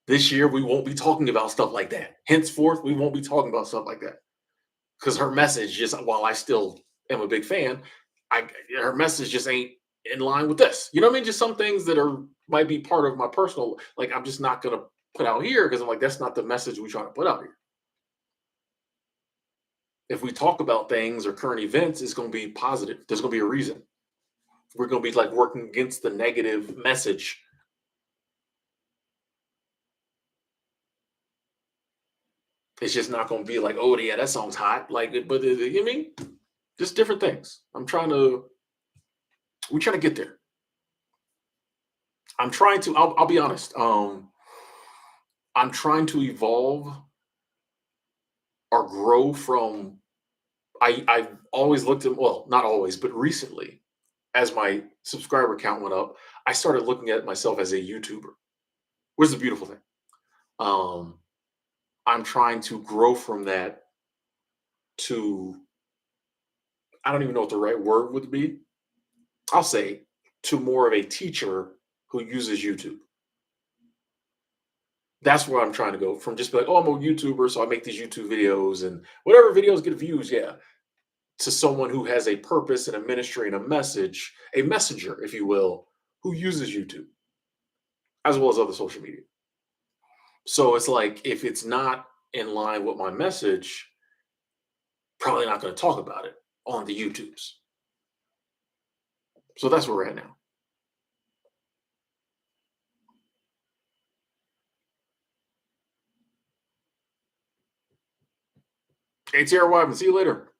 This year, we won't be talking about stuff like that. Henceforth, we won't be talking about stuff like that because her message just, while I still am a big fan, I her message just ain't in line with this. You know what I mean? Just some things that are might be part of my personal, like I'm just not gonna put out here because I'm like that's not the message we try to put out here. If we talk about things or current events, it's going to be positive. There's going to be a reason. We're going to be like working against the negative message. It's just not going to be like, oh yeah, that song's hot. Like, you know what I mean? Just different things. We're trying to get there. I'm trying to. I'll be honest. I'm trying to evolve or grow from. I've always looked at well, not always, but recently, as my subscriber count went up, I started looking at myself as a YouTuber, which is a beautiful thing. Um, I'm trying to grow from that to I don't even know what the right word would be. I'll say to more of a teacher who uses YouTube. That's where I'm trying to go from just be like, oh, I'm a YouTuber, so I make these YouTube videos and whatever videos get views, yeah, to someone who has a purpose and a ministry and a message, a messenger, if you will, who uses YouTube as well as other social media. So it's like if it's not in line with my message, probably not going to talk about it on the YouTubes. So that's where we're at now. Hey, Tara Wyman, see you later.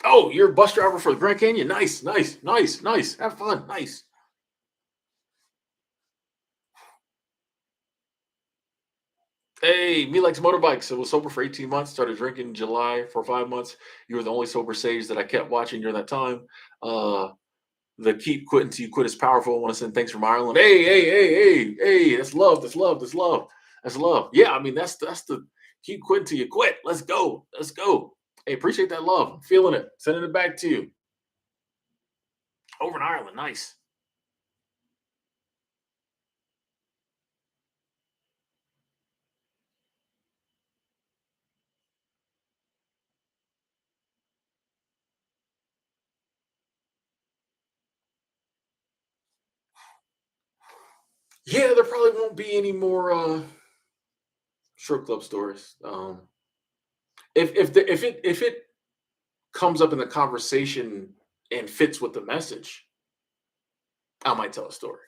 Oh, you're a bus driver for the Grand Canyon. Nice, nice, nice, nice. Have fun. Nice. Hey, me likes motorbikes. I was sober for 18 months, started drinking in July for 5 months. You were the only sober sage that I kept watching during that time. Uh, the keep quitting till you quit is powerful. I want to send thanks from Ireland. Hey, hey, hey, hey, hey, that's love, that's love, that's love, that's love. Yeah, I mean that's the keep quitting till you quit. Let's go. Let's go. Hey, appreciate that love. I'm feeling it. Sending it back to you. Over in Ireland. Nice. Yeah, there probably won't be any more strip club stories. If it comes up in the conversation and fits with the message, I might tell a story.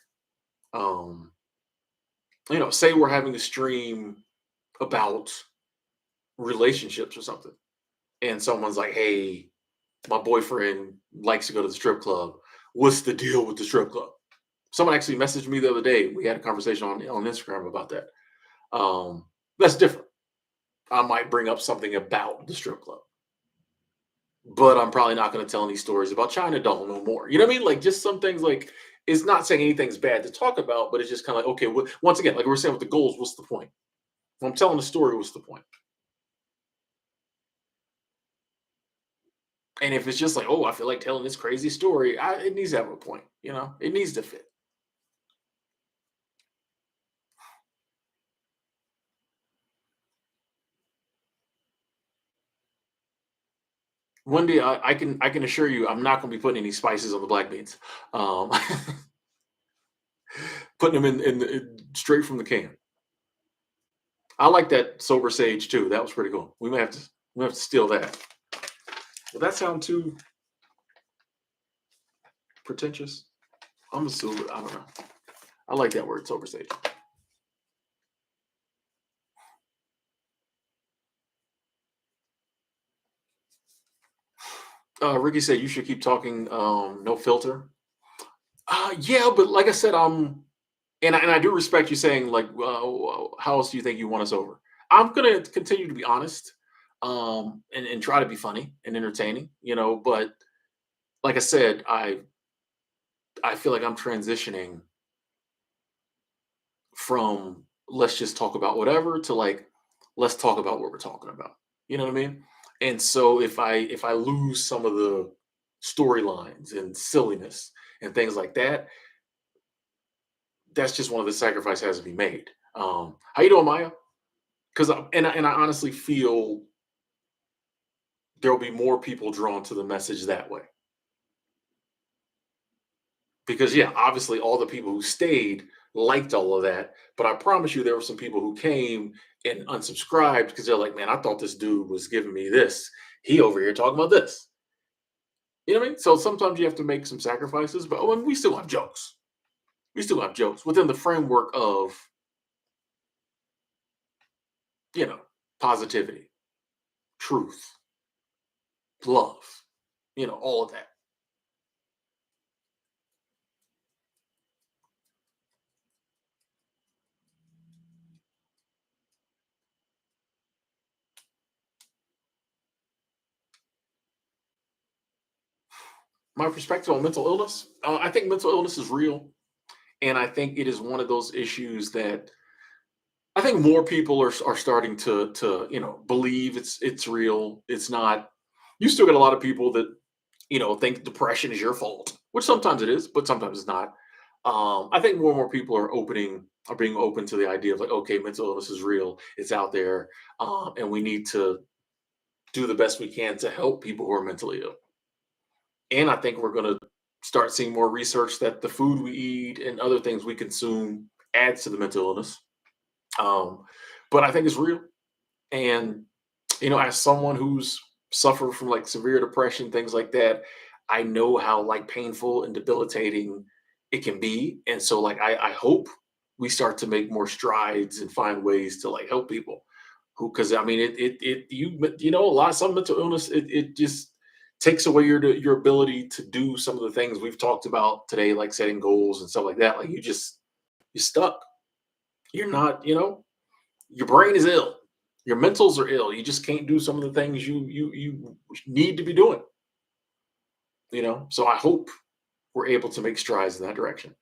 Um, Say we're having a stream about relationships or something, and someone's like, "Hey, my boyfriend likes to go to the strip club. What's the deal with the strip club?" Someone actually messaged me the other day. We had a conversation on Instagram about that. That's different. I might bring up something about the strip club, but I'm probably not going to tell any stories about China Doll no more. You know what I mean? Like just some things like it's not saying anything's bad to talk about, but it's just kind of like, okay, once again, like we are saying with the goals, what's the point? When I'm telling the story, what's the point? And if it's just like, oh, I feel like telling this crazy story, it needs to have a point. It needs to fit. One day, I can assure you, I'm not going to be putting any spices on the black beans. Um, putting them in straight from the can. I like that sober sage too. That was pretty cool. We may have to steal that. Would that sound too pretentious? I'm assuming. I don't know. I like that word, sober sage. Ricky said you should keep talking. No filter. Yeah, but like I said, and I do respect you saying like, how else do you think you want us over? I'm gonna continue to be honest, and try to be funny and entertaining. But like I said, I feel like I'm transitioning from let's just talk about whatever to like let's talk about what we're talking about. You know what I mean? And so if I lose some of the storylines and silliness and things like that, that's just one of the sacrifices has to be made. How you doing, Maya? Because and I honestly feel there'll be more people drawn to the message that way. Because yeah, obviously all the people who stayed liked all of that, but I promise you there were some people who came and unsubscribed because they're like, man, I thought this dude was giving me this. He over here talking about this. You know what I mean? So sometimes you have to make some sacrifices, but we still have jokes. We still have jokes within the framework of, you know, positivity, truth, love, all of that. My perspective on mental illness, I think mental illness is real. And I think it is one of those issues that I think more people are starting to believe it's real. It's not. You still get a lot of people that think depression is your fault, which sometimes it is, but sometimes it's not. I think more and more people are being open to the idea of like, okay, mental illness is real. It's out there, and we need to do the best we can to help people who are mentally ill. And I think we're going to start seeing more research that the food we eat and other things we consume adds to the mental illness. Um, but I think it's real. And, as someone who's suffered from like severe depression, things like that, I know how like painful and debilitating it can be. And so like I hope we start to make more strides and find ways to like help people who because I mean a lot of some mental illness it just takes away your ability to do some of the things we've talked about today, like setting goals and stuff like that. Like you're stuck. You're not, your brain is ill. Your mentals are ill. You just can't do some of the things you need to be doing. So I hope we're able to make strides in that direction.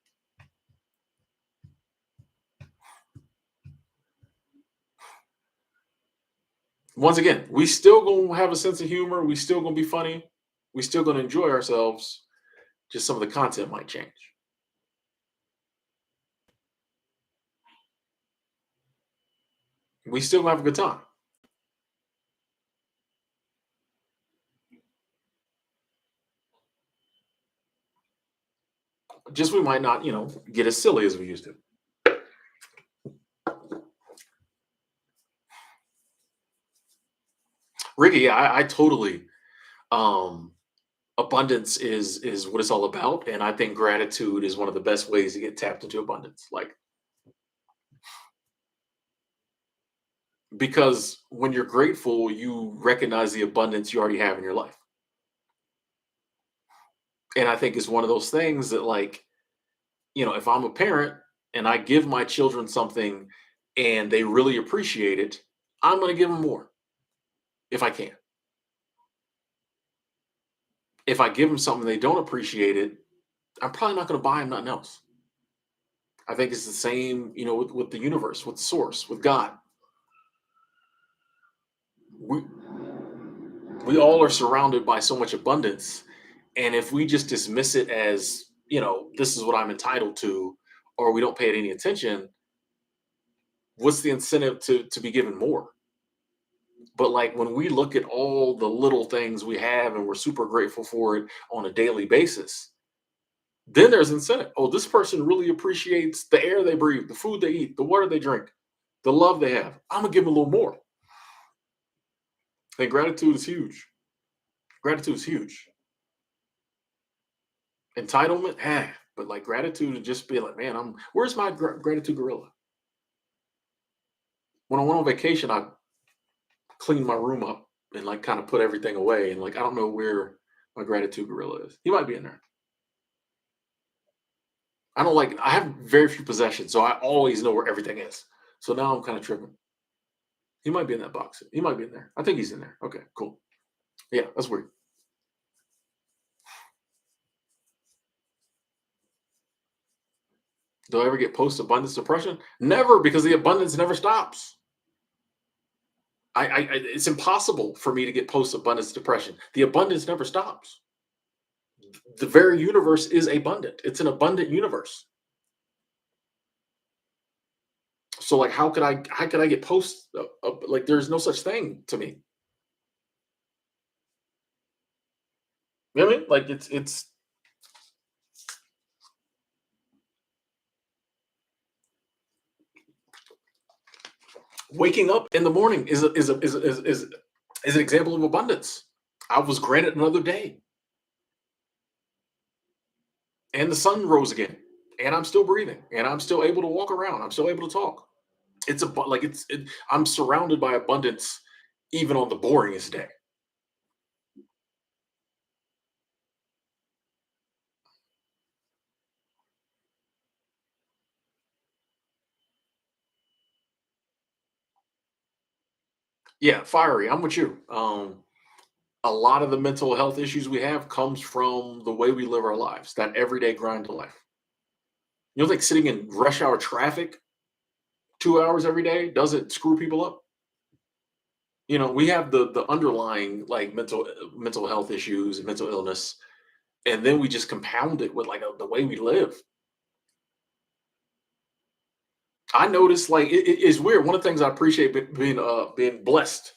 Once again, we still gonna have a sense of humor. We still gonna be funny. We still gonna enjoy ourselves. Just some of the content might change. We still gonna have a good time. Just we might not, get as silly as we used to. Ricky, yeah, I totally. Um, Abundance is what it's all about, and I think gratitude is one of the best ways to get tapped into abundance. Like because when you're grateful, you recognize the abundance you already have in your life. And I think it's one of those things that, like, if I'm a parent and I give my children something and they really appreciate it, I'm going to give them more if I can. If I give them something they don't appreciate it, I'm probably not going to buy them nothing else. I think it's the same, with the universe, with source, with God. We we all are surrounded by so much abundance, and if we just dismiss it as, this is what I'm entitled to, or we don't pay it any attention, what's the incentive to be given more? But like when we look at all the little things we have and we're super grateful for it on a daily basis, then there's incentive. Oh, this person really appreciates the air they breathe, the food they eat, the water they drink, the love they have. I'm gonna give them a little more. And gratitude is huge. Gratitude is huge. Entitlement, but like gratitude and just be like, man, where's my gratitude gorilla? When I went on vacation, I cleaned my room up and like kind of put everything away. And like, I don't know where my gratitude gorilla is. He might be in there. I have very few possessions, so I always know where everything is. So now I'm kind of tripping. He might be in that box. He might be in there. I think he's in there. Okay, cool. Yeah, that's weird. Do I ever get post abundance depression? Never, because the abundance never stops. It's impossible for me to get post abundance depression. The abundance never stops. The very universe is abundant. It's an abundant universe. So like, how could I get post like? There's no such thing to me. You know what I mean? Like it's waking up in the morning is an example of abundance. I was granted another day, and the sun rose again, and I'm still breathing, and I'm still able to walk around. I'm still able to talk. I'm surrounded by abundance, even on the boringest day. Yeah, fiery. I'm with you. A lot of the mental health issues we have comes from the way we live our lives, that everyday grind of life. You don't think sitting in rush hour traffic 2 hours every day doesn't screw people up? We have the underlying like mental health issues and mental illness, and then we just compound it with like the way we live. I noticed like it's weird. One of the things I appreciate being blessed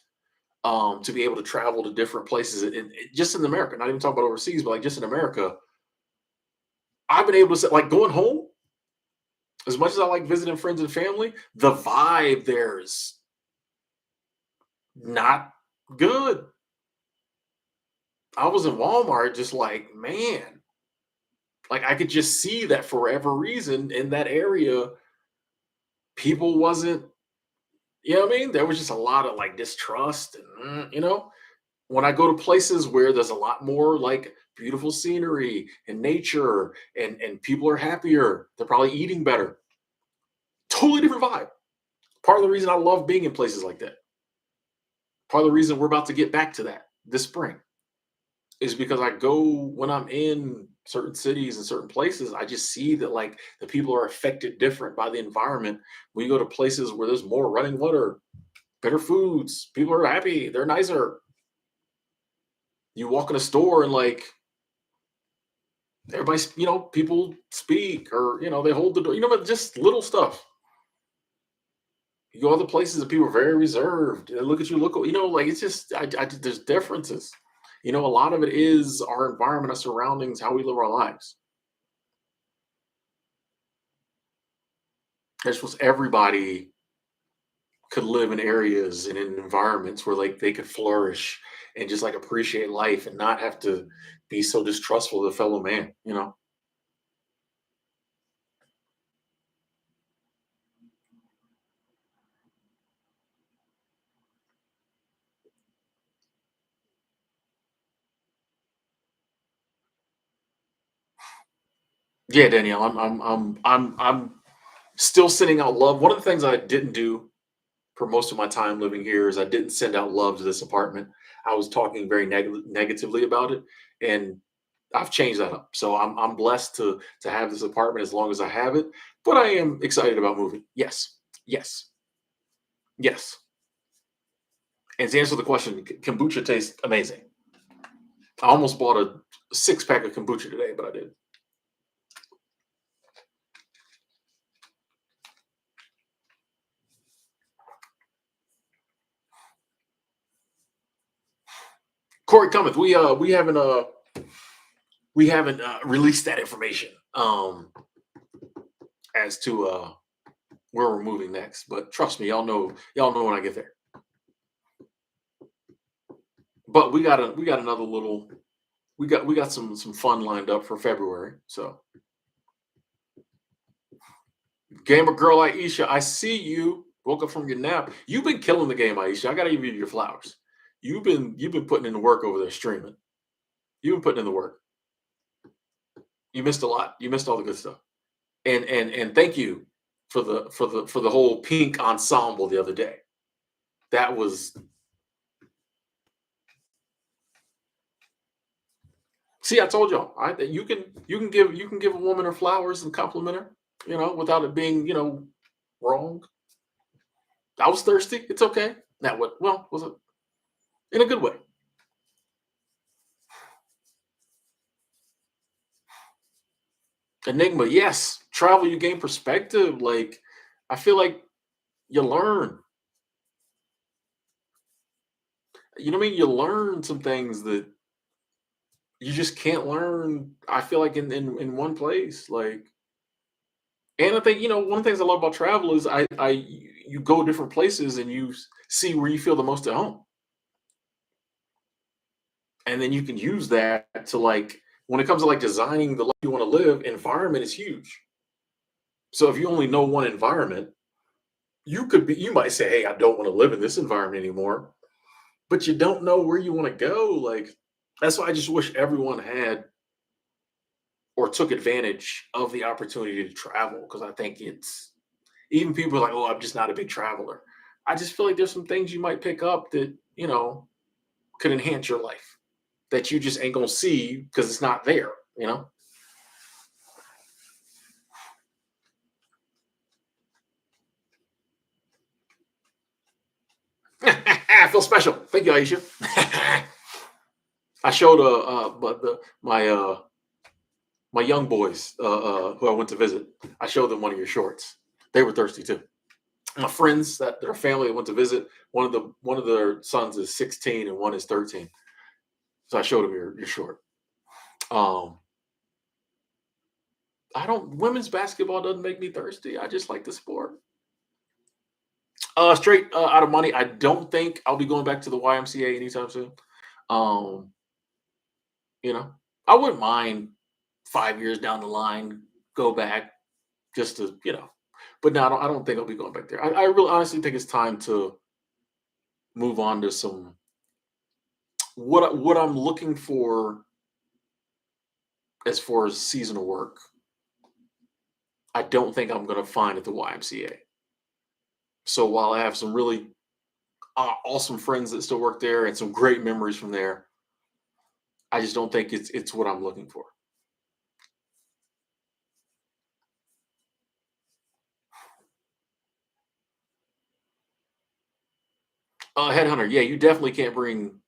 to be able to travel to different places just in America, not even talking about overseas, but like just in America, I've been able to say like going home. As much as I like visiting friends and family, the vibe there is not good. I was in Walmart just like, man, like I could just see that for whatever reason in that area, people wasn't, what I mean? There was just a lot of like distrust and. When I go to places where there's a lot more like beautiful scenery and nature and people are happier, they're probably eating better. Totally different vibe. Part of the reason I love being in places like that. Part of the reason we're about to get back to that this spring is because I go when I'm in certain cities and certain places, I just see that like the people are affected different by the environment. When you go to places where there's more running water, better foods, people are happy, they're nicer. You walk in a store and like everybody's, people speak or they hold the door, but just little stuff. You go other places and people are very reserved. They look at you, like it's just there's differences. A lot of it is our environment, our surroundings, how we live our lives. I just wish everybody could live in areas and in environments where like they could flourish and just like appreciate life and not have to be so distrustful of the fellow man. Yeah, Danielle, I'm still sending out love. One of the things I didn't do for most of my time living here is I didn't send out love to this apartment. I was talking very negatively about it, and I've changed that up. So I'm blessed to have this apartment as long as I have it. But I am excited about moving. Yes, yes, yes. And to answer the question, kombucha tastes amazing. I almost bought a six-pack of kombucha today, but I did. Corey Cometh, we haven't released that information as to where we're moving next. But trust me, y'all know when I get there. But we got another little we got some fun lined up for February. So gamer girl Aisha, I see you woke up from your nap. You've been killing the game, Aisha. I gotta give you your flowers. You've been putting in the work over there streaming. You've been putting in the work. You missed a lot. You missed all the good stuff. And thank you for the whole pink ensemble the other day. That was see, I told y'all. You can give a woman her flowers and compliment her, without it being, wrong. I was thirsty. It's okay. Now what? Well, was it in a good way? Enigma, yes. Travel, you gain perspective. Like, I feel like you learn. You know what I mean? You learn some things that you just can't learn. I feel like in one place. Like, and I think one of the things I love about travel is you go different places and you see where you feel the most at home, and then you can use that to like when it comes to like designing the life you want to live. Environment is huge. So if you only know one environment, you might say, "Hey, I don't want to live in this environment anymore," but you don't know where you want to go. Like that's why I just wish everyone had or took advantage of the opportunity to travel because I think it's even people are like, "Oh, I'm just not a big traveler." I just feel like there's some things you might pick up that could enhance your life that you just ain't gonna see because it's not there. You know. I feel special. Thank you, Aisha. I showed but my young boys who I went to visit. I showed them one of your shorts. They were thirsty too. My friends that their family that went to visit. One of their sons is 16 and one is 13. So I showed them your short. Um, I don't. Women's basketball doesn't make me thirsty. I just like the sport. Straight out of money. I don't think I'll be going back to the YMCA anytime soon. Um, you know, I wouldn't mind 5 years down the line go back just to but no, I don't think I'll be going back there. I really honestly think it's time to move on to some what I'm looking for as far as seasonal work. I don't think I'm going to find at the YMCA. So while I have some really awesome friends that still work there and some great memories from there, I just don't think it's what I'm looking for. Headhunter, yeah, you definitely can't bring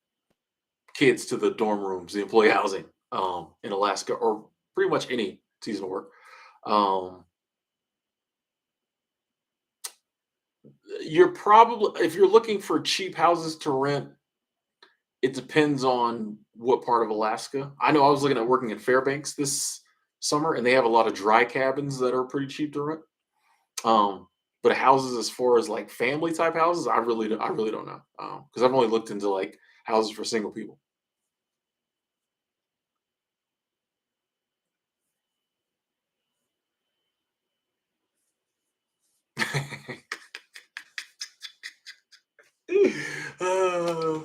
kids to the dorm rooms, the employee housing in Alaska or pretty much any seasonal work. Um, you're probably if you're looking for cheap houses to rent, it depends on what part of Alaska. I know I was looking at working in Fairbanks this summer, and they have a lot of dry cabins that are pretty cheap to rent. But houses as far as like family type houses, I really don't know because I've only looked into like houses for single people. Uh,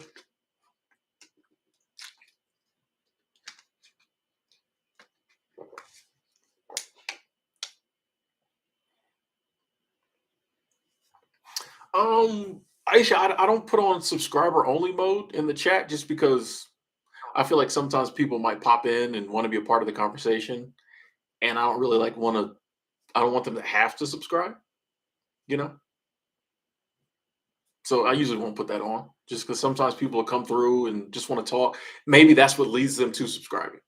Aisha, I don't put on subscriber only mode in the chat just because I feel like sometimes people might pop in and want to be a part of the conversation, and I don't really like want to. I don't want them to have to subscribe. You know, so I usually won't put that on just because sometimes people will come through and just want to talk. Maybe that's what leads them to subscribing.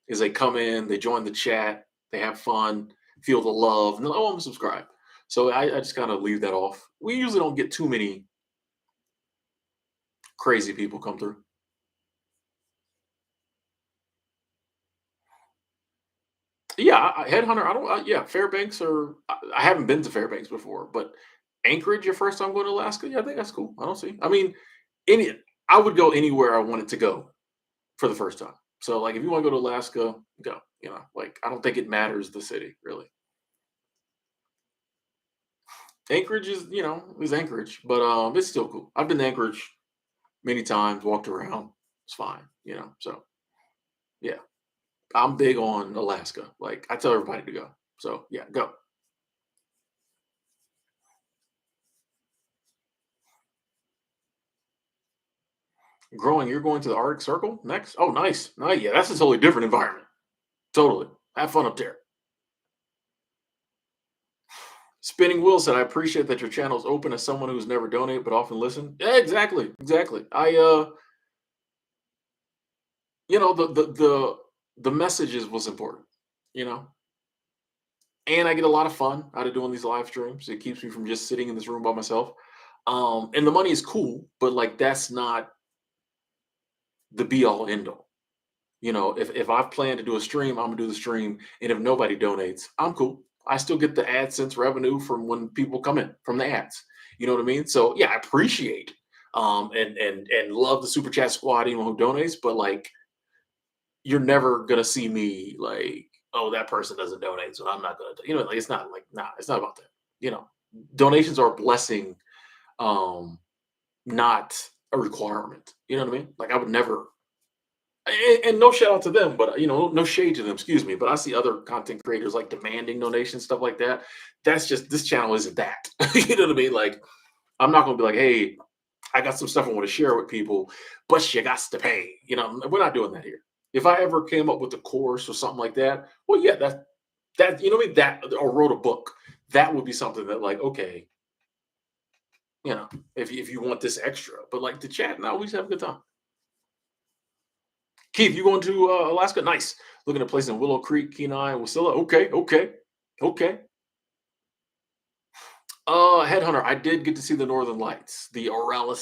Is they come in, they join the chat, they have fun, feel the love, and they're like, oh, I'm gonna subscribe. So I just kind of leave that off. We usually don't get too many crazy people come through. Yeah, Headhunter. I don't. Yeah, Fairbanks or I haven't been to Fairbanks before, but Anchorage, your first time going to Alaska. Yeah, I think that's cool. I don't see. I mean, any. I would go anywhere I wanted to go for the first time. So, like, if you want to go to Alaska, go. Like I don't think it matters the city really. Anchorage is Anchorage, but it's still cool. I've been to Anchorage many times, walked around. It's fine. So yeah, I'm big on Alaska. Like I tell everybody to go. So yeah, go. Growing, you're going to the Arctic Circle next? Oh, nice. Nice. Yeah, that's a totally different environment. Totally. Have fun up there. Spinning Wheel said, I appreciate that your channel is open as someone who's never donated but often listen. Yeah, exactly. Exactly. The messages was important, you know. And I get a lot of fun out of doing these live streams. It keeps me from just sitting in this room by myself. And the money is cool, but like that's not the be all end all. If I plan to do a stream, I'm gonna do the stream, and if nobody donates, I'm cool. I still get the AdSense revenue from when people come in from the ads. You know what I mean? So yeah, I appreciate and love the super chat squad, anyone who donates, but like you're never gonna see me like, oh, that person doesn't donate, so I'm not gonna. Like it's not like nah, it's not about that. You know, donations are a blessing, um, not a requirement. You know what I mean? Like I would never and no shout out to them, but no shade to them. Excuse me, but I see other content creators like demanding donations, stuff like that. That's just this channel isn't that. You know what I mean? Like I'm not gonna be like, hey, I got some stuff I want to share with people, but you got to pay. We're not doing that here. If I ever came up with a course or something like that, well, yeah, that you know what I mean, that or wrote a book, that would be something that like, okay, if you want this extra, but like the chat, now we just have a good time. Keith, you going to Alaska? Nice. Looking at a place in Willow Creek, Kenai, Wasilla. Okay, okay, okay. Headhunter, I did get to see the Northern Lights, the Aurora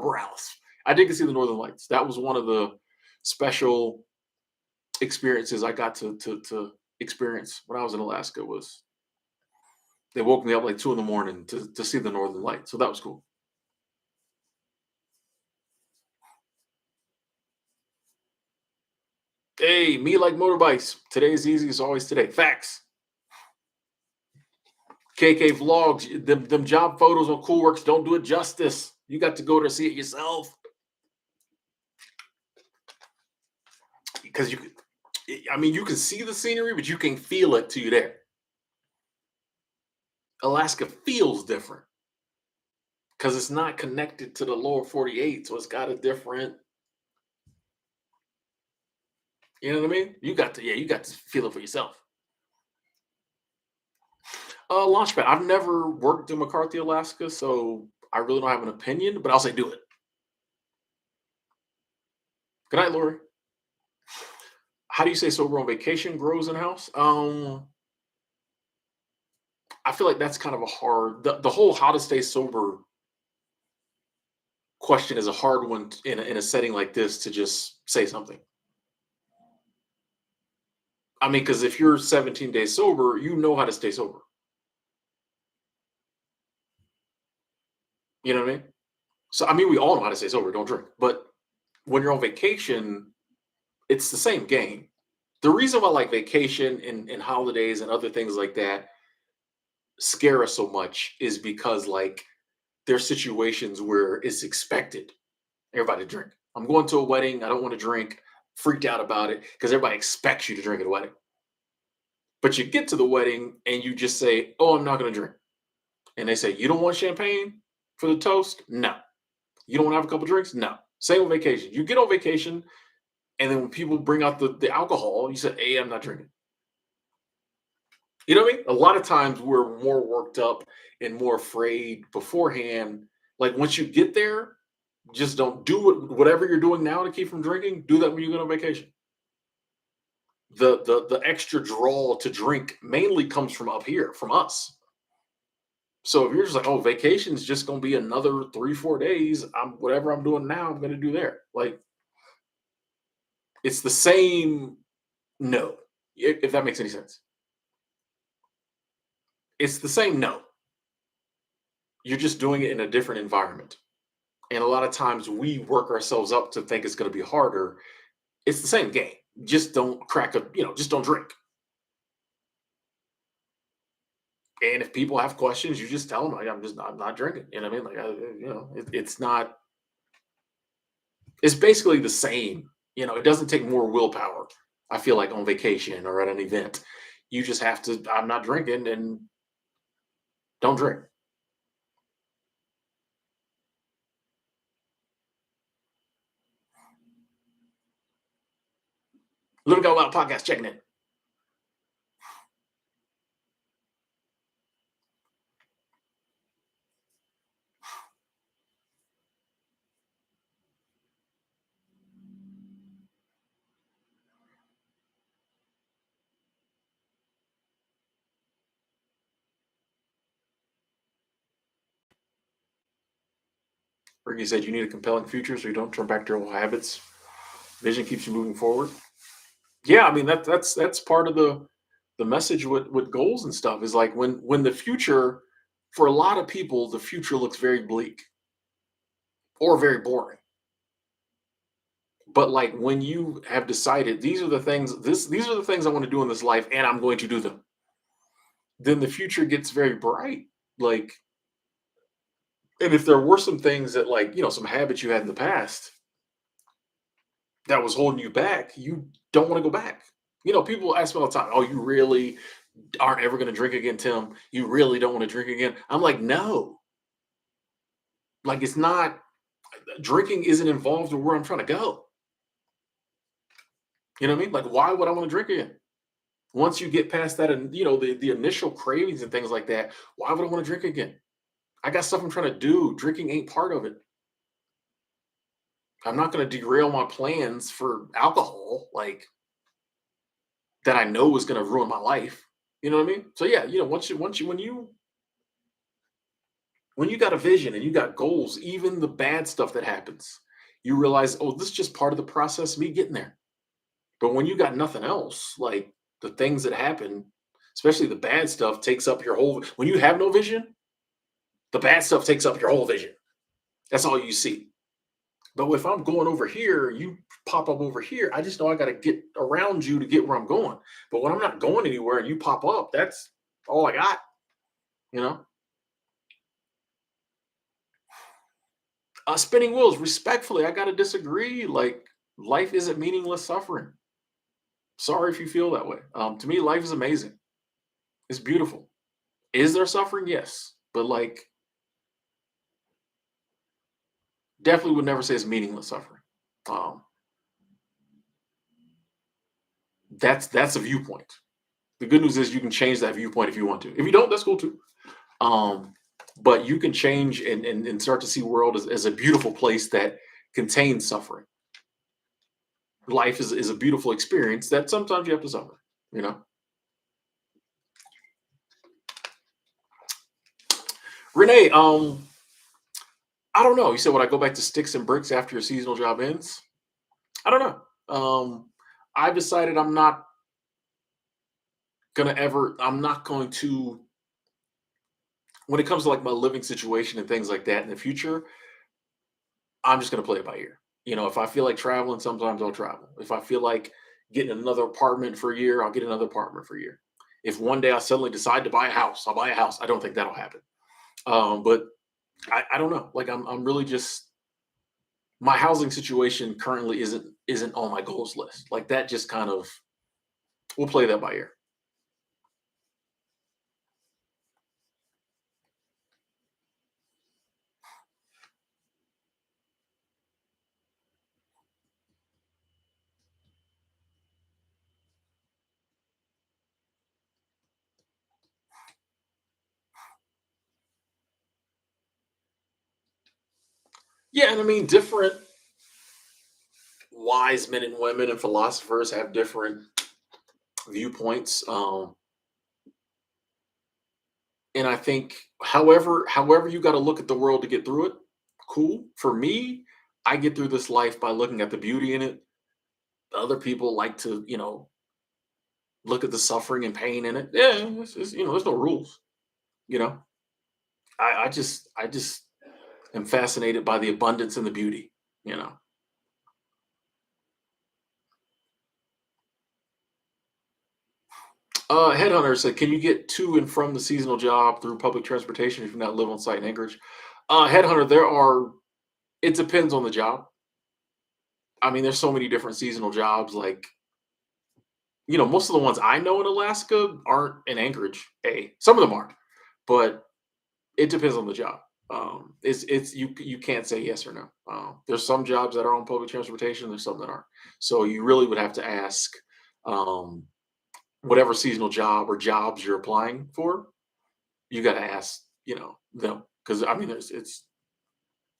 Borealis. I did get to see the Northern Lights. That was one of the special experiences I got to experience when I was in Alaska. Was they woke me up like 2 in the morning to see the Northern Lights, so that was cool. Hey, me like motorbikes. Today's easy as always today. Facts. KK vlogs, them job photos on Coolworks don't do it justice. You got to go to see it yourself because you can see the scenery, but you can feel it till you're there. Alaska feels different because it's not connected to the lower 48, so it's got a different. You know what I mean? You got to feel it for yourself. Launchpad. I've never worked in McCarthy, Alaska, so I really don't have an opinion, but I'll say do it. Good night, Lori. How do you say sober on vacation grows in house? I feel like that's kind of a hard. The whole how to stay sober question is a hard one in a setting like this to just say something. I mean, because if you're 17 days sober, you know how to stay sober. You know what I mean? So I mean, we all know how to stay sober. Don't drink. But when you're on vacation, it's the same game. The reason why like vacation and holidays and other things like that scare us so much is because like there's situations where it's expected everybody to drink. I'm going to a wedding. I don't want to drink. Freaked out about it because everybody expects you to drink at a wedding. But you get to the wedding and you just say, "Oh, I'm not going to drink." and they say, you don't want champagne for the toast? No. You don't want to have a couple drinks? No. Same with vacation. You get on vacation, and then when people bring out the alcohol, you say, hey, I'm not drinking. You know what I mean? A lot of times we're more worked up and more afraid beforehand. Like once you get there, just don't do whatever you're doing now to keep from drinking. Do that when you go on vacation. The extra draw to drink mainly comes from up here, from us. So if you're just like, oh, vacation's just gonna be another 3, 4 days, I'm whatever I'm doing now, I'm gonna do there. Like it's the same. No, if that makes any sense, it's the same. No, you're just doing it in a different environment. And a lot of times we work ourselves up to think it's going to be harder. It's the same game. Just don't crack a, just don't drink. And if people have questions, you just tell them, like, I'm not drinking. You know what I mean? Like, it's not, it's basically the same. It doesn't take more willpower. I feel like on vacation or at an event, you just have to, I'm not drinking and don't drink. Living Go Loud podcast checking in. Ricky said you need a compelling future so you don't turn back to your old habits. Vision keeps you moving forward. Yeah, I mean that's part of the message with goals and stuff is like when the future, for a lot of people, the future looks very bleak or very boring. But like when you have decided these are the things I want to do in this life and I'm going to do them, then the future gets very bright. Like, and if there were some things that like, some habits you had in the past that was holding you back, you don't want to go back. People ask me all the time, "Oh, you really aren't ever going to drink again, Tim? You really don't want to drink again?" I'm like, "No. Like it's not drinking isn't involved with where I'm trying to go." You know what I mean? Like why would I want to drink again? Once you get past that and the initial cravings and things like that, why would I want to drink again? I got stuff I'm trying to do. Drinking ain't part of it. I'm not going to derail my plans for alcohol like that I know is going to ruin my life. You know what I mean? So yeah, once you when you got a vision and you got goals, even the bad stuff that happens, you realize, oh, this is just part of the process of me getting there. But when you got nothing else, like the things that happen, especially the bad stuff, takes up your whole. When you have no vision, the bad stuff takes up your whole vision. That's all you see. But if I'm going over here, you pop up over here. I just know I got to get around you to get where I'm going. But when I'm not going anywhere and you pop up, that's all I got. You know, spinning wheels. Respectfully, I got to disagree. Like life isn't meaningless suffering. Sorry if you feel that way. To me, life is amazing. It's beautiful. Is there suffering? Yes, but like definitely would never say it's meaningless suffering. Um, that's a viewpoint. The good news is you can change that viewpoint if you want to. If you don't, that's cool too. Um, but you can change and start to see world as a beautiful place that contains suffering. Life is a beautiful experience that sometimes you have to suffer. You know, Renee. I don't know. You said, would I go back to sticks and bricks after your seasonal job ends? I don't know. I've decided I'm not going to, when it comes to like my living situation and things like that in the future, I'm just going to play it by ear. If I feel like traveling, sometimes I'll travel. If I feel like getting another apartment for a year, I'll get another apartment for a year. If one day I suddenly decide to buy a house, I'll buy a house. I don't think that'll happen. But I don't know. Like I'm really just, my housing situation currently isn't on my goals list. Like that just kind of, we'll play that by ear. Yeah, and I mean, different wise men and women and philosophers have different viewpoints. And I think, however you got to look at the world to get through it, cool. For me, I get through this life by looking at the beauty in it. Other people like to, look at the suffering and pain in it. Yeah, there's no rules. You know, I just am fascinated by the abundance and the beauty. You know, Headhunter said, "Can you get to and from the seasonal job through public transportation if you not live on site in Anchorage?" Headhunter, there are. It depends on the job. I mean, there's so many different seasonal jobs. Like, most of the ones I know in Alaska aren't in Anchorage. Some of them aren't, but it depends on the job. It's you can't say yes or no. There's some jobs that are on public transportation. There's some that aren't. So you really would have to ask um, whatever seasonal job or jobs you're applying for. You got to ask, them, because I mean, it's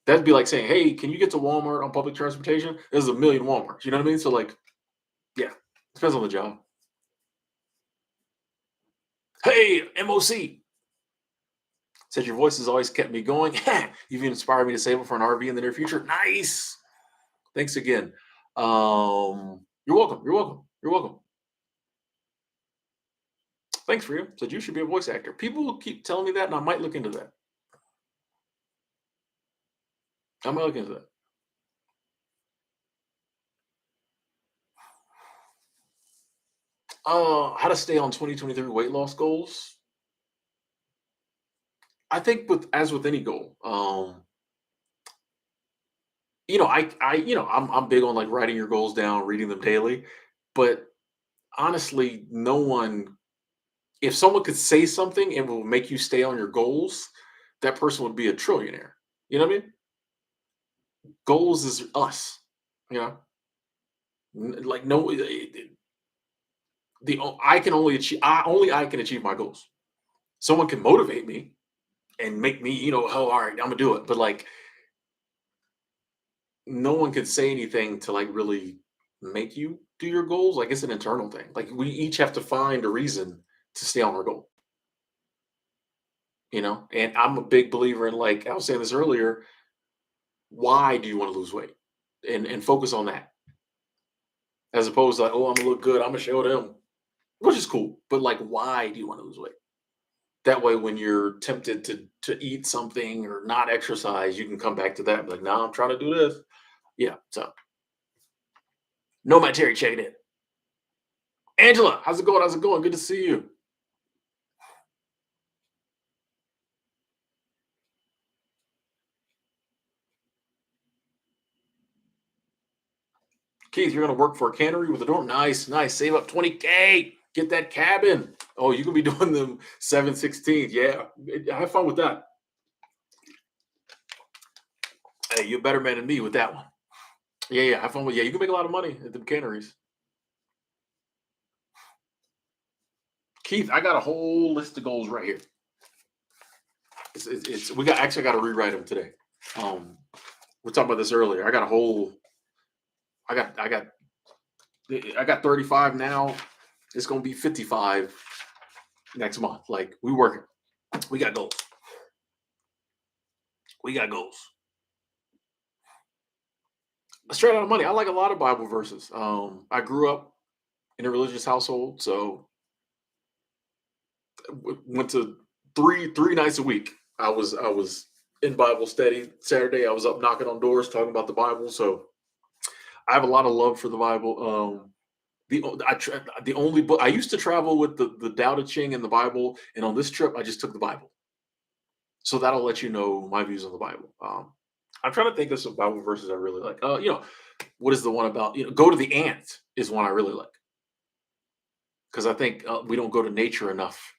that'd be like saying, "Hey, can you get to Walmart on public transportation?" There's a million Walmarts. You know what I mean? So like, yeah, depends on the job. Hey, MOC says your voice has always kept me going. You've even inspired me to save up for an RV in the near future. Nice. Thanks again. You're welcome. You're welcome. You're welcome. Thanks for you. Said you should be a voice actor. People will keep telling me that, and I might look into that. I might look into that. How to stay on 2023 weight loss goals. I think with any goal, I'm big on like writing your goals down, reading them daily. But honestly, no one, if someone could say something and will make you stay on your goals, that person would be a trillionaire. You know what I mean? Goals is us. You know, like no, I can only achieve. I can achieve my goals. Someone can motivate me and make me, oh, all right, I'm gonna do it. But like, no one can say anything to like really make you do your goals. Like it's an internal thing. Like we each have to find a reason to stay on our goal. And I'm a big believer in, like I was saying this earlier, why do you want to lose weight? And focus on that. As opposed to like, oh, I'm gonna look good, I'm gonna show them, which is cool. But like, why do you want to lose weight? That way when you're tempted to eat something or not exercise, you can come back to that and be like, no, I'm trying to do this. Yeah. So no, my Terry, check it in. Angela, how's it going? How's it going? Good to see you. Keith, you're gonna work for a cannery with a dorm. Nice, nice. Save up 20K. Get that cabin. Oh, you can be doing them 7/16. Yeah. Have fun with that. Hey, you're a better man than me with that one. Yeah, yeah. Have fun with, yeah, you can make a lot of money at the canneries. Keith, I got a whole list of goals right here. We got actually I got to rewrite them today. Um, we talked about this earlier. I got I got 35 now. It's gonna be 55 next month. Like we working. We got goals. We got goals. Straight out of money. I like a lot of Bible verses. I grew up in a religious household, so went to three nights a week. I was in Bible study. Saturday, I was up knocking on doors talking about the Bible. So I have a lot of love for the Bible. The only book I used to travel with the Tao Te Ching and the Bible, and on this trip I just took the Bible. So that'll let you know my views on the Bible. I'm trying to think of some Bible verses I really like. What is the one about? Go to the ant is one I really like because I think we don't go to nature enough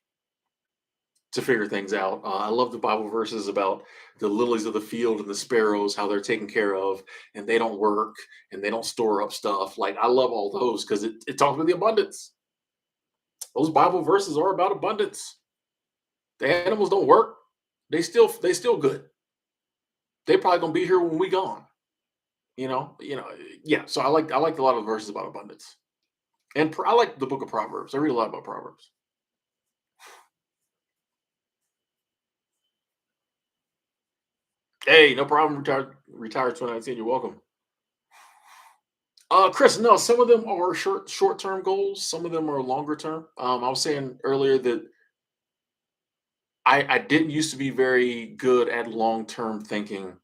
to figure things out. I love the Bible verses about the lilies of the field and the sparrows, how they're taken care of, and they don't work and they don't store up stuff. Like I love all those because it talks about the abundance. Those Bible verses are about abundance. The animals don't work. They still good. They probably gonna be here when we gone. Yeah. So I like a lot of verses about abundance, and I like the book of Proverbs. I read a lot about Proverbs. Hey, no problem. Retired 2019. You're welcome. Chris, no, some of them are short term goals. Some of them are longer term. I was saying earlier that I didn't used to be very good at long term thinking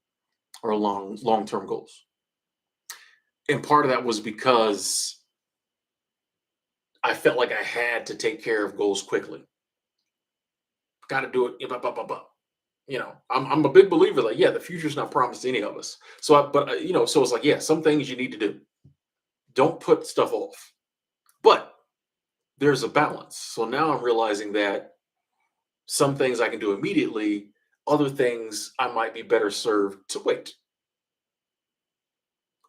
or long term goals, and part of that was because I felt like I had to take care of goals quickly. Got to do it. I'm a big believer. Like, yeah, the future's not promised to any of us. So it's like, yeah, some things you need to do. Don't put stuff off. But there's a balance. So now I'm realizing that some things I can do immediately, other things I might be better served to wait.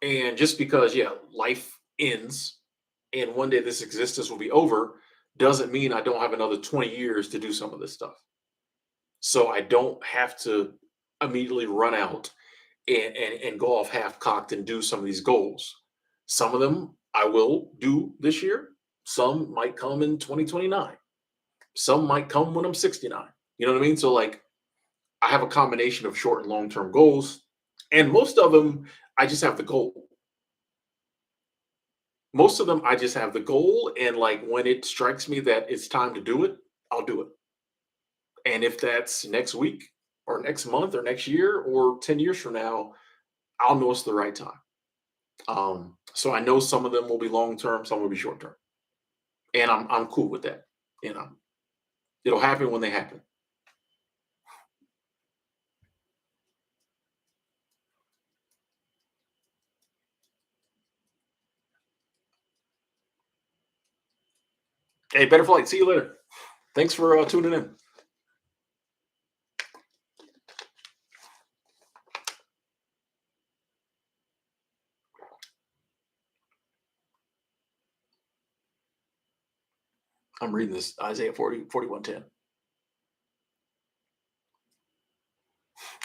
And just because, yeah, life ends and one day this existence will be over doesn't mean I don't have another 20 years to do some of this stuff. So I don't have to immediately run out and go off half cocked and do some of these goals. Some of them I will do this year. Some might come in 2029. Some might come when I'm 69. You know what I mean? So like I have a combination of short and long term goals, and most of them I just have the goal. Most of them I just have the goal, and like when it strikes me that it's time to do it, I'll do it. And if that's next week or next month or next year or 10 years from now, I'll know it's the right time. So I know some of them will be long term, some will be short term. And I'm cool with that. You know, it'll happen when they happen. Hey, better flight. See you later. Thanks for tuning in. I'm reading this Isaiah 40, 41:10.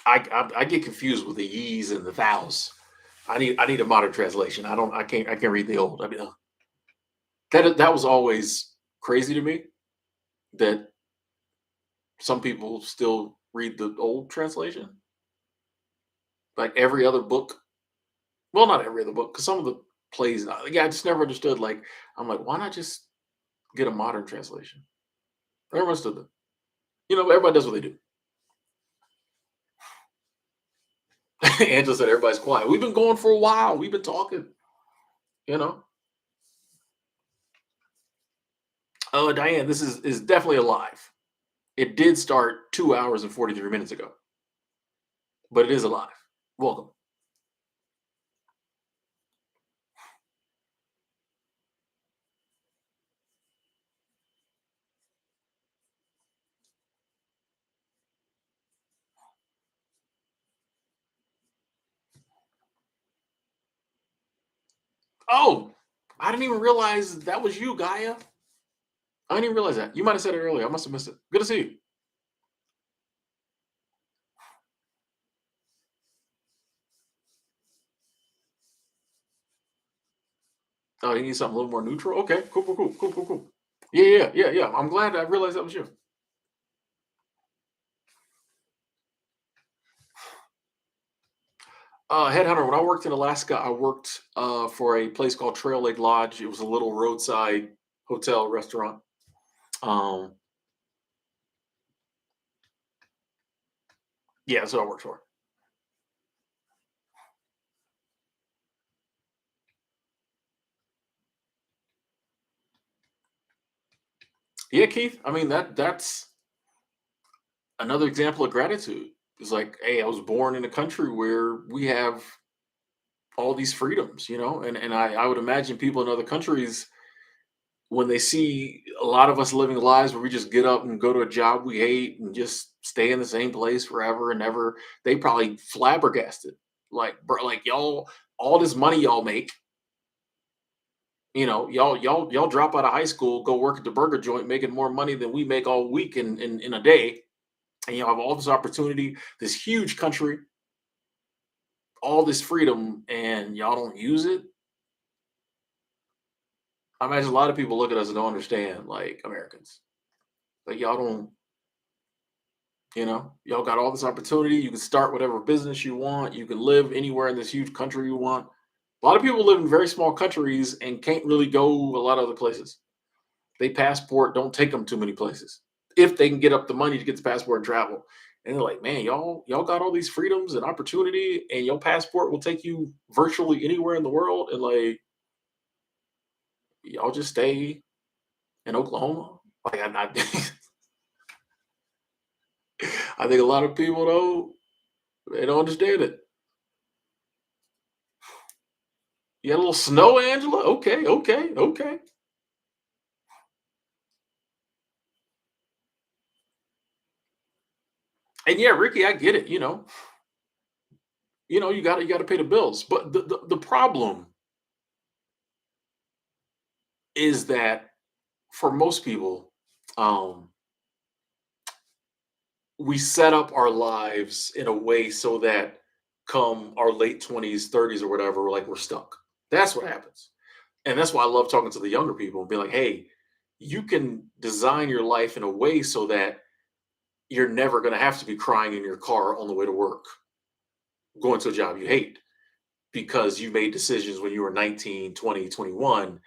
I get confused with the ye's and the thous. I need a modern translation. I can't read the old. I mean, that was always crazy to me that some people still read the old translation. Like every other book, well, not every other book, because some of the plays, yeah, I just never understood. Like, I'm like, why not just get a modern translation? I never understood that. Everybody does what they do. Angela said everybody's quiet. We've been going for a while. We've been talking. You know. Oh, Diane, this is definitely alive. It did start 2 hours and 43 minutes ago, but it is alive. Welcome. Oh, I didn't even realize that was you, Gaia. I didn't even realize that. You might have said it earlier. I must have missed it. Good to see you. Oh, you need something a little more neutral. Okay, cool, cool, cool, cool, cool, cool. Yeah, yeah, yeah, yeah. I'm glad I realized that was you. Headhunter. When I worked in Alaska, I worked for a place called Trail Lake Lodge. It was a little roadside hotel restaurant. Um, yeah, that's what I worked for. Yeah, Keith. I mean that's another example of gratitude. It's like, hey, I was born in a country where we have all these freedoms, and I would imagine people in other countries when they see a lot of us living lives where we just get up and go to a job we hate and just stay in the same place forever and ever, they probably flabbergasted. Like, like y'all, all this money y'all make, y'all drop out of high school, go work at the burger joint, making more money than we make all week in a day, and you have all this opportunity, this huge country. all this freedom and y'all don't use it. I imagine a lot of people look at us and don't understand, like Americans. Like y'all don't, y'all got all this opportunity. You can start whatever business you want. You can live anywhere in this huge country you want. A lot of people live in very small countries and can't really go a lot of other places. They passport don't take them too many places if they can get up the money to get the passport and travel. And they're like, man, y'all got all these freedoms and opportunity, and your passport will take you virtually anywhere in the world, and like y'all just stay in Oklahoma. Like I think a lot of people though they don't understand it. You had a little snow, Angela. Okay, okay, okay. And yeah, Ricky, I get it. You got to pay the bills. But the problem is that for most people, um, we set up our lives in a way so that come our late 20s, 30s, or whatever, like we're stuck. That's what happens. And that's why I love talking to the younger people and be like, hey, you can design your life in a way so that you're never going to have to be crying in your car on the way to work, going to a job you hate because you made decisions when you were 19, 20, 21.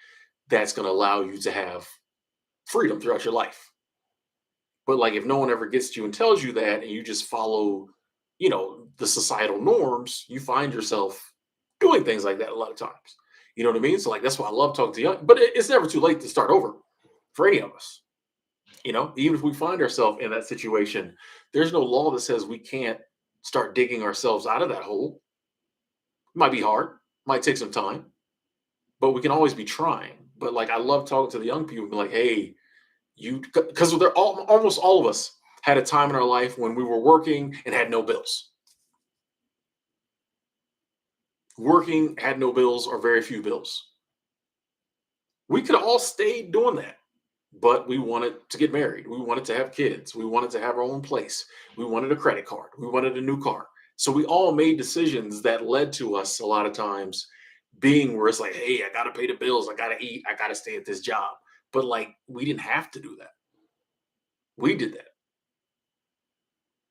That's going to allow you to have freedom throughout your life. But like if no one ever gets to you and tells you that and you just follow, the societal norms, you find yourself doing things like that a lot of times. You know what I mean? So like that's why I love talking to young, but it's never too late to start over for any of us. Even if we find ourselves in that situation, there's no law that says we can't start digging ourselves out of that hole. It might be hard, might take some time, but we can always be trying. But like I love talking to the young people, be like, hey, because they're almost all of us had a time in our life when we were working and had no bills. Working had no bills or very few bills. We could all stay doing that, but we wanted to get married. We wanted to have kids. We wanted to have our own place. We wanted a credit card. We wanted a new car. So we all made decisions that led to us a lot of times being where it's like, hey, I got to pay the bills. I got to eat. I got to stay at this job. But like, we didn't have to do that. We did that,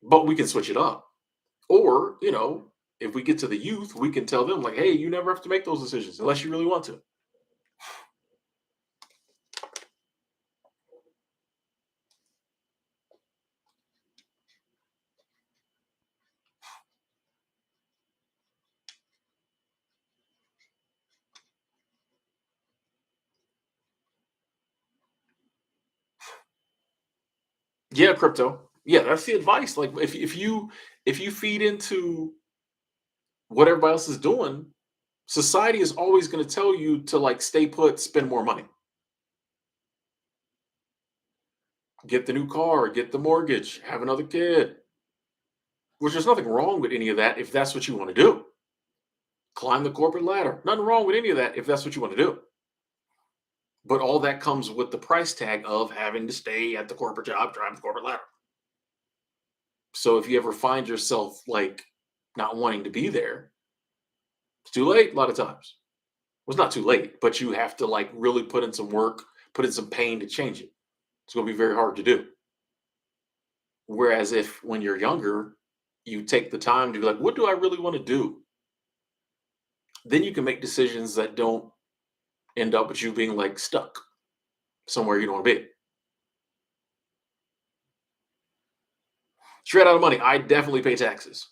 but we can switch it up. Or, if we get to the youth, we can tell them, like, hey, you never have to make those decisions unless you really want to. Yeah, crypto. Yeah, that's the advice. Like if you feed into what everybody else is doing, society is always going to tell you to like stay put, spend more money, get the new car, get the mortgage, have another kid. Which there's nothing wrong with any of that if that's what you want to do. Climb the corporate ladder. Nothing wrong with any of that if that's what you want to do. But all that comes with the price tag of having to stay at the corporate job, drive the corporate ladder. So if you ever find yourself like not wanting to be there, it's too late a lot of times. Well, it's not too late, but you have to like really put in some work, put in some pain to change it. It's going to be very hard to do. Whereas if when you're younger, you take the time to be like, what do I really want to do? Then you can make decisions that don't end up with you being like stuck somewhere you don't want to be. Straight out of money, I definitely pay taxes.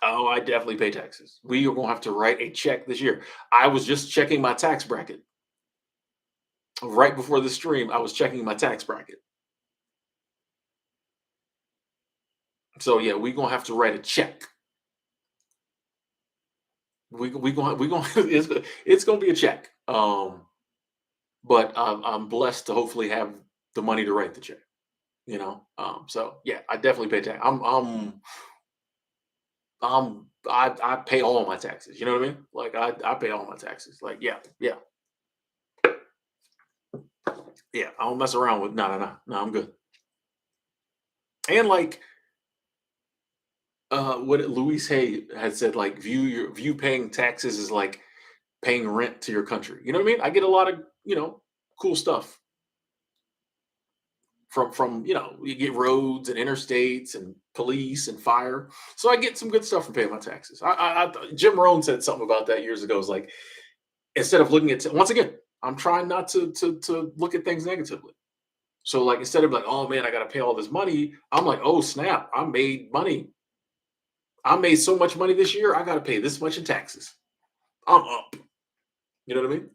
Oh, I definitely pay taxes. We are going to have to write a check this year. I was just checking my tax bracket. Right before the stream, I was checking my tax bracket. So yeah, we're gonna have to write a check. We gonna it's gonna be a check. But I'm blessed to hopefully have the money to write the check. So yeah, I definitely pay tax. I pay all my taxes. You know what I mean? Like I pay all my taxes. Like yeah, yeah, yeah. I don't mess around with no, no, no, no. I'm good. And like What Louise Hay had said, like view paying taxes is like paying rent to your country. You know what I mean? I get a lot of cool stuff from you get roads and interstates and police and fire. So I get some good stuff from paying my taxes. Jim Rohn said something about that years ago. It's like instead of looking at once again, I'm trying not to look at things negatively. So like instead of like, oh man, I got to pay all this money, I'm like, oh snap, I made money. I made so much money this year, I got to pay this much in taxes. I'm up. You know what I mean?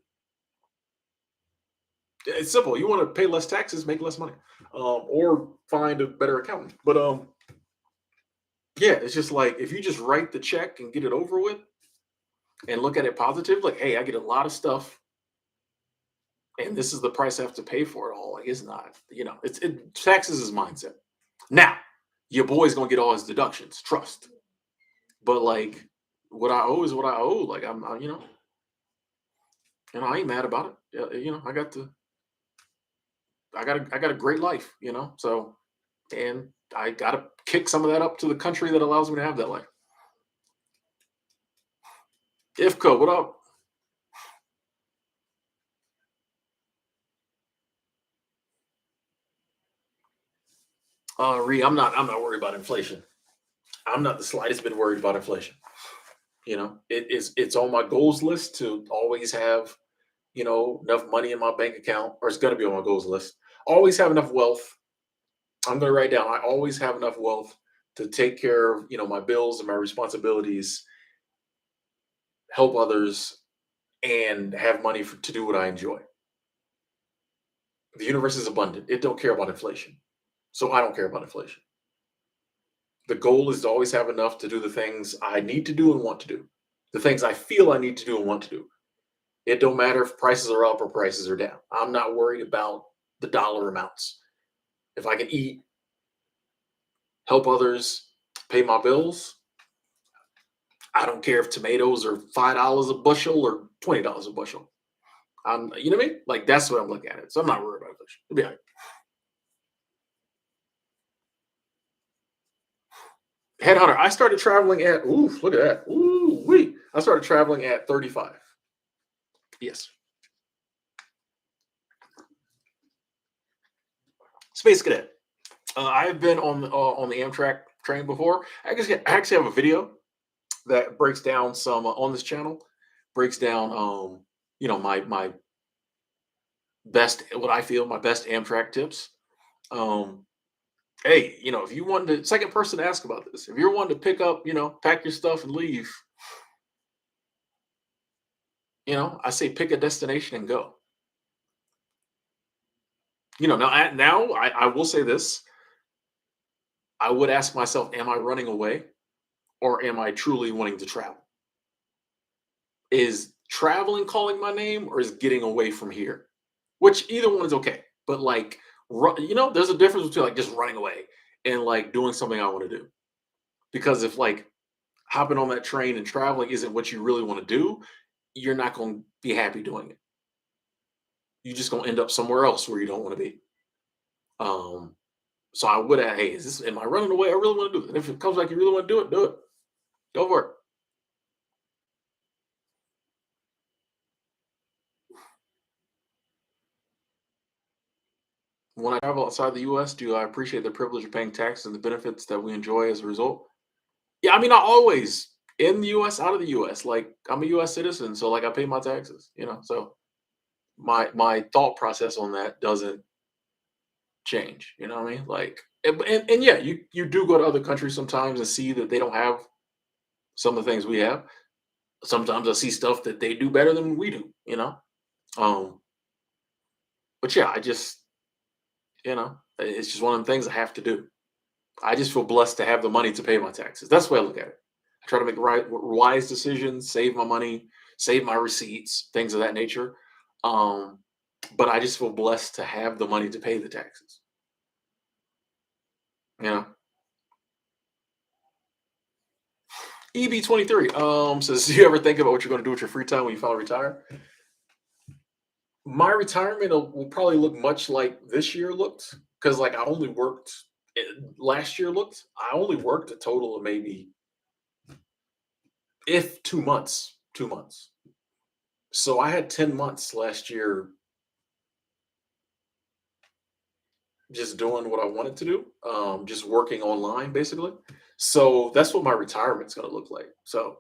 It's simple. You want to pay less taxes, make less money, or find a better accountant. But yeah, it's just like if you just write the check and get it over with, and look at it positive, like, hey, I get a lot of stuff, and this is the price I have to pay for it all. Like, it's not. Taxes is mindset. Now, your boy's gonna get all his deductions. Trust. But like, what I owe is what I owe. Like, I ain't mad about it. Yeah, I got a great life. So and I got to kick some of that up to the country that allows me to have that life. Ifco, what up? I'm not worried about inflation. I'm not the slightest bit worried about inflation. It's on my goals list to always have enough money in my bank account, or it's going to be on my goals list. Always have enough wealth. I'm going to write down. I always have enough wealth to take care of my bills and my responsibilities, help others, and have money to do what I enjoy. The universe is abundant. It don't care about inflation. So I don't care about inflation. The goal is to always have enough to do the things I need to do and want to do. The things I feel I need to do and want to do. It don't matter if prices are up or prices are down. I'm not worried about the dollar amounts. If I can eat, help others, pay my bills, I don't care if tomatoes are $5 a bushel or $20 a bushel. You know what I mean? Like that's what I'm looking at it. So I'm not worried about inflation. It'll be all right. Headhunter, I started traveling at look at that. Ooh, wee. I started traveling at 35. Yes. Space Cadet. I've been on the Amtrak train before. I actually have a video that breaks down some on this channel, breaks down my best, what I feel my best Amtrak tips. Um, hey, if you want to, second person to ask about this, if you're wanting to pick up, pack your stuff and leave, I say pick a destination and go. Now I will say this: I would ask myself, am I running away or am I truly wanting to travel? Is traveling calling my name or is getting away from here? Which either one is okay. But like, there's a difference between like just running away and like doing something I want to do. Because if like hopping on that train and traveling isn't what you really want to do, you're not going to be happy doing it. You're just going to end up somewhere else where you don't want to be. Um, so I would ask, hey, am I running away? I really want to do it. And if it comes like you really want to do it, do it. Go for it. When I travel outside the US, do I appreciate the privilege of paying taxes and the benefits that we enjoy as a result? Yeah, I mean, I always in the US, out of the US. Like I'm a US citizen, so like I pay my taxes, So my thought process on that doesn't change. You know what I mean? Like and yeah, you do go to other countries sometimes and see that they don't have some of the things we have. Sometimes I see stuff that they do better than we do. Um, but yeah, it's just one of the things I have to do. I just feel blessed to have the money to pay my taxes. That's the way I look at it. I try to make wise decisions, save my money, save my receipts, things of that nature. Um, but I just feel blessed to have the money to pay the taxes. You know, EB23 says, do you ever think about what you're going to do with your free time when you finally retire? My retirement will probably look much like this year looked because like I only worked Last year looked, I only worked a total of maybe, if 2 months, 2 months. So I had 10 months last year just doing what I wanted to do, just working online basically. So that's what my retirement's going to look like. So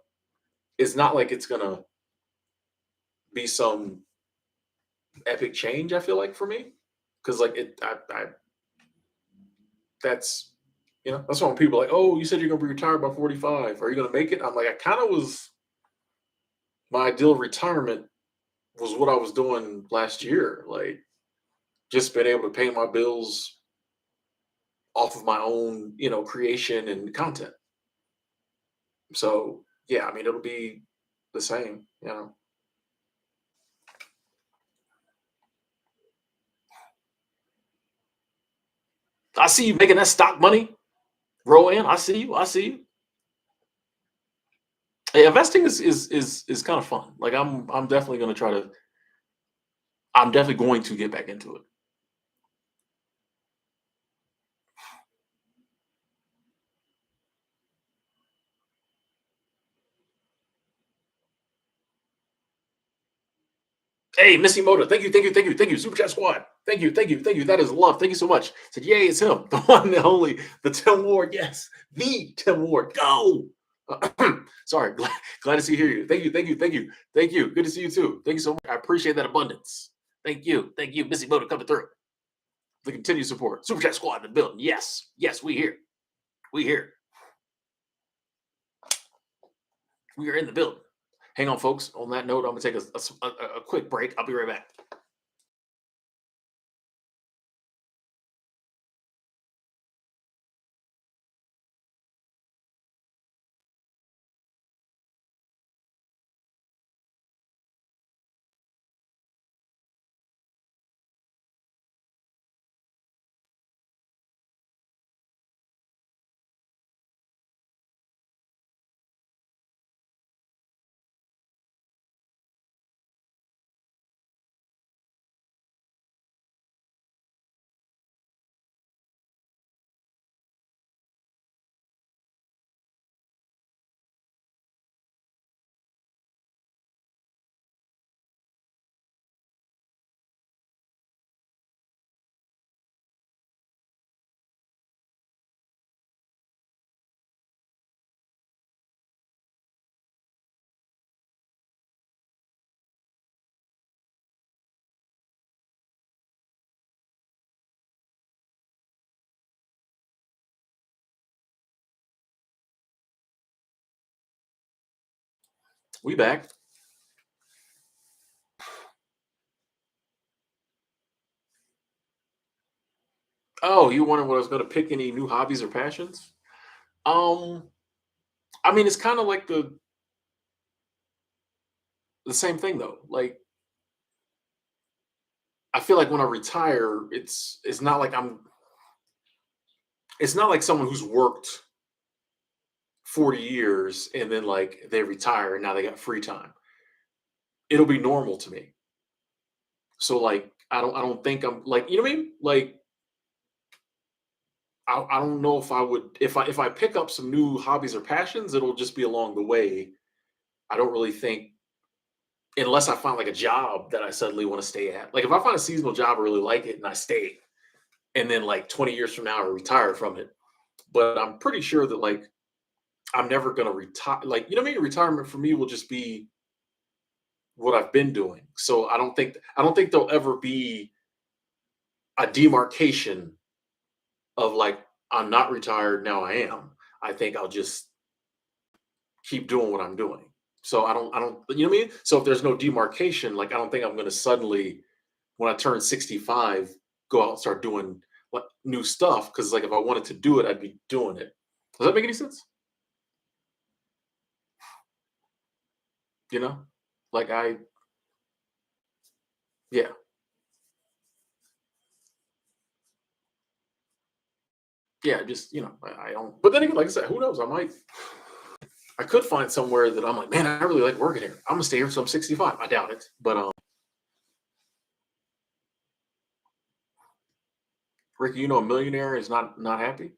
it's not like it's going to be some epic change, I feel like, for me. Cause like that's, that's why when people are like, oh, you said you're going to be retired by 45. Are you going to make it? I'm like, I kind of was, my ideal retirement was what I was doing last year. Like, just been able to pay my bills off of my own, creation and content. So yeah, I mean, it'll be the same. I see you making that stock money, Rowan. I see you. I see you. Hey, investing is kind of fun. Like I'm definitely gonna try to. I'm definitely going to get back into it. Hey, Missy Moto, thank you, thank you, thank you, thank you, Super Chat Squad. Thank you, thank you, thank you. That is love. Thank you so much. Said, yay, it's him, the one, the only, the Tim Ward. Yes, the Tim Ward. Go. Sorry, glad to see you. Thank you, thank you, thank you, thank you. Good to see you too. Thank you so much. I appreciate that abundance. Thank you, Missy Moto coming through. The continued support. Super Chat Squad in the building. Yes, yes, we here. We here. We are in the building. Hang on, folks. On that note, I'm gonna take a quick break. I'll be right back. We back. Oh, you wondering what I was gonna pick any new hobbies or passions? Um, I mean, it's kind of like the same thing though. Like I feel like when I retire, it's not like someone who's worked 40 years and then like they retire and now they got free time. It'll be normal to me. So like I don't think I'm like, you know what I mean? Like I don't know if I would, if I pick up some new hobbies or passions, it'll just be along the way. I don't really think, unless I find like a job that I suddenly want to stay at. Like if I find a seasonal job, I really like it and I stay, and then like 20 years from now I retire from it. But I'm pretty sure that like I'm never gonna retire. Like, you know what I mean? Retirement for me will just be what I've been doing. So I don't think there'll ever be a demarcation of like I'm not retired, now I am. I think I'll just keep doing what I'm doing. So I don't, you know what I mean? So if there's no demarcation, like I don't think I'm gonna suddenly, when I turn 65, go out and start doing what new stuff. Cause like if I wanted to do it, I'd be doing it. Does that make any sense? You know? Like yeah, yeah, just I don't, but then again, like I said, who knows? I could find somewhere that I'm like, man, I really like working here. I'm gonna stay here until I'm 65. I doubt it. But Ricky, a millionaire is not happy.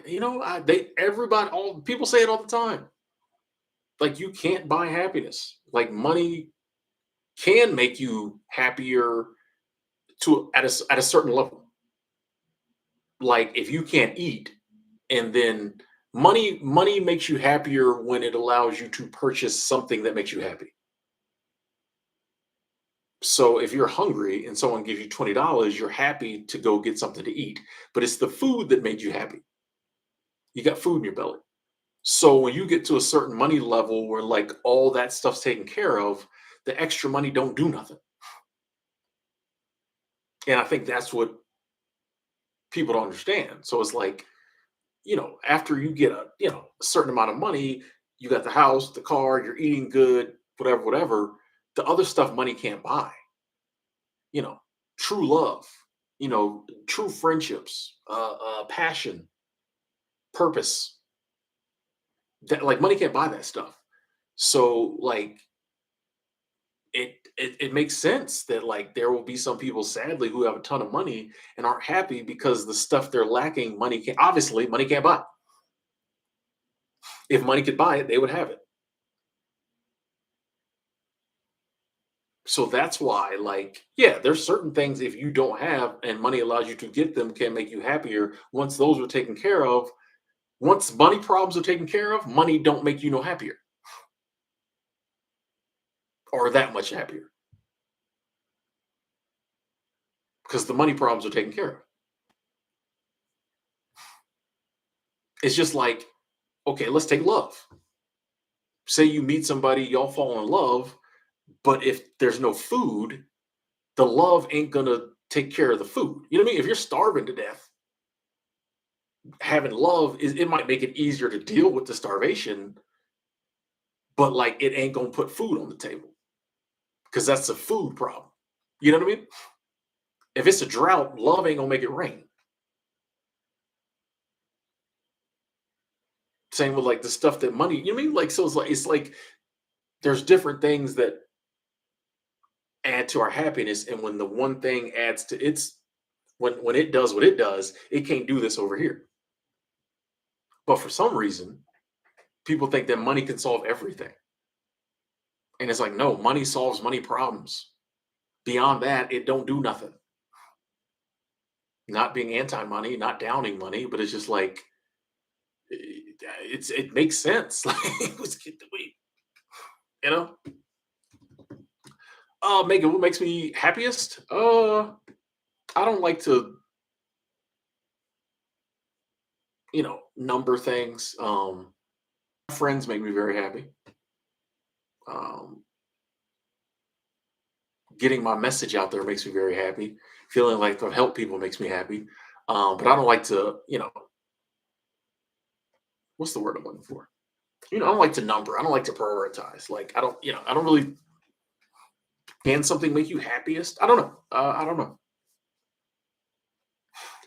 They everybody all people say it all the time. Like you can't buy happiness. Like money can make you happier to at a certain level. Like if you can't eat, and then money makes you happier when it allows you to purchase something that makes you happy. So if you're hungry and someone gives you $20, you're happy to go get something to eat. But it's the food that made you happy. You got food in your belly. So when you get to a certain money level where like all that stuff's taken care of, the extra money don't do nothing. And I think that's what people don't understand. So it's like, after you get a certain amount of money, you got the house, the car, you're eating good, whatever, whatever. The other stuff money can't buy. You know, true love, true friendships, passion, purpose. That like money can't buy that stuff. So like it makes sense that like there will be some people sadly who have a ton of money and aren't happy because the stuff they're lacking money can't obviously money can't buy. If money could buy it, they would have it. So that's why, like, yeah, there's certain things if you don't have and money allows you to get them can make you happier. Once those are taken care of, once money problems are taken care of, money don't make you no happier or that much happier because the money problems are taken care of. It's just like, okay, let's take love. Say you meet somebody, y'all fall in love, but if there's no food, the love ain't gonna take care of the food. You know what I mean? If you're starving to death, having love is it might make it easier to deal with the starvation, but like it ain't gonna put food on the table because that's a food problem. You know what I mean? If it's a drought, love ain't gonna make it rain. Same with like the stuff that money, you know what I mean? Like so it's like there's different things that add to our happiness, and when the one thing adds to its when it does what it does, it can't do this over here. But for some reason, people think that money can solve everything. And it's like, no, money solves money problems. Beyond that, it don't do nothing. Not being anti-money, not downing money, but it's just like it makes sense. Like let's get the weed, you know. Megan, what makes me happiest? I don't like to, number things. Friends make me very happy. Um, Getting my message out there makes me very happy. Feeling like I've helped people makes me happy. But I don't like to, what's the word I'm looking for? I don't like to number. I don't like to prioritize. Like I don't really. Can something make you happiest? I don't know. I don't know.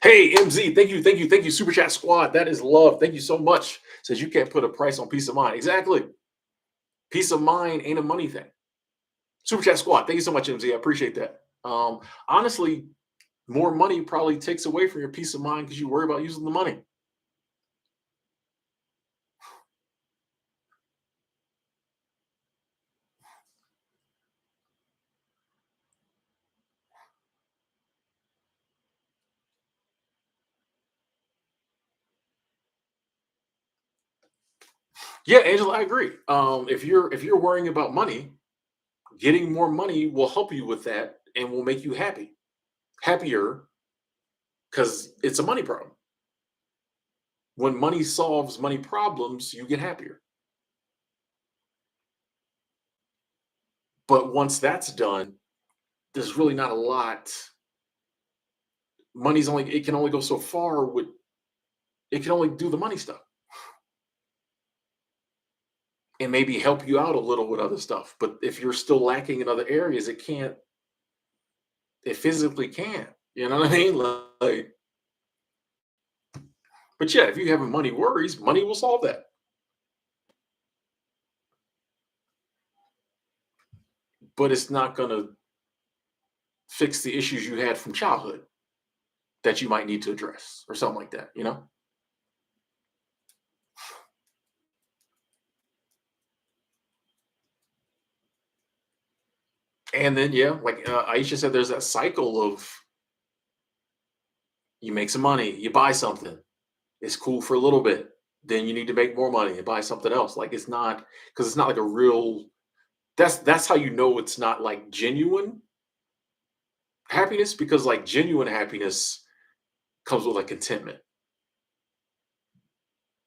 Hey, MZ, thank you, thank you, thank you, Super Chat Squad. That is love. Thank you so much. Says you can't put a price on peace of mind. Exactly. Peace of mind ain't a money thing. Super Chat Squad. Thank you so much, MZ. I appreciate that. Honestly, more money probably takes away from your peace of mind because you worry about using the money. Yeah, Angela, I agree. If you're worrying about money, getting more money will help you with that and will make you happier because it's a money problem. When money solves money problems, you get happier. But once that's done, there's really not a lot. Money's only it can only go so far with it can only do the money stuff and maybe help you out a little with other stuff. But if you're still lacking in other areas, it physically can't. You know what I mean? Like, but yeah, if you have money worries, money will solve that. But it's not gonna fix the issues you had from childhood. that you might need to address or something like that, you know? And then, yeah, like Aisha said, there's that cycle of you make some money, you buy something, it's cool for a little bit. Then you need to make more money and buy something else. Like it's not because it's not like a real. That's how you know it's not like genuine happiness because like genuine happiness comes with like contentment.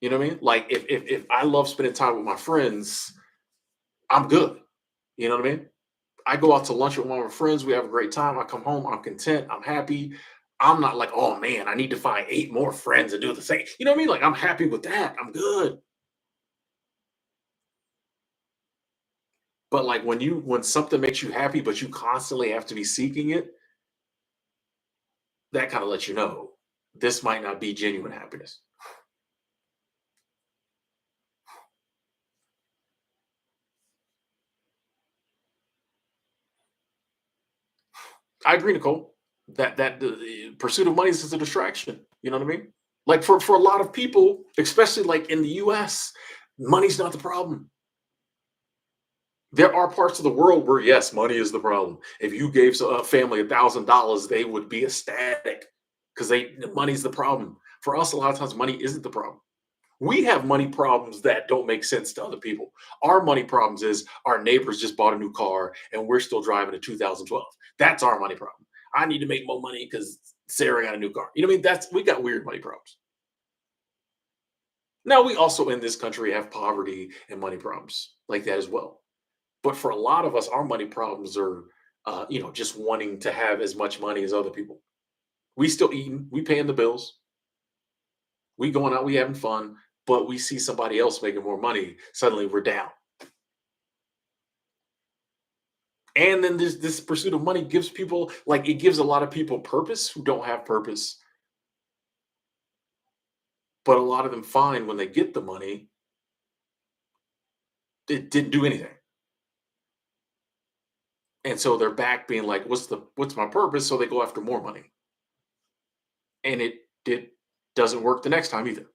You know what I mean? Like if I love spending time with my friends, I'm good. You know what I mean? I go out to lunch with one of my friends. We have a great time. I come home. I'm content. I'm happy. I'm not like, oh man, I need to find eight more friends and do the same. You know what I mean? Like I'm happy with that. I'm good. But like when something makes you happy, but you constantly have to be seeking it, that kind of lets you know this might not be genuine happiness. I agree, Nicole. That the pursuit of money is just a distraction. You know what I mean? Like for a lot of people, especially like in the U.S., money's not the problem. There are parts of the world where yes, money is the problem. If you gave a family $1,000, they would be ecstatic because they money's the problem. For us, a lot of times, money isn't the problem. We have money problems that don't make sense to other people. Our money problems is our neighbors just bought a new car and we're still driving a 2012. That's our money problem. I need to make more money because Sarah got a new car. You know what I mean? That's we got weird money problems. Now we also in this country have poverty and money problems like that as well. But for a lot of us, our money problems are, just wanting to have as much money as other people. We still eating, we paying the bills, we going out, we having fun, but we see somebody else making more money. Suddenly we're down. And then this pursuit of money gives people like it gives a lot of people purpose who don't have purpose, but a lot of them find when they get the money, it didn't do anything. And so they're back being like, what's my purpose? So they go after more money. And it doesn't work the next time either.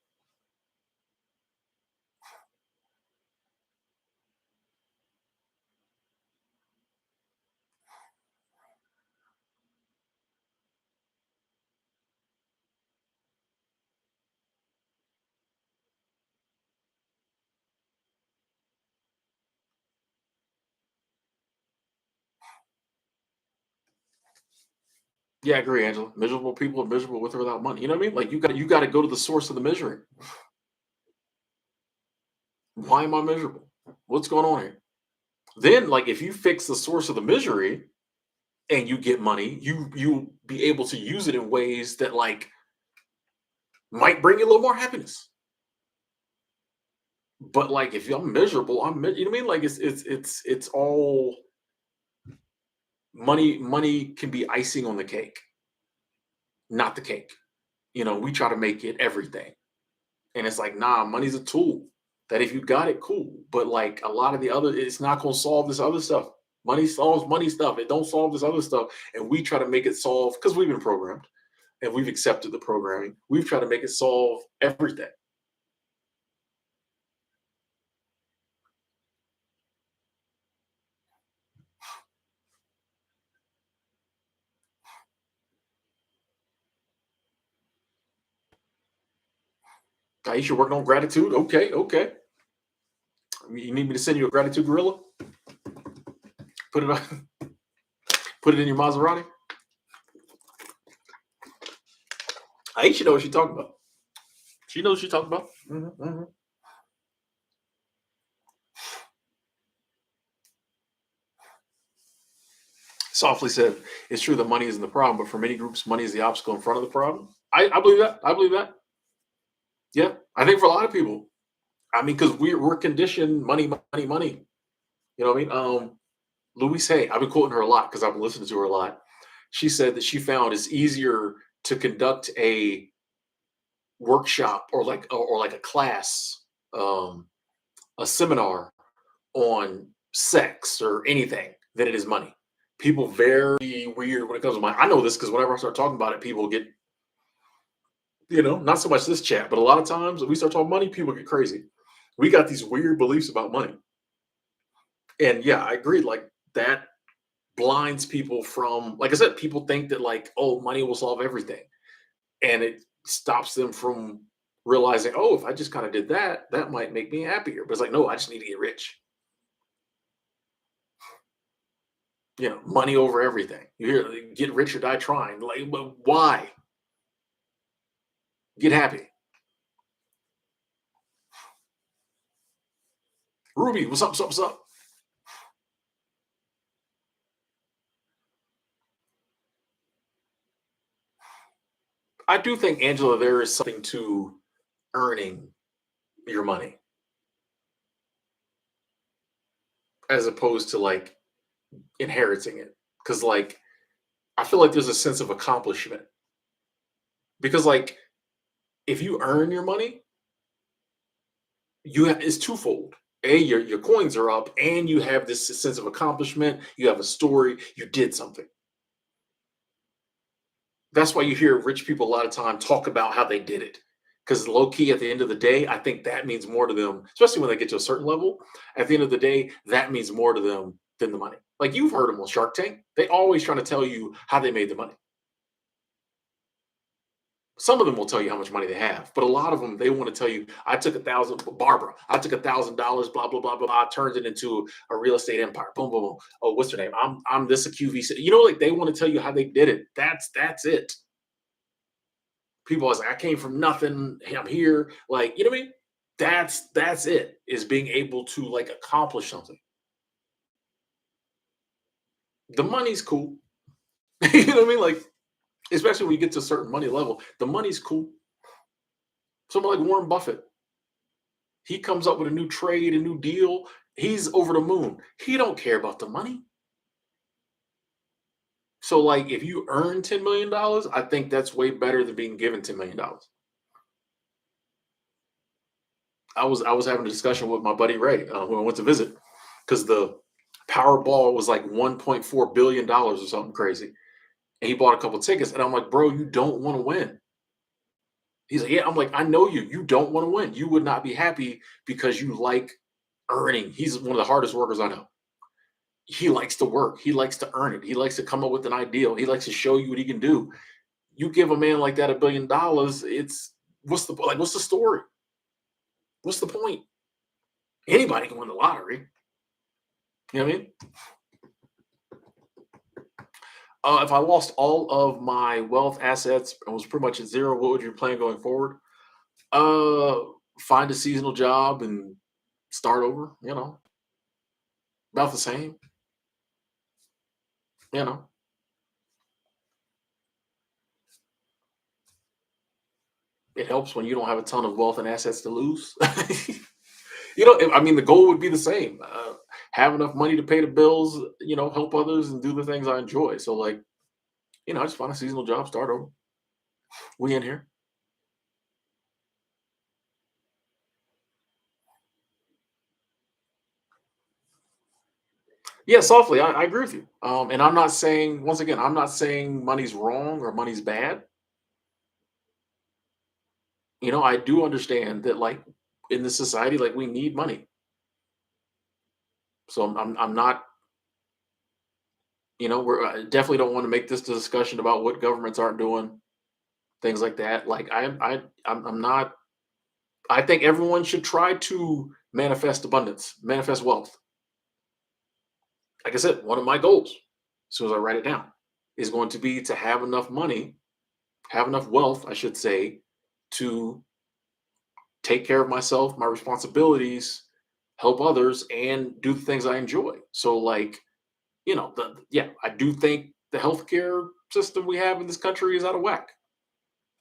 Yeah, I agree, Angela. Miserable people are miserable with or without money. You know what I mean? Like you got to go to the source of the misery. Why am I miserable? What's going on here? Then, like, if you fix the source of the misery and you get money, you be able to use it in ways that like might bring you a little more happiness. But like, if I'm miserable, you know what I mean? Like, it's all money. Money can be icing on the cake, not the cake. We try to make it everything. And it's like, nah, money's a tool that if you got it, cool. But like a lot of the other, it's not gonna solve this other stuff. Money solves money stuff. It don't solve this other stuff. And we try to make it solve because we've been programmed and we've accepted the programming. We've tried to make it solve everything. Aisha working on gratitude. Okay, okay. You need me to send you a gratitude gorilla? Put it on, put it in your Maserati. Aisha know what she's talking about. She knows what she's talking about. Softly said, "It's true that money isn't the problem, but for many groups, money is the obstacle in front of the problem." I believe that. I believe that. Yeah, I think for a lot of people, I mean, because we're conditioned money, money, money. You know what I mean? Louise Hay, I've been quoting her a lot because I've been listening to her a lot. She said that she found it's easier to conduct a workshop or like a class, um, a seminar on sex or anything than it is money. People very weird when it comes to money. I know this because whenever I start talking about it, people get Not so much this chat, but a lot of times when we start talking money, people get crazy. We got these weird beliefs about money. And yeah, I agree. Like that blinds people from, like I said, people think that like, oh, money will solve everything. And it stops them from realizing, oh, if I just kind of did that, that might make me happier. But it's like, no, I just need to get rich. Money over everything. You hear, get rich or die trying. Like, why? Get happy. Ruby, what's up? What's up? What's up? I do think, Angela, there is something to earning your money as opposed to like inheriting it. Because, like, I feel like there's a sense of accomplishment. Because, like, if you earn your money, it's twofold. Your coins are up, and you have this sense of accomplishment. You have a story. You did something. That's why you hear rich people a lot of time talk about how they did it. Because low key, at the end of the day, I think that means more to them, especially when they get to a certain level. At the end of the day, that means more to them than the money. Like you've heard them on Shark Tank. They always trying to tell you how they made the money. Some of them will tell you how much money they have, but a lot of them they want to tell you, I took Barbara, I took $1,000, blah blah blah blah, I turned it into a real estate empire. Boom boom boom. Oh, what's her name? I'm this a QVC. Like they want to tell you how they did it. That's it. People are like, I came from nothing. Hey, I'm here. Like, you know what I mean? That's it, is being able to like accomplish something. The money's cool. You know what I mean? Like, especially when you get to a certain money level, the money's cool. Someone like Warren Buffett, he comes up with a new trade, a new deal. He's over the moon. He don't care about the money. So, like, if you earn $10 million, I think that's way better than being given $10 million. I was having a discussion with my buddy Ray when I went to visit because the Powerball was like $1.4 billion or something crazy, and he bought a couple tickets, and I'm like, bro, you don't want to win. He's like, yeah. I'm like, I know you. You don't want to win. You would not be happy because you like earning. He's one of the hardest workers I know. He likes to work. He likes to earn it. He likes to come up with an ideal. He likes to show you what he can do. You give a man like that $1 billion, it's what's the story? What's the point? Anybody can win the lottery. You know what I mean? If I lost all of my wealth assets and was pretty much at zero, what would you plan going forward? Uh, find a seasonal job and start over. About the same. You know, it helps when you don't have a ton of wealth and assets to lose. I mean, the goal would be the same. Have enough money to pay the bills. Help others and do the things I enjoy. So, like, just find a seasonal job, start over. We in here. Yeah, softly. I agree with you. And I'm not saying, once again, I'm not saying money's wrong or money's bad. I do understand that, like, in this society, like, we need money. So I'm not, we're I definitely don't want to make this a discussion about what governments aren't doing, things like that. Like, I'm not. I think everyone should try to manifest abundance, manifest wealth. Like I said, one of my goals, as soon as I write it down, is going to be to have enough money, have enough wealth, I should say, to take care of myself, my responsibilities, help others, and do the things I enjoy. So, like, yeah, I do think the healthcare system we have in this country is out of whack.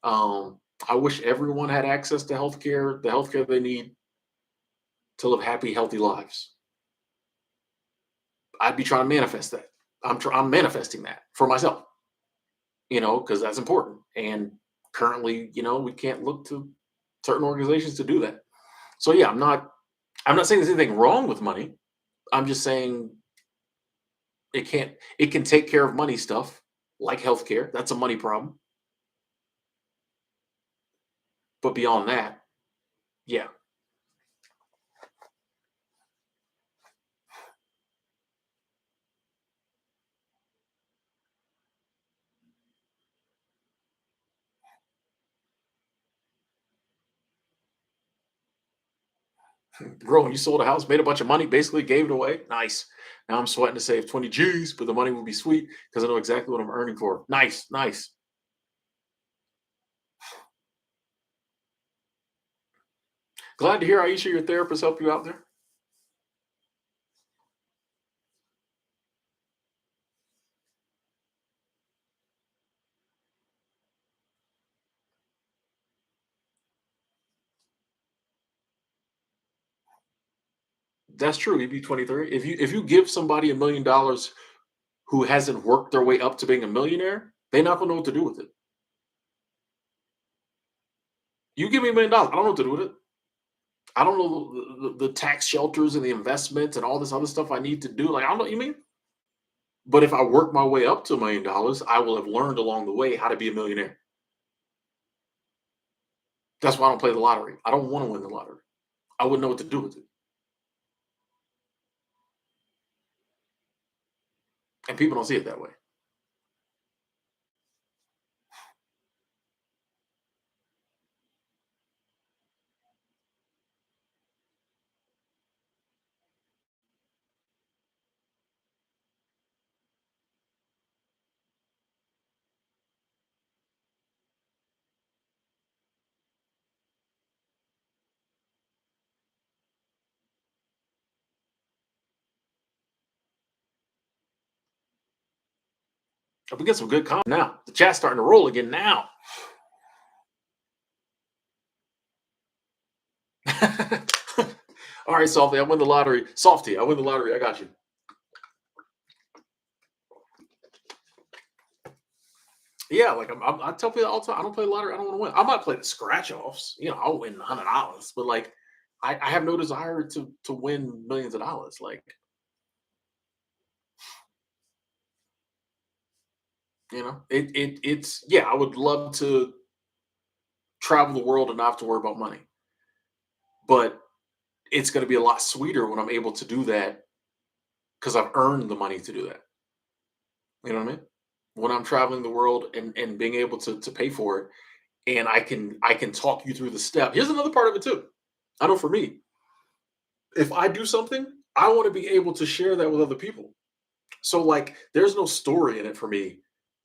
I wish everyone had access to healthcare, the healthcare they need to live happy, healthy lives. I'd be trying to manifest that. I'm manifesting that for myself, because that's important. And currently, we can't look to certain organizations to do that. So yeah, I'm not saying there's anything wrong with money. I'm just saying it can take care of money stuff like healthcare. That's a money problem. But beyond that, yeah. Bro, you sold a house, made a bunch of money, basically gave it away. Nice. Now I'm sweating to save 20 G's, but the money will be sweet because I know exactly what I'm earning for. Nice, nice. Glad to hear, Aisha, your therapist helped you out there. That's true. He'd be 23. If you give somebody $1 million who hasn't worked their way up to being a millionaire, they're not gonna know what to do with it. You give me $1 million, I don't know what to do with it. I don't know the tax shelters and the investments and all this other stuff I need to do. Like, I don't know what you mean. But if I work my way up to $1 million, I will have learned along the way how to be a millionaire. That's why I don't play the lottery. I don't want to win the lottery. I wouldn't know what to do with it. And people don't see it that way. We get some good comments now. The chat's starting to roll again now. All right, Softy, I win the lottery. Softy, I win the lottery. I got you. Yeah, like I tell people all the time, I don't play the lottery. I don't want to win. I might play the scratch offs. I'll win $100, but like, I have no desire to win millions of dollars. Like, it's yeah. I would love to travel the world and not have to worry about money, but it's going to be a lot sweeter when I'm able to do that because I've earned the money to do that. You know what I mean? When I'm traveling the world and being able to pay for it, and I can talk you through the step. Here's another part of it too. I know for me, if I do something, I want to be able to share that with other people. So like, there's no story in it for me.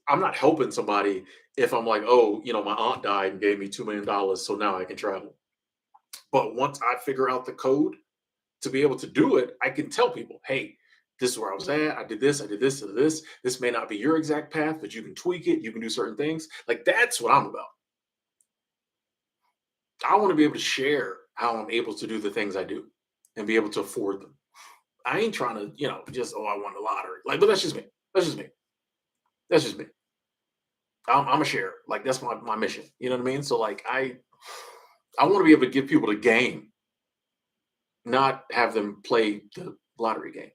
I'm not helping somebody if I'm like, oh, my aunt died and gave me $2 million, so now I can travel. But once I figure out the code to be able to do it, I can tell people, hey, this is where I was at. I did this, I did this, I did this. This may not be your exact path, but you can tweak it. You can do certain things. Like, that's what I'm about. I want to be able to share how I'm able to do the things I do and be able to afford them. I ain't trying to, just, oh, I won the lottery. Like, but that's just me. That's just me. That's just me. I'm a sharer. Like, that's my mission. You know what I mean? So like, I want to be able to give people the game, not have them play the lottery game.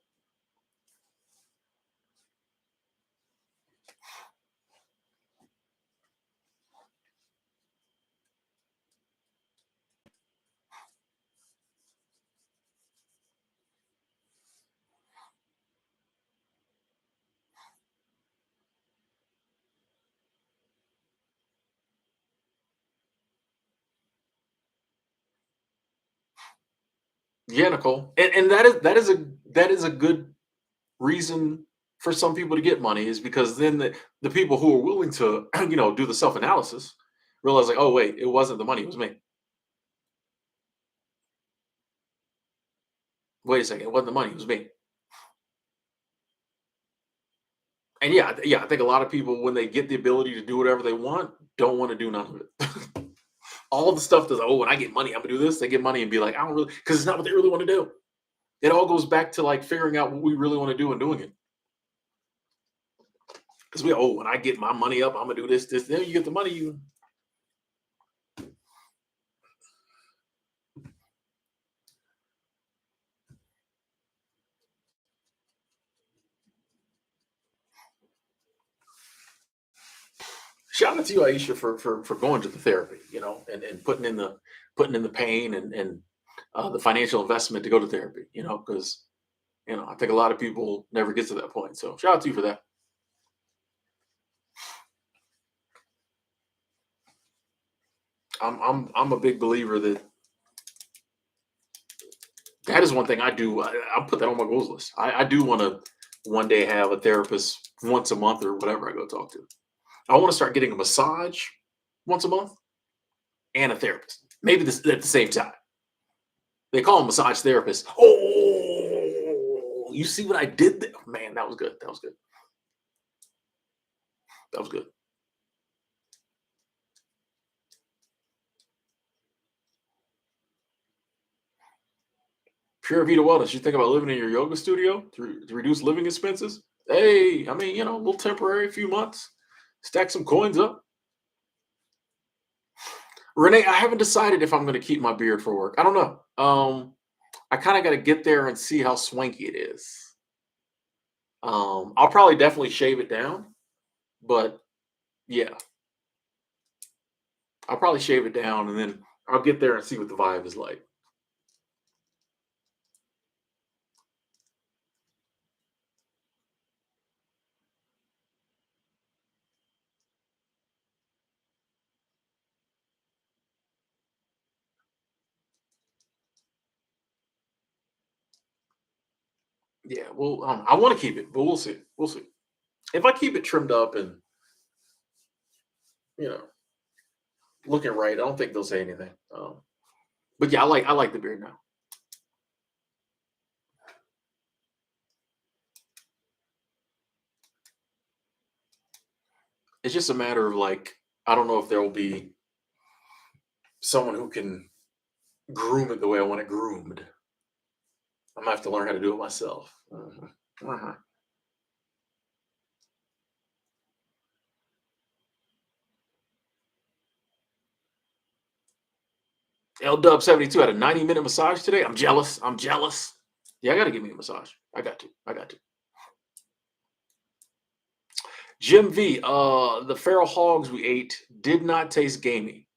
Yeah, Nicole. And that is a good reason for some people to get money, is because then the people who are willing to, do the self-analysis realize, like, oh wait, it wasn't the money, it was me. Wait a second, it wasn't the money, it was me. And yeah, yeah, I think a lot of people, when they get the ability to do whatever they want, don't want to do none of it. All the stuff that's, oh, when I get money, I'm gonna do this. They get money and be like, I don't really, because it's not what they really want to do. It all goes back to like figuring out what we really want to do and doing it. Because oh, when I get my money up, I'm gonna do this, this. Then you get the money, you Shout out to you, Aisha, for going to the therapy, and putting in the pain and the financial investment to go to therapy, because I think a lot of people never get to that point. So shout out to you for that. I'm a big believer that that is one thing I do. I'll put that on my goals list. I do want to one day have a therapist once a month or whatever I go talk to. I want to start getting a massage once a month and a therapist. Maybe this at the same time. They call them massage therapists. Oh, you see what I did there? Man, that was good. That was good. That was good. Pure Vita Wellness. You think about living in your yoga studio to reduce living expenses? Hey, I mean, a little temporary, few months. Stack some coins up. Renee, I haven't decided if I'm going to keep my beard for work. I don't know. I kind of got to get there and see how swanky it is. I'll probably definitely shave it down, but yeah, I'll probably shave it down and then I'll get there and see what the vibe is like. Yeah, well, I want to keep it, but we'll see. We'll see. If I keep it trimmed up and you know looking right, I don't think they'll say anything. But yeah, I like the beard now. It's just a matter of like I don't know if there will be someone who can groom it the way I want it groomed. I'm gonna have to learn how to do it myself. Uh-huh. L Dub 72 had a 90-minute massage today. I'm jealous. I'm jealous. Yeah, I got to give me a massage. I got to. I got to. Jim V, the feral hogs we ate did not taste gamey.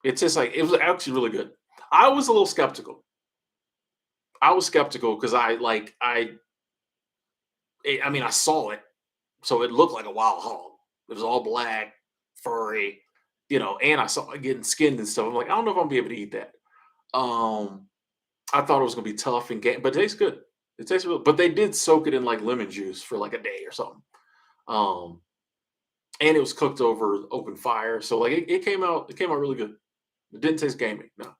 It tastes like it was actually really good. I was a little skeptical. I was skeptical because I mean, I saw it, so it looked like a wild hog. It was all black, furry, and I saw it getting skinned and stuff. I'm like, I don't know if I'm gonna be able to eat that. Um, I thought it was gonna be tough and but it tastes good. It tastes real, but they did soak it in like lemon juice for like a day or something. Um, and it was cooked over open fire, so like it came out really good. It didn't taste gamey. No.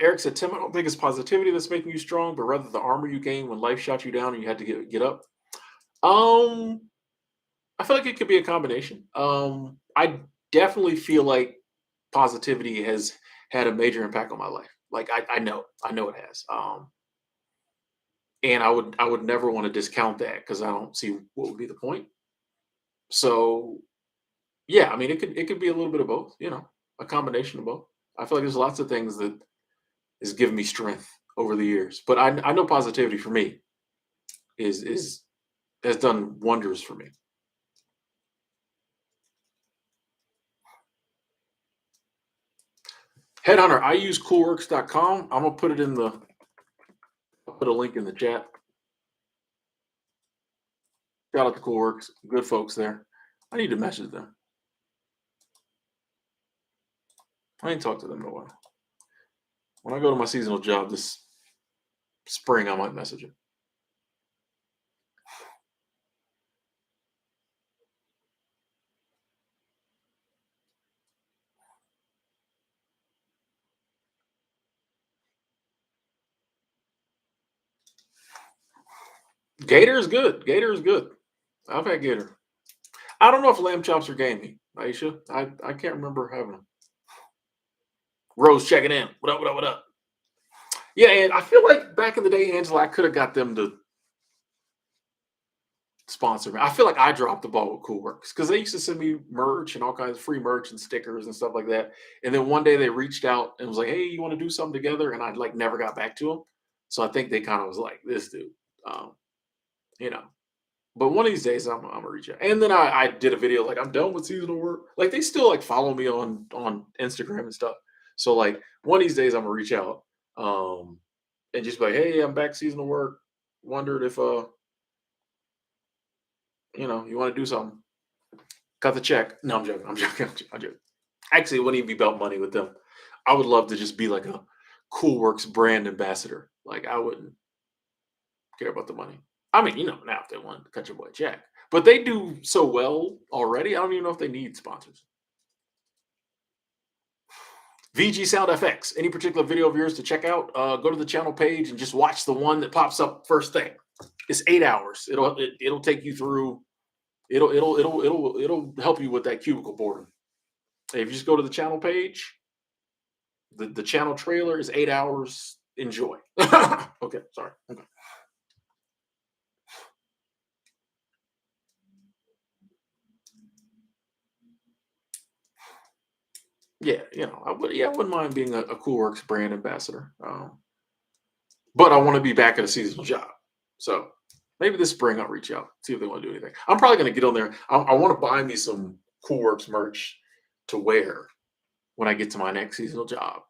Eric said, Tim, I don't think it's positivity that's making you strong, but rather the armor you gained when life shot you down and you had to get up. Um, I feel like it could be a combination. I definitely feel like positivity has had a major impact on my life. Like I know it has. And I would never want to discount that because I don't see what would be the point. So yeah, I mean it could be a little bit of both, a combination of both. I feel like there's lots of things that has given me strength over the years, but I know positivity for me is has done wonders for me. Headhunter, I use coolworks.com. I'm gonna I'll put a link in the chat. Shout out to Coolworks, good folks there. I need to message them. I ain't talked to them in a while. When I go to my seasonal job this spring, I might message them. Gator is good. Gator is good. I've had Gator. I don't know if lamb chops are gamey, Aisha. I can't remember having them. Rose checking in. What up? What up? What up? Yeah, and I feel like back in the day, Angela, I could have got them to sponsor me. I feel like I dropped the ball with Coolworks because they used to send me merch and all kinds of free merch and stickers and stuff like that. And then one day they reached out and was like, "Hey, you want to do something together?" And I like never got back to them. So I think they kind of was like, "This dude," um, you know. But one of these days, I'm gonna reach out. And then I did a video like I'm done with seasonal work. Like they still like follow me on Instagram and stuff. So like one of these days, I'm gonna reach out and just be like, hey, I'm back seasonal work. Wondered if you want to do something. Cut the check. No, I'm joking. I'm joking. I'm joking. Actually, it wouldn't even be about money with them. I would love to just be like a Cool Works brand ambassador. Like I wouldn't care about the money. I mean, now if they want to cut your boy a check, but they do so well already. I don't even know if they need sponsors. VG Sound FX. Any particular video of yours to check out? Go to the channel page and just watch the one that pops up first thing. It's 8 hours. It'll take you through. It'll help you with that cubicle boredom. If you just go to the channel page, the channel trailer is 8 hours. Enjoy. Okay, sorry. Okay. Yeah, I wouldn't mind being a Cool Works brand ambassador. But I want to be back at a seasonal job. So maybe this spring I'll reach out, see if they want to do anything. I'm probably going to get on there. I want to buy me some Cool Works merch to wear when I get to my next seasonal job.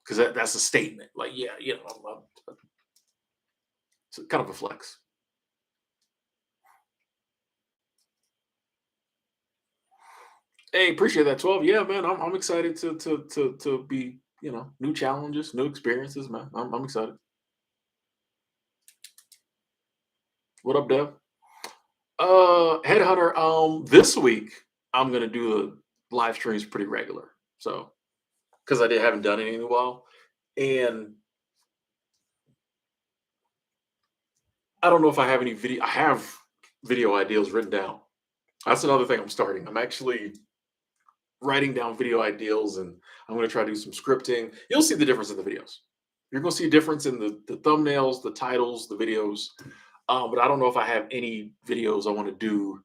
Because that's a statement. Like, yeah, it's kind of a flex. Hey, appreciate that 12. Yeah, man, I'm excited to be, new challenges, new experiences, man. I'm excited. What up, Dev? Headhunter, this week I'm gonna do the live streams pretty regular. So because haven't done it in a while. And I don't know if I have any video. I have video ideas written down. That's another thing I'm starting. I'm actually writing down video ideals and I'm gonna try to do some scripting. You'll see the difference in the videos. You're gonna see a difference in the thumbnails, the titles, the videos. But I don't know if I have any videos I want to do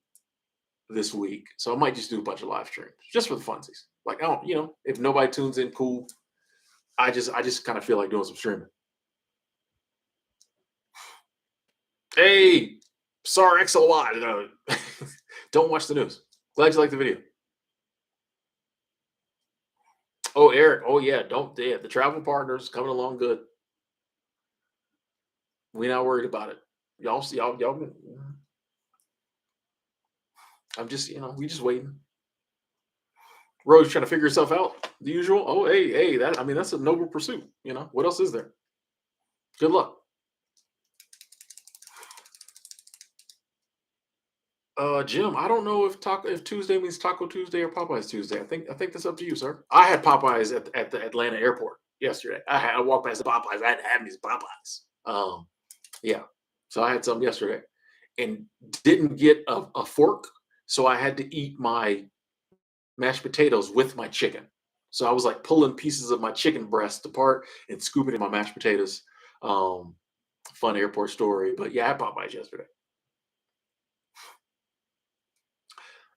this week. So I might just do a bunch of live streams just for the funsies. Like, I don't, if nobody tunes in, cool. I just kind of feel like doing some streaming. Hey, sorry, XLY. No, don't watch the news. Glad you liked the video. Oh, Eric. Oh yeah, don't. Yeah, the travel partners coming along good. We not worried about it. Y'all see y'all. I'm just we just waiting. Rose trying to figure herself out. The usual. Oh hey, that's a noble pursuit. What else is there? Good luck. Jim, I don't know if Tuesday means Taco Tuesday or Popeyes Tuesday. I think that's up to you, sir. I had Popeyes at the Atlanta airport yesterday. I walked past the Popeyes. I had to have me some Popeyes. Yeah. So I had some yesterday, and didn't get a fork, so I had to eat my mashed potatoes with my chicken. So I was like pulling pieces of my chicken breast apart and scooping in my mashed potatoes. Um, Fun airport story, but yeah, I had Popeyes yesterday.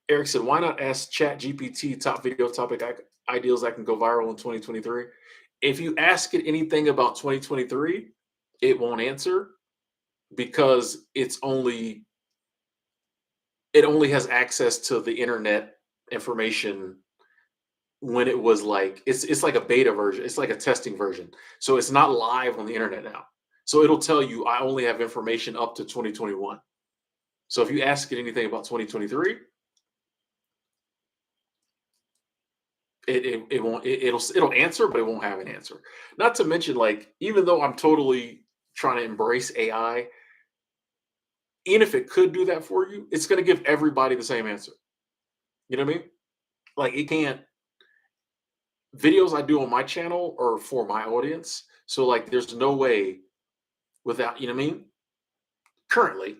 Eric said, "Why not ask Chat GPT top video topic ideals that can go viral in 2023?" If you ask it anything about 2023, it won't answer because it only has access to the internet information when it was like it's like a beta version. It's like a testing version. So it's not live on the internet now. So it'll tell you I only have information up to 2021. So if you ask it anything about 2023, it won't it'll answer, but it won't have an answer. Not to mention, like, even though I'm totally trying to embrace AI, even if it could do that for you, it's going to give everybody the same answer. You know what I mean? Like, it can't. Videos I do on my channel are for my audience, so like there's no way without, you know what I mean, currently,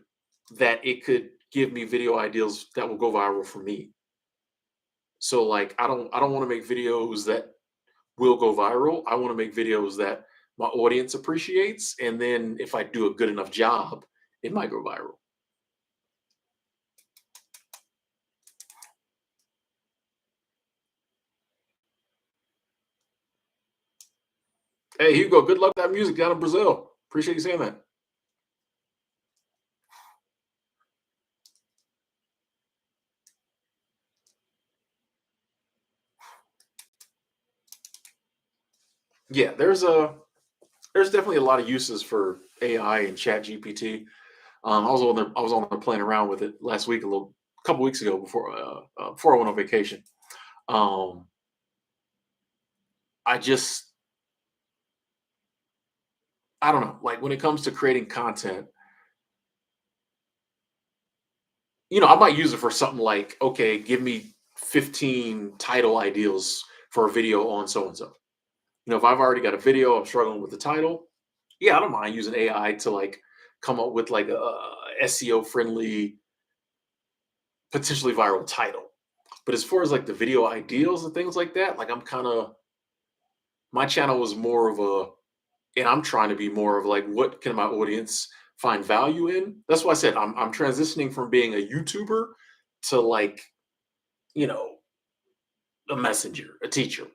that it could give me video ideas that will go viral for me. So like I don't want to make videos that will go viral. I want to make videos that my audience appreciates, and then if I do a good enough job, it might go viral. Hey, Hugo, good luck with that music down in Brazil. Appreciate you saying that. Yeah, there's definitely a lot of uses for AI and Chat GPT. I was on there playing around with it last week, a little couple weeks ago before I went on vacation. Um, I just I don't know, like when it comes to creating content, I might use it for something like, okay, give me 15 title ideas for a video on so and so. If I've already got a video, I'm struggling with the title. Yeah, I don't mind using AI to like come up with like a SEO friendly, potentially viral title. But as far as like the video ideals and things like that, like I'm kind of my channel was more of a, and I'm trying to be more of like, what can my audience find value in? That's why I said I'm transitioning from being a YouTuber to like, you know, a messenger, a teacher.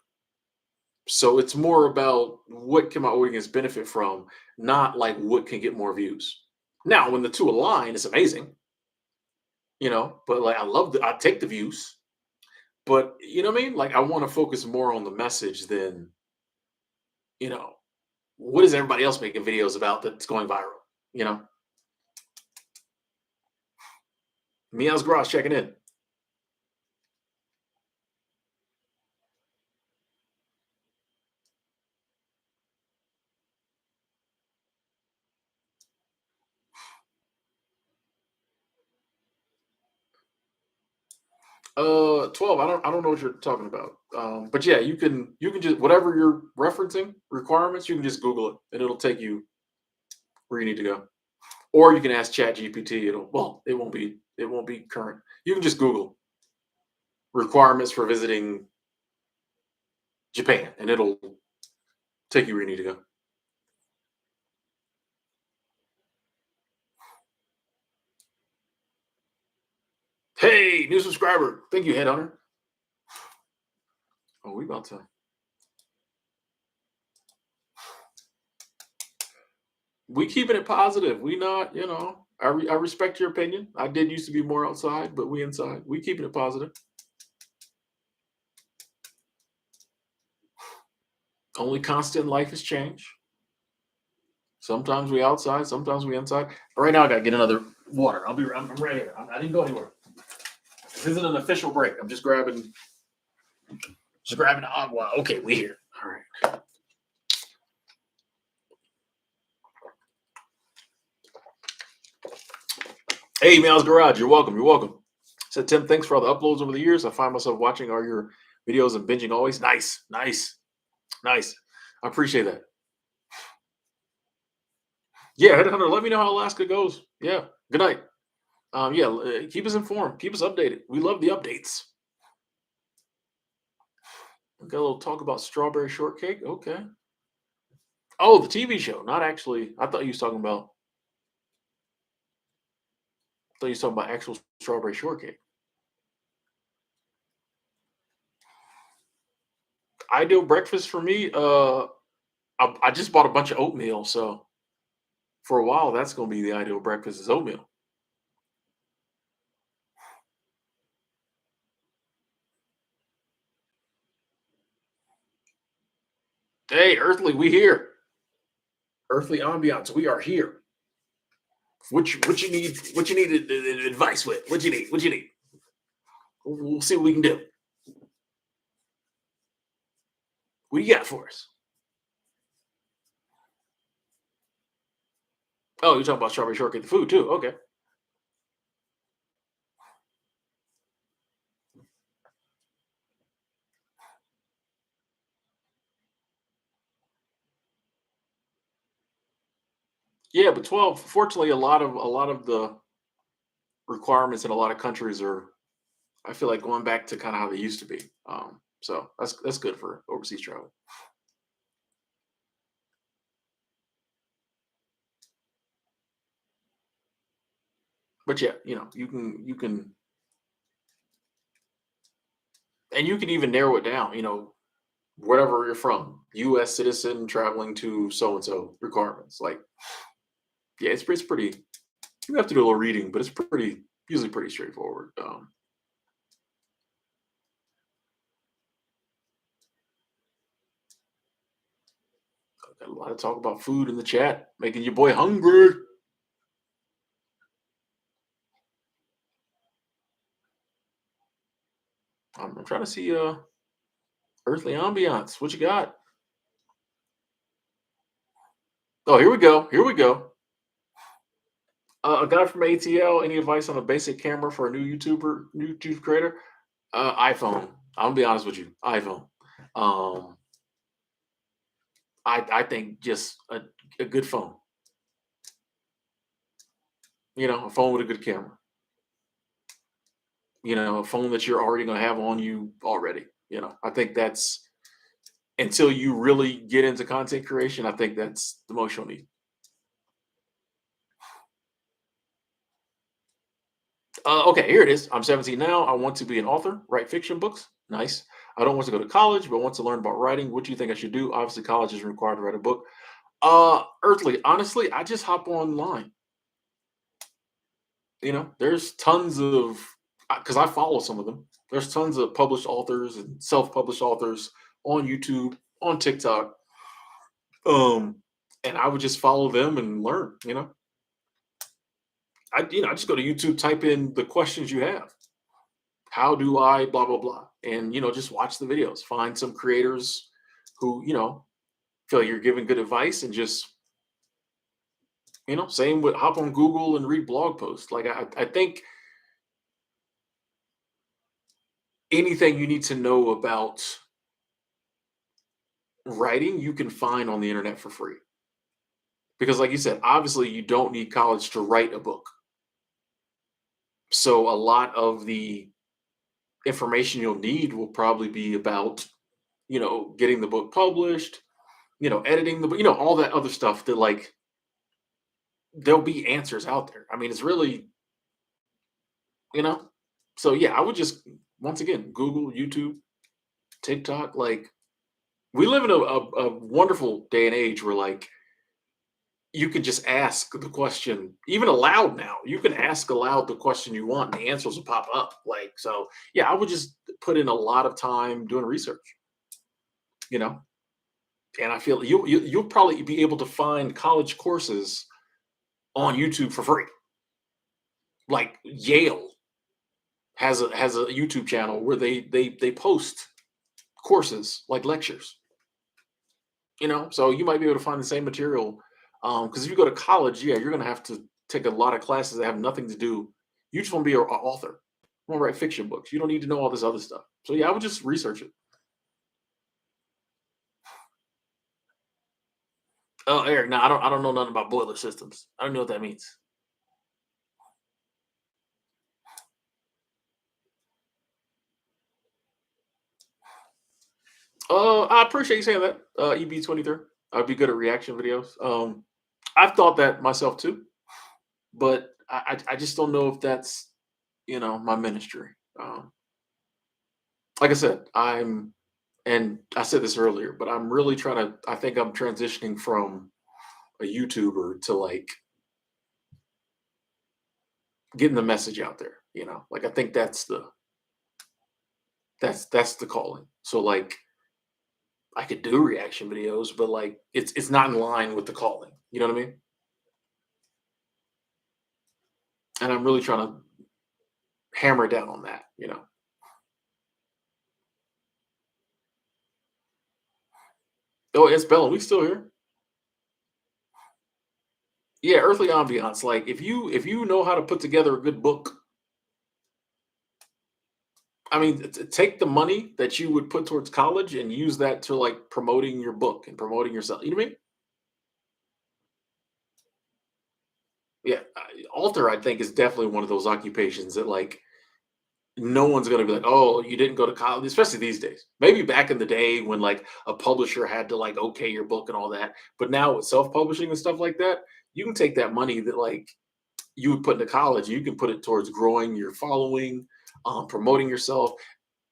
So it's more about what can my audience benefit from, not like what can get more views. Now, when the two align, it's amazing, but like I take the views, but you know what I mean? Like I want to focus more on the message than, you know, what is everybody else making videos about that's going viral? You know, Meow's Garage checking in. 12. I don't know what you're talking about. But yeah, you can just whatever you're referencing requirements, you can just Google it and it'll take you where you need to go. Or you can ask Chat GPT. It won't be current. You can just Google requirements for visiting Japan and it'll take you where you need to go. Hey, new subscriber. Thank you, Headhunter. Oh, we about to we keeping it positive. We not, I respect your opinion. I did used to be more outside, but we inside. We keeping it positive. Only constant in life is change. Sometimes we outside, sometimes we inside. Right now, I gotta get another water. I'm right here. I didn't go anywhere. This isn't an official break. I'm just grabbing the agua. Okay, we here. All right. Hey, Meow's Garage. You're welcome. You're welcome. Said Tim, thanks for all the uploads over the years. I find myself watching all your videos and binging always. Nice, nice, nice. I appreciate that. Yeah, Headhunter, let me know how Alaska goes. Yeah. Good night. Yeah, keep us informed. Keep us updated. We love the updates. We got a little talk about strawberry shortcake. Okay. Oh, the TV show. Not actually. I thought you was talking about actual strawberry shortcake. Ideal breakfast for me. I just bought a bunch of oatmeal, so for a while that's gonna be the ideal breakfast is oatmeal. Hey, Earthly, we here. Earthly ambiance, we are here. What you need? What you need advice with? What you need? What you need? We'll see what we can do. What do you got for us? Oh, you're talking about strawberry shortcake, the food too. Okay. Yeah, but 12. Fortunately, a lot of the requirements in a lot of countries are, I feel like, going back to kind of how they used to be. So that's good for overseas travel. But yeah, you can and you can even narrow it down. Wherever you're from, U.S. citizen traveling to so and so requirements. Like, yeah, it's pretty. You have to do a little reading, but it's usually pretty straightforward. Got a lot of talk about food in the chat, making your boy hungry. I'm trying to see earthly ambiance. What you got? Oh, here we go. Here we go. A guy from ATL. Any advice on a basic camera for a new YouTube creator? iPhone. I'm gonna be honest with you. iPhone. Um, I think just a good phone. A phone with a good camera. A phone that you're already gonna have on you already. I think that's until you really get into content creation. I think that's the most you'll need. Okay, here it is. I'm 17 now. I want to be an author, write fiction books. Nice. I don't want to go to college, but want to learn about writing. What do you think I should do? Obviously, college is required to write a book. Earthly, honestly, I just hop online. There's tons of because I follow some of them. There's tons of published authors and self-published authors on YouTube, on TikTok. Um, and I would just follow them and learn. I just go to YouTube, type in the questions you have. How do I blah blah blah, and just watch the videos. Find some creators who feel like you're giving good advice, and just same with hop on Google and read blog posts. Like I think anything you need to know about writing, you can find on the internet for free. Because, like you said, obviously you don't need college to write a book. So a lot of the information you'll need will probably be about, getting the book published, editing the book, all that other stuff that like there'll be answers out there. I mean, it's really, you know. So yeah, I would just once again Google, YouTube, TikTok. Like we live in a wonderful day and age where like you could just ask the question even aloud now. You can ask aloud the question you want and the answers will pop up. Like, so yeah, I would just put in a lot of time doing research, you know, and I feel you'll probably be able to find college courses on YouTube for free. Like Yale has a YouTube channel where they post courses like lectures, so you might be able to find the same material. Because if you go to college, yeah, you're gonna have to take a lot of classes that have nothing to do. You just want to be an author. You want to write fiction books. You don't need to know all this other stuff. So yeah, I would just research it. Oh, Eric, no, I don't know nothing about boiler systems. I don't know what that means. I appreciate you saying that. EB23. I'd be good at reaction videos. I've thought that myself too, but I just don't know if that's my ministry. Like I said, and I said this earlier, but I'm really trying to. I think I'm transitioning from a YouTuber to like getting the message out there. Like I think that's the calling. So like I could do reaction videos, but like it's not in line with the calling. You know what I mean? And I'm really trying to hammer down on that. Oh, it's Bella. We still here? Yeah, earthly ambiance. Like if you know how to put together a good book, I mean, take the money that you would put towards college and use that to like promoting your book and promoting yourself. You know what I mean? Yeah, author, I think, is definitely one of those occupations that like no one's going to be like, oh, you didn't go to college, especially these days. Maybe back in the day when like a publisher had to like okay your book and all that. But now with self-publishing and stuff like that, you can take that money that like you would put into college, you can put it towards growing your following, promoting yourself.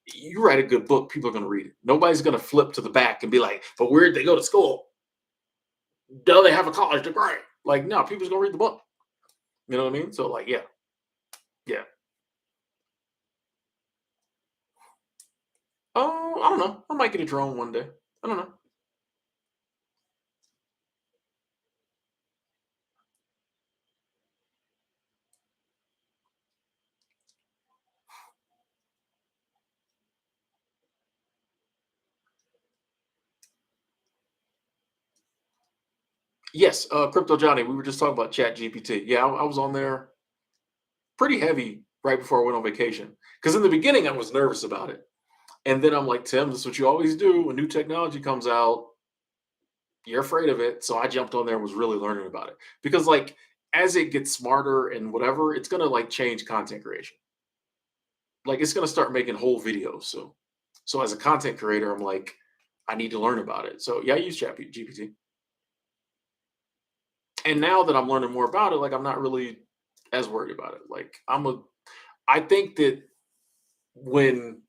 You write a good book, people are going to read it. Nobody's going to flip to the back and be like, but where'd they go to school? Do they have a college degree? Like, no, people's going to read the book. You know what I mean? So, like, yeah, yeah. I don't know. I might get a drone one day. I don't know. Yes, Crypto Johnny. We were just talking about Chat GPT. Yeah, I was on there pretty heavy right before I went on vacation. Because in the beginning, I was nervous about it. And then I'm like, Tim, this is what you always do when new technology comes out. You're afraid of it. So I jumped on there and was really learning about it. Because, like, as it gets smarter and whatever, it's going to like change content creation. Like, it's going to start making whole videos. So as a content creator, I'm like, I need to learn about it. So yeah, I use Chat GPT. And now that I'm learning more about it, like, I'm not really as worried about it. Like, I think that when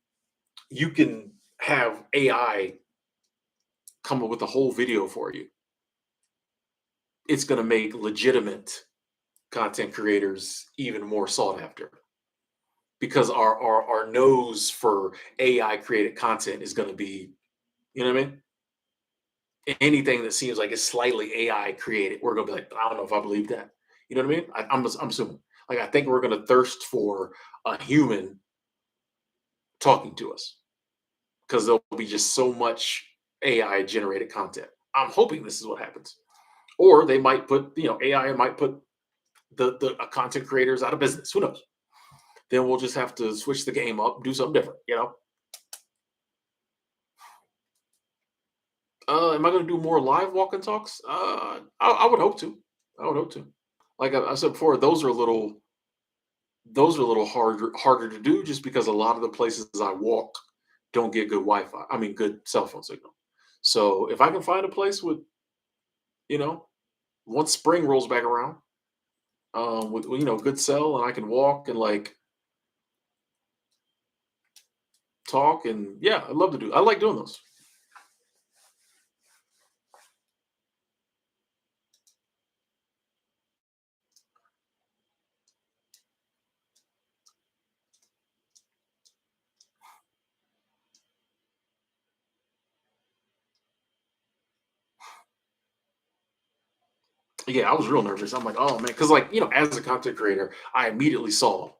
you can have AI come up with a whole video for you, it's going to make legitimate content creators even more sought after because our nose for AI created content is going to be, you know what I mean? Anything that seems like it's slightly AI created, we're going to be like, I don't know if I believe that. You know what I mean? I'm assuming. Like, I think we're going to thirst for a human talking to us because there'll be just so much AI generated content. I'm hoping this is what happens. Or they might put, AI might put the content creators out of business. Who knows? Then we'll just have to switch the game up, do something different. Am I going to do more live walk and talks? I would hope to. I would hope to. Like I said before, those are a little harder to do just because a lot of the places I walk don't get good Wi-Fi. I mean, good cell phone signal. So if I can find a place with, you know, once spring rolls back around, with good cell and I can walk and like talk and yeah, I'd love to do. I like doing those. Yeah, I was real nervous. I'm like, oh man, because like as a content creator, I immediately saw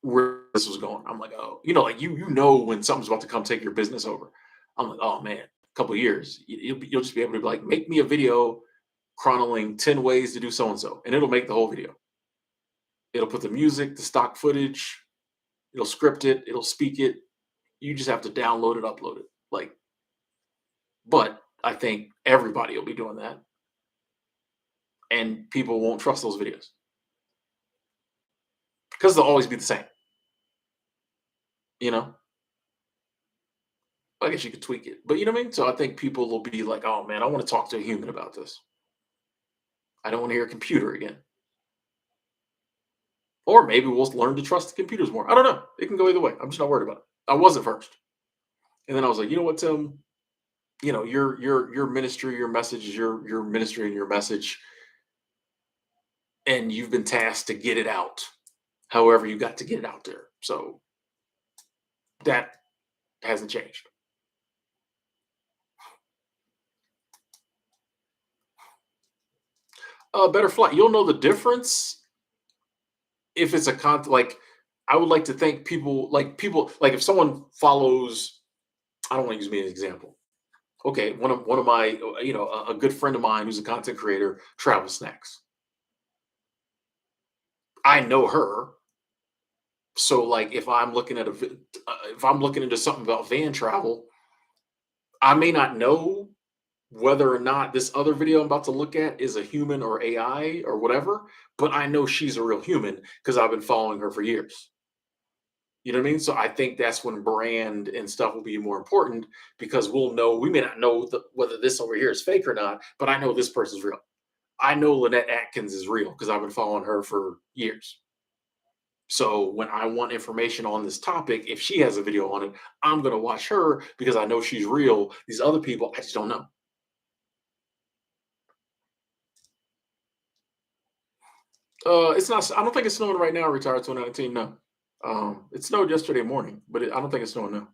where this was going. I'm like, oh, like you know when something's about to come take your business over. I'm like, oh man, a couple of years, you'll just be able to be like, make me a video chronicling 10 ways to do so and so, and it'll make the whole video. It'll put the music, the stock footage, it'll script it, it'll speak it. You just have to download it, upload it. Like, but I think everybody will be doing that, and people won't trust those videos because they'll always be the same. You know, I guess you could tweak it, but you know what I mean. So I think people will be like, "Oh man, I want to talk to a human about this. I don't want to hear a computer again." Or maybe we'll learn to trust the computers more. I don't know. It can go either way. I'm just not worried about it. I was at first, and then I was like, you know what, Tim? Your ministry, your message is your ministry and your message, and you've been tasked to get it out. However, you got to get it out there. So that hasn't changed. Better flight. You'll know the difference if it's a like. I would like to think people like if someone follows. I don't want to use me as an example. Okay, one of my a good friend of mine who's a content creator, travel snacks. I know her, so like if I'm looking into something about van travel, I may not know whether or not this other video I'm about to look at is a human or AI or whatever, but I know she's a real human because I've been following her for years. You know what I mean? So I think that's when brand and stuff will be more important because we may not know whether this over here is fake or not, but I know this person's real. I know Lynette Atkins is real because I've been following her for years. So when I want information on this topic, if she has a video on it, I'm going to watch her because I know she's real. These other people, I just don't know. It's not. I don't think it's snowing right now. Retired 2019. No. It snowed yesterday morning, but I don't think it's snowing now.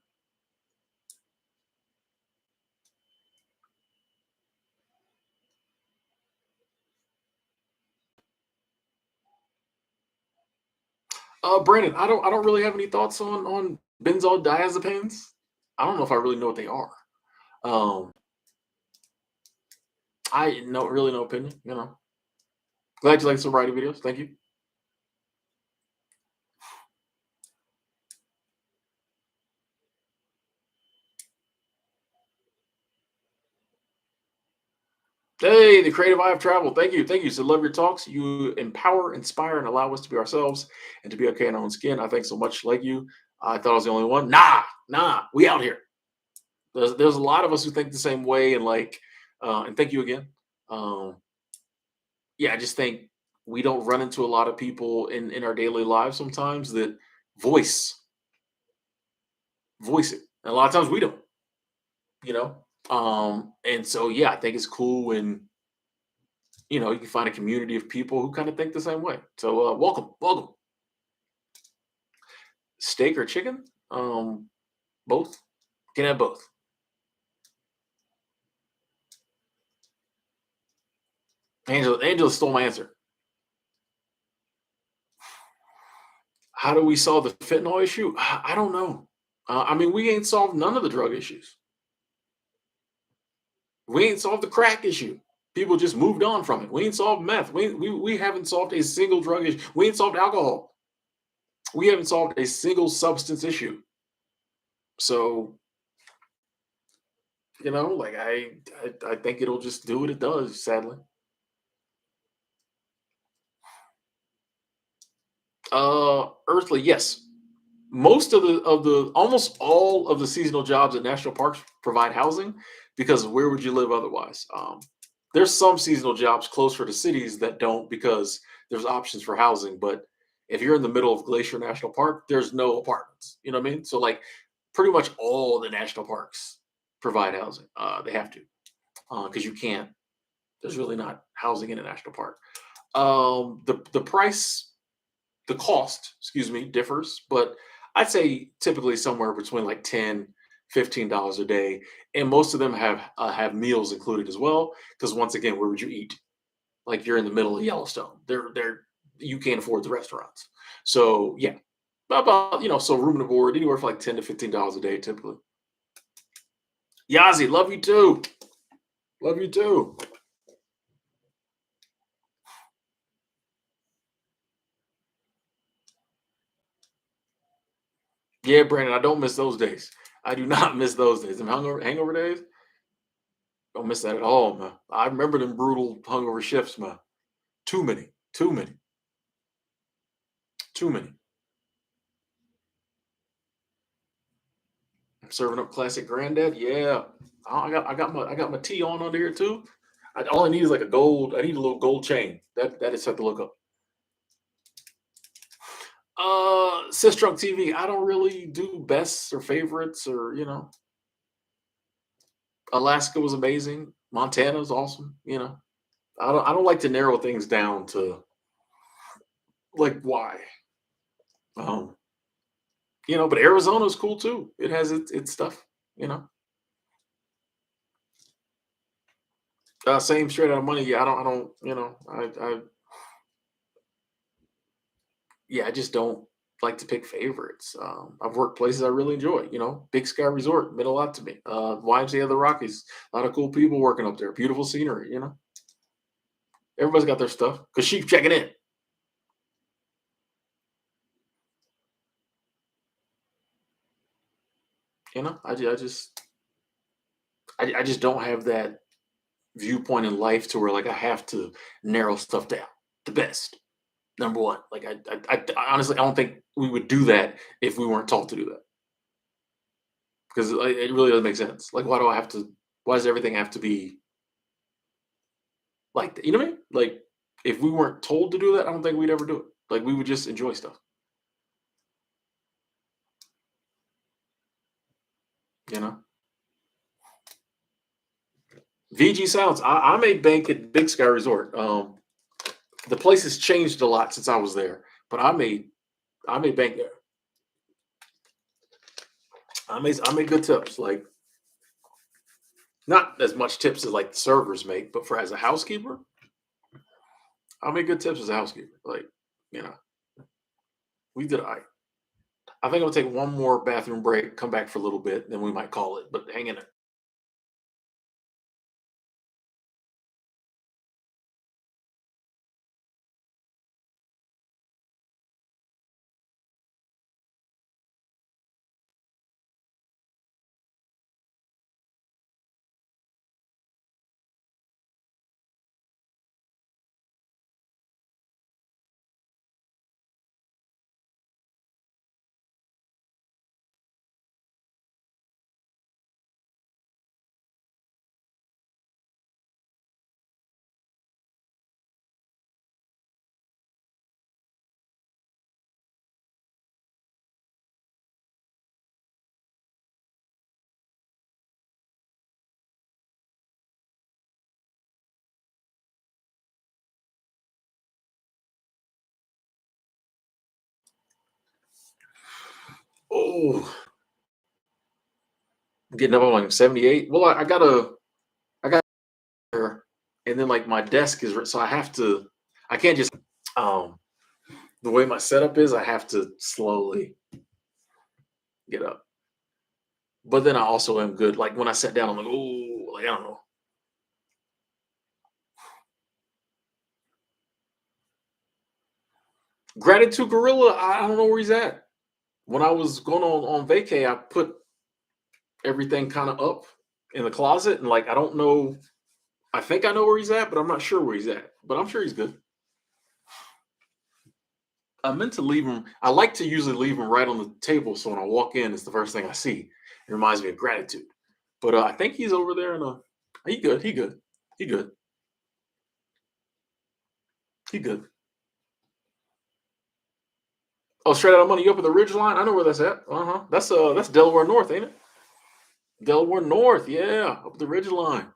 Brandon, I don't really have any thoughts on benzodiazepines. I don't know if I really know what they are. Um, I no really no opinion. Glad you like sobriety videos. Thank you. Hey, the creative eye of travel. Thank you. Thank you. So love your talks. You empower, inspire, and allow us to be ourselves and to be okay in our own skin. I think so much like you. I thought I was the only one. Nah, we out here. There's a lot of us who think the same way, and and thank you again. Um, yeah, I just think we don't run into a lot of people in our daily lives sometimes that voice voice it. And a lot of times we don't, you know. And so yeah, I think it's cool when you can find a community of people who kind of think the same way. So welcome. Steak or chicken? Both. Can have both. Angela stole my answer. How do we solve the fentanyl issue? I don't know. I mean, we ain't solved none of the drug issues. We ain't solved the crack issue. People just moved on from it. We ain't solved meth. We haven't solved a single drug issue. We ain't solved alcohol. We haven't solved a single substance issue. So, like I think it'll just do what it does, sadly. Earthly, yes. Most of the almost all of the seasonal jobs at national parks provide housing because where would you live otherwise? There's some seasonal jobs closer to cities that don't because there's options for housing. But if you're in the middle of Glacier National Park, there's no apartments. You know what I mean? So like pretty much all the national parks provide housing. They have to because you can't. There's really not housing in a national park. The price the cost, excuse me, differs, but I'd say typically somewhere between like $10, $15 a day, and most of them have meals included as well. Because once again, where would you eat? Like you're in the middle of Yellowstone. They're you can't afford the restaurants. So yeah, about so room and board anywhere for like $10 to $15 a day typically. Yazi, love you too. Love you too. Yeah, Brandon, I don't miss those days. I do not miss those days. Them hangover days. Don't miss that at all, man. I remember them brutal hungover shifts, man. Too many, too many, too many. I'm serving up classic granddad. Yeah, I got my tea on under here too. All I need is like a gold. I need a little gold chain. That is something to look up. Sistrunk TV. I don't really do bests or favorites or Alaska was amazing. Montana was awesome. I don't like to narrow things down to like why. Um, but Arizona's cool too. It has its stuff. You know. Same straight out of money. Yeah, I don't. Yeah, I just don't like to pick favorites. I've worked places I really enjoy. Big Sky Resort meant a lot to me. YMCA of the Rockies, a lot of cool people working up there. Beautiful scenery. Everybody's got their stuff. Cause sheep checking in. I just don't have that viewpoint in life to where like I have to narrow stuff down. The best. Number one. Like I honestly I don't think we would do that if we weren't taught to do that. Because it really doesn't make sense. Like why do I have to why does everything have to be like that? You know what I mean? Like if we weren't told to do that, I don't think we'd ever do it. Like we would just enjoy stuff, you know? VG Sounds. I made bank at Big Sky Resort. The place has changed a lot since I was there, but I made bank there. I made good tips. Like not as much tips as like the servers make, but for as a housekeeper, I made good tips as a housekeeper. Like, you know, we did I think I'll take one more bathroom break, come back for a little bit, then we might call it. But hang in there. Oh, getting up on like 78. Well, I got her, and then like my desk is so I have to. I can't just um the way my setup is. I have to slowly get up. But then I also am good. Like when I sat down, I'm like, oh, like I don't know. Gratitude Gorilla. I don't know where he's at. When I was going on vacay, I put everything kind of up in the closet, and like I don't know. I think I know where he's at, but I'm not sure where he's at. But I'm sure he's good. I meant to leave him. I like to usually leave him right on the table, so when I walk in, it's the first thing I see. It reminds me of gratitude. But I think he's over there, and he good. He good. He good. He good. Oh, straight out of money. You up at the Ridge Line? I know where that's at. That's Delaware North, ain't it? Delaware North. Yeah, up the Ridge Line.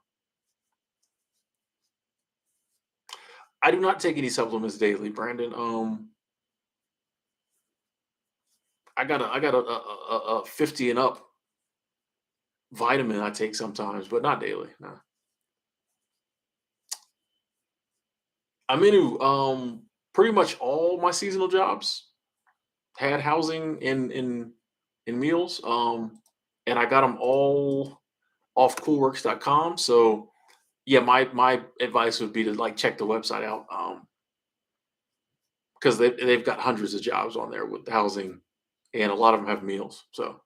I do not take any supplements daily, Brandon. I got a 50 and up vitamin I take sometimes, but not daily. No. I'm into pretty much all my seasonal jobs had housing in meals. And I got them all off coolworks.com. So yeah, my advice would be to like check the website out. Because they've got hundreds of jobs on there with housing, and a lot of them have meals. So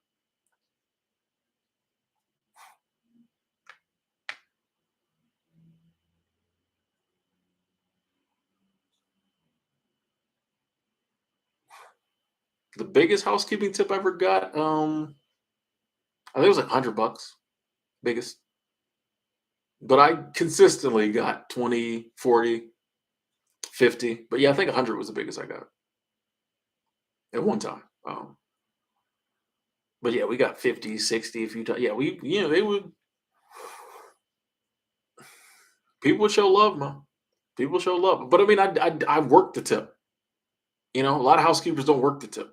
the biggest housekeeping tip I ever got, I think it was like $100, biggest. But I consistently got 20, 40, 50. But yeah, I think 100 was the biggest I got at one time. But yeah, we got 50, 60 a few times. Yeah, they would, people would show love, man. People show love. But I mean, I worked the tip. A lot of housekeepers don't work the tip.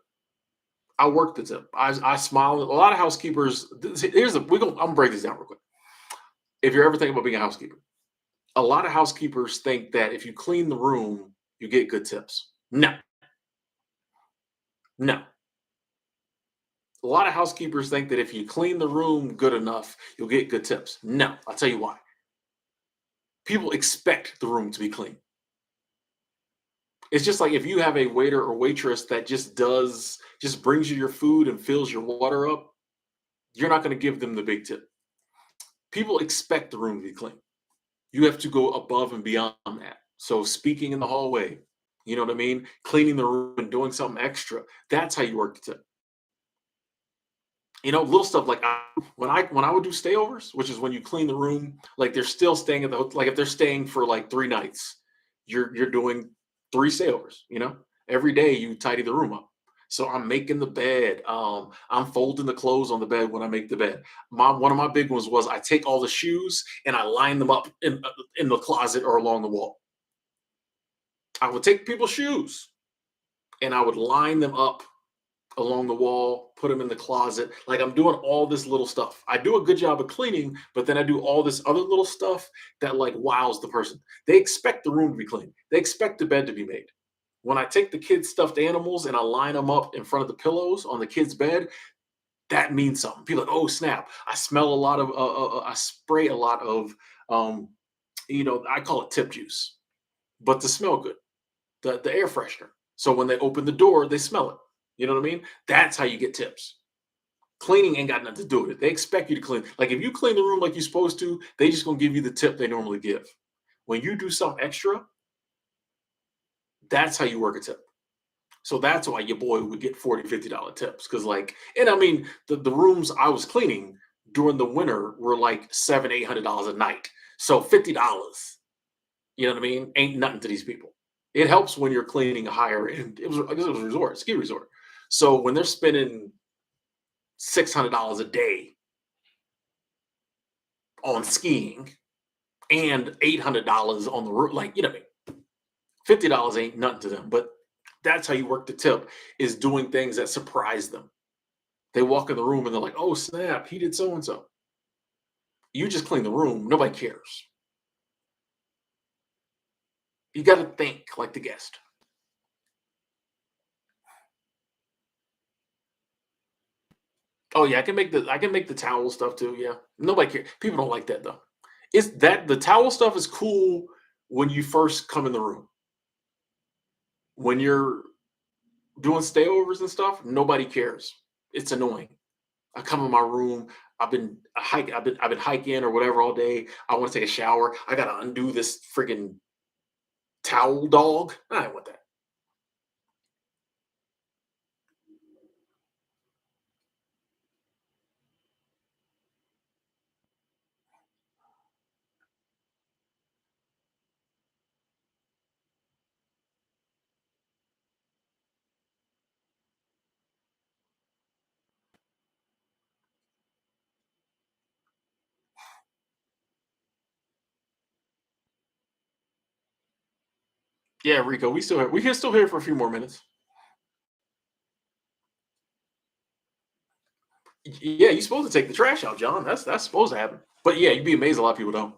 I work the tip. I smile. A lot of housekeepers. Here's the I'm gonna break this down real quick. If you're ever thinking about being a housekeeper, a lot of housekeepers think that if you clean the room, you get good tips. No, no. A lot of housekeepers think that if you clean the room good enough, you'll get good tips. No, I'll tell you why. People expect the room to be clean. It's just like if you have a waiter or waitress that just brings you your food and fills your water up, you're not going to give them the big tip. People expect the room to be clean. You have to go above and beyond that. So speaking in the hallway, you know what I mean? Cleaning the room and doing something extra. That's how you work the tip. Little stuff like when I would do stayovers, which is when you clean the room, like they're still staying at the like if they're staying for like 3 nights, you're doing 3 stayovers. Every day you tidy the room up. So I'm making the bed. I'm folding the clothes on the bed when I make the bed. One of my big ones was I take all the shoes and I line them up in the closet or along the wall. I would take people's shoes and I would line them up along the wall, put them in the closet. Like I'm doing all this little stuff. I do a good job of cleaning, but then I do all this other little stuff that like wows the person. They expect the room to be clean. They expect the bed to be made. When I take the kids' stuffed animals and I line them up in front of the pillows on the kids' bed, that means something. People are like, oh snap! I smell a lot of, I spray a lot of, um, I call it tip juice, but to smell good, the air freshener. So when they open the door, they smell it. You know what I mean? That's how you get tips. Cleaning ain't got nothing to do with it. They expect you to clean. Like if you clean the room like you're supposed to, they just gonna give you the tip they normally give. When you do something extra, that's how you work a tip. So that's why your boy would get 40, $50 tips. Cause like, and I mean, the rooms I was cleaning during the winter were like $700, $800 a night. So $50, you know what I mean? Ain't nothing to these people. It helps when you're cleaning a higher end. I guess it was a resort, ski resort. So when they're spending $600 a day on skiing and $800 on the roof, like you know, what I mean? $50 ain't nothing to them. But that's how you work the tip is doing things that surprise them. They walk in the room and they're like, "Oh snap, he did so and so." You just clean the room. Nobody cares. You got to think like the guest. Oh yeah, I can make the towel stuff too. Yeah, nobody cares. People don't like that though. It's that the towel stuff is cool when you first come in the room. When you're doing stayovers and stuff, nobody cares. It's annoying. I come in my room. I've been hiking or whatever all day. I want to take a shower. I gotta undo this freaking towel dog. I don't want that. Yeah, Rico, we can still here for a few more minutes. Yeah, you're supposed to take the trash out, John. That's supposed to happen. But yeah, you'd be amazed. A lot of people don't.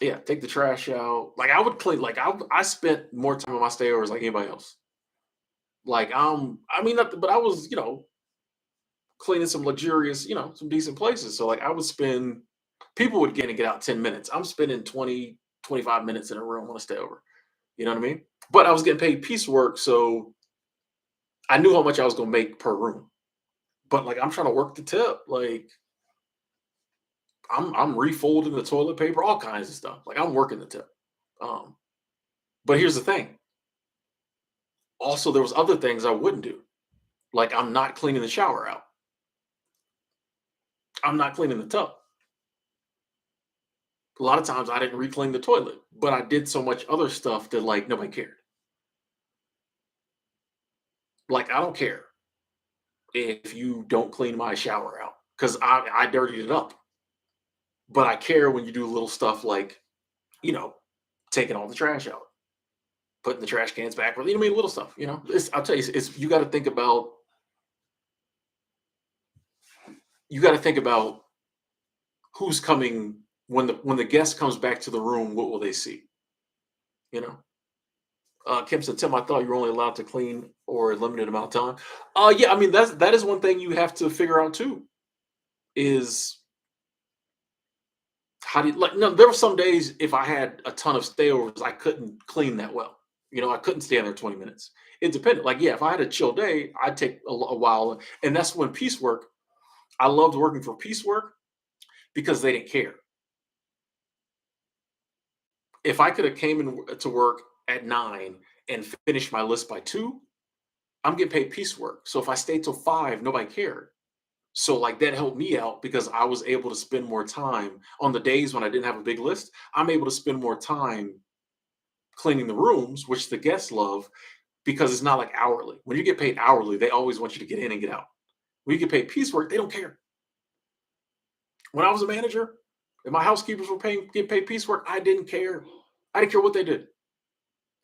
Yeah, take the trash out. Like I would clean. I spent more time on my stayovers like anybody else. I mean, not, but I was cleaning some luxurious, some decent places. So like I would spend. People would get out 10 minutes. I'm spending 20, 25 minutes in a room on a stayover. You know what I mean? But I was getting paid piecework, so I knew how much I was gonna make per room. But like I'm trying to work the tip. Like I'm refolding the toilet paper, all kinds of stuff. Like I'm working the tip. Um, but here's the thing. Also, there was other things I wouldn't do. Like I'm not cleaning the shower out. I'm not cleaning the tub. A lot of times I didn't reclean the toilet, but I did so much other stuff that like nobody cared. Like I don't care if you don't clean my shower out because I dirtied it up. But I care when you do little stuff like, you know, taking all the trash out, putting the trash cans back, or you know, what I mean, little stuff. I'll tell you, it's you got to think about who's coming when the guest comes back to the room. What will they see? You know, Kim said, "Tim, I thought you were only allowed to clean or a limited amount of time." Yeah, I mean that is one thing you have to figure out too. Is how do you like? No, there were some days if I had a ton of stayovers, I couldn't clean that well. I couldn't stand there 20 minutes. It depended. Like, yeah, if I had a chill day, I'd take a while, and that's when piecework. I loved working for piecework because they didn't care. If I could have came to work at 9 and finished my list by 2, I'm getting paid piecework. So if I stayed till 5, nobody cared. So like that helped me out because I was able to spend more time on the days when I didn't have a big list. I'm able to spend more time cleaning the rooms, which the guests love because it's not like hourly. When you get paid hourly, they always want you to get in and get out. When you get paid piecework, they don't care. When I was a manager and my housekeepers were get paid piecework, I didn't care. I didn't care what they did.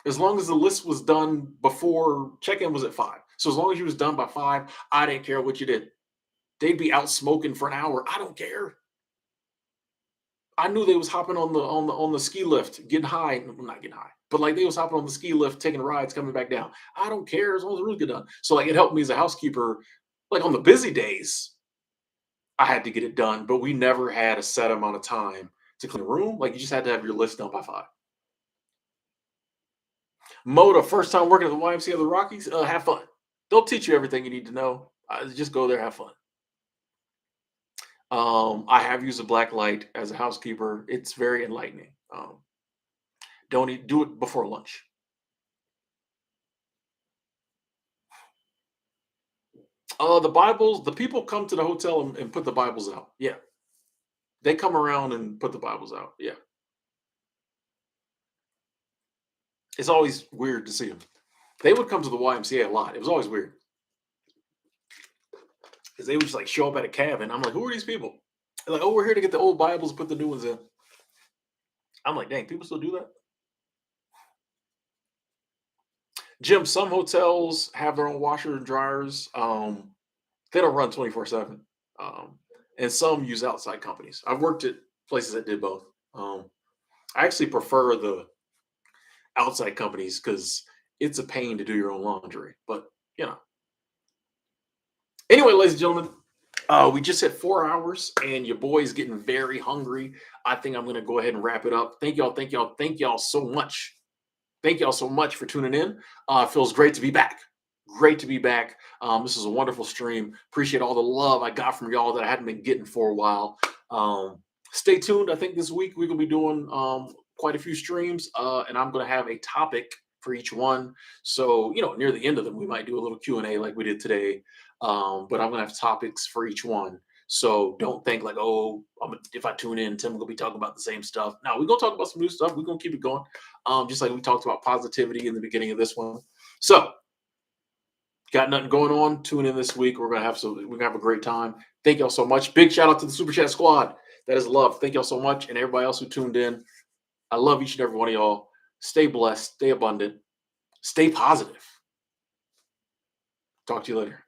As long as the list was done before check-in was at 5. So as long as you was done by 5, I didn't care what you did. They'd be out smoking for an hour. I don't care. I knew they was hopping on the ski lift, getting high. Well, not getting high, but like they was hopping on the ski lift, taking rides, coming back down. I don't care as long as the rooms get done. So like it helped me as a housekeeper. Like on the busy days, I had to get it done, but we never had a set amount of time to clean a room. Like you just had to have your list done by 5. Moda, first time working at the YMCA of the Rockies. Have fun. They'll teach you everything you need to know. Just go there, have fun. I have used a black light as a housekeeper. It's very enlightening. Don't eat, do it before lunch. The Bibles, the people come to the hotel and put the Bibles out. Yeah, they come around and put the Bibles out. Yeah, it's always weird to see them. They would come to the YMCA a lot. It was always weird because they would just like show up at a cabin. I'm like, who are these people? They're like, oh, we're here to get the old Bibles, put the new ones in. I'm like, dang, people still do that. Jim, some hotels have their own washer and dryers. They don't run 24/7. Um, and some use outside companies. I've worked at places that did both. Um, I actually prefer the outside companies because it's a pain to do your own laundry. But you know, anyway, ladies and gentlemen, we just hit 4 hours, and your boy's getting very hungry. I think I'm gonna go ahead and wrap it up. Thank y'all, thank y'all, thank y'all so much. Thank y'all so much for tuning in. It feels great to be back. Great to be back. This is a wonderful stream. Appreciate all the love I got from y'all that I hadn't been getting for a while. Stay tuned. I think this week we're gonna be doing quite a few streams, and I'm gonna have a topic for each one. So near the end of them, we might do a little Q&A like we did today. But I'm gonna have topics for each one. So don't think like, oh, if I tune in, Tim will be talking about the same stuff. Now we're gonna talk about some new stuff. We're gonna keep it going. Just like we talked about positivity in the beginning of this one. So, got nothing going on. Tune in this week. We're gonna have a great time. Thank y'all so much. Big shout out to the Super Chat Squad. That is love. Thank y'all so much, and everybody else who tuned in. I love each and every one of y'all. Stay blessed. Stay abundant. Stay positive. Talk to you later.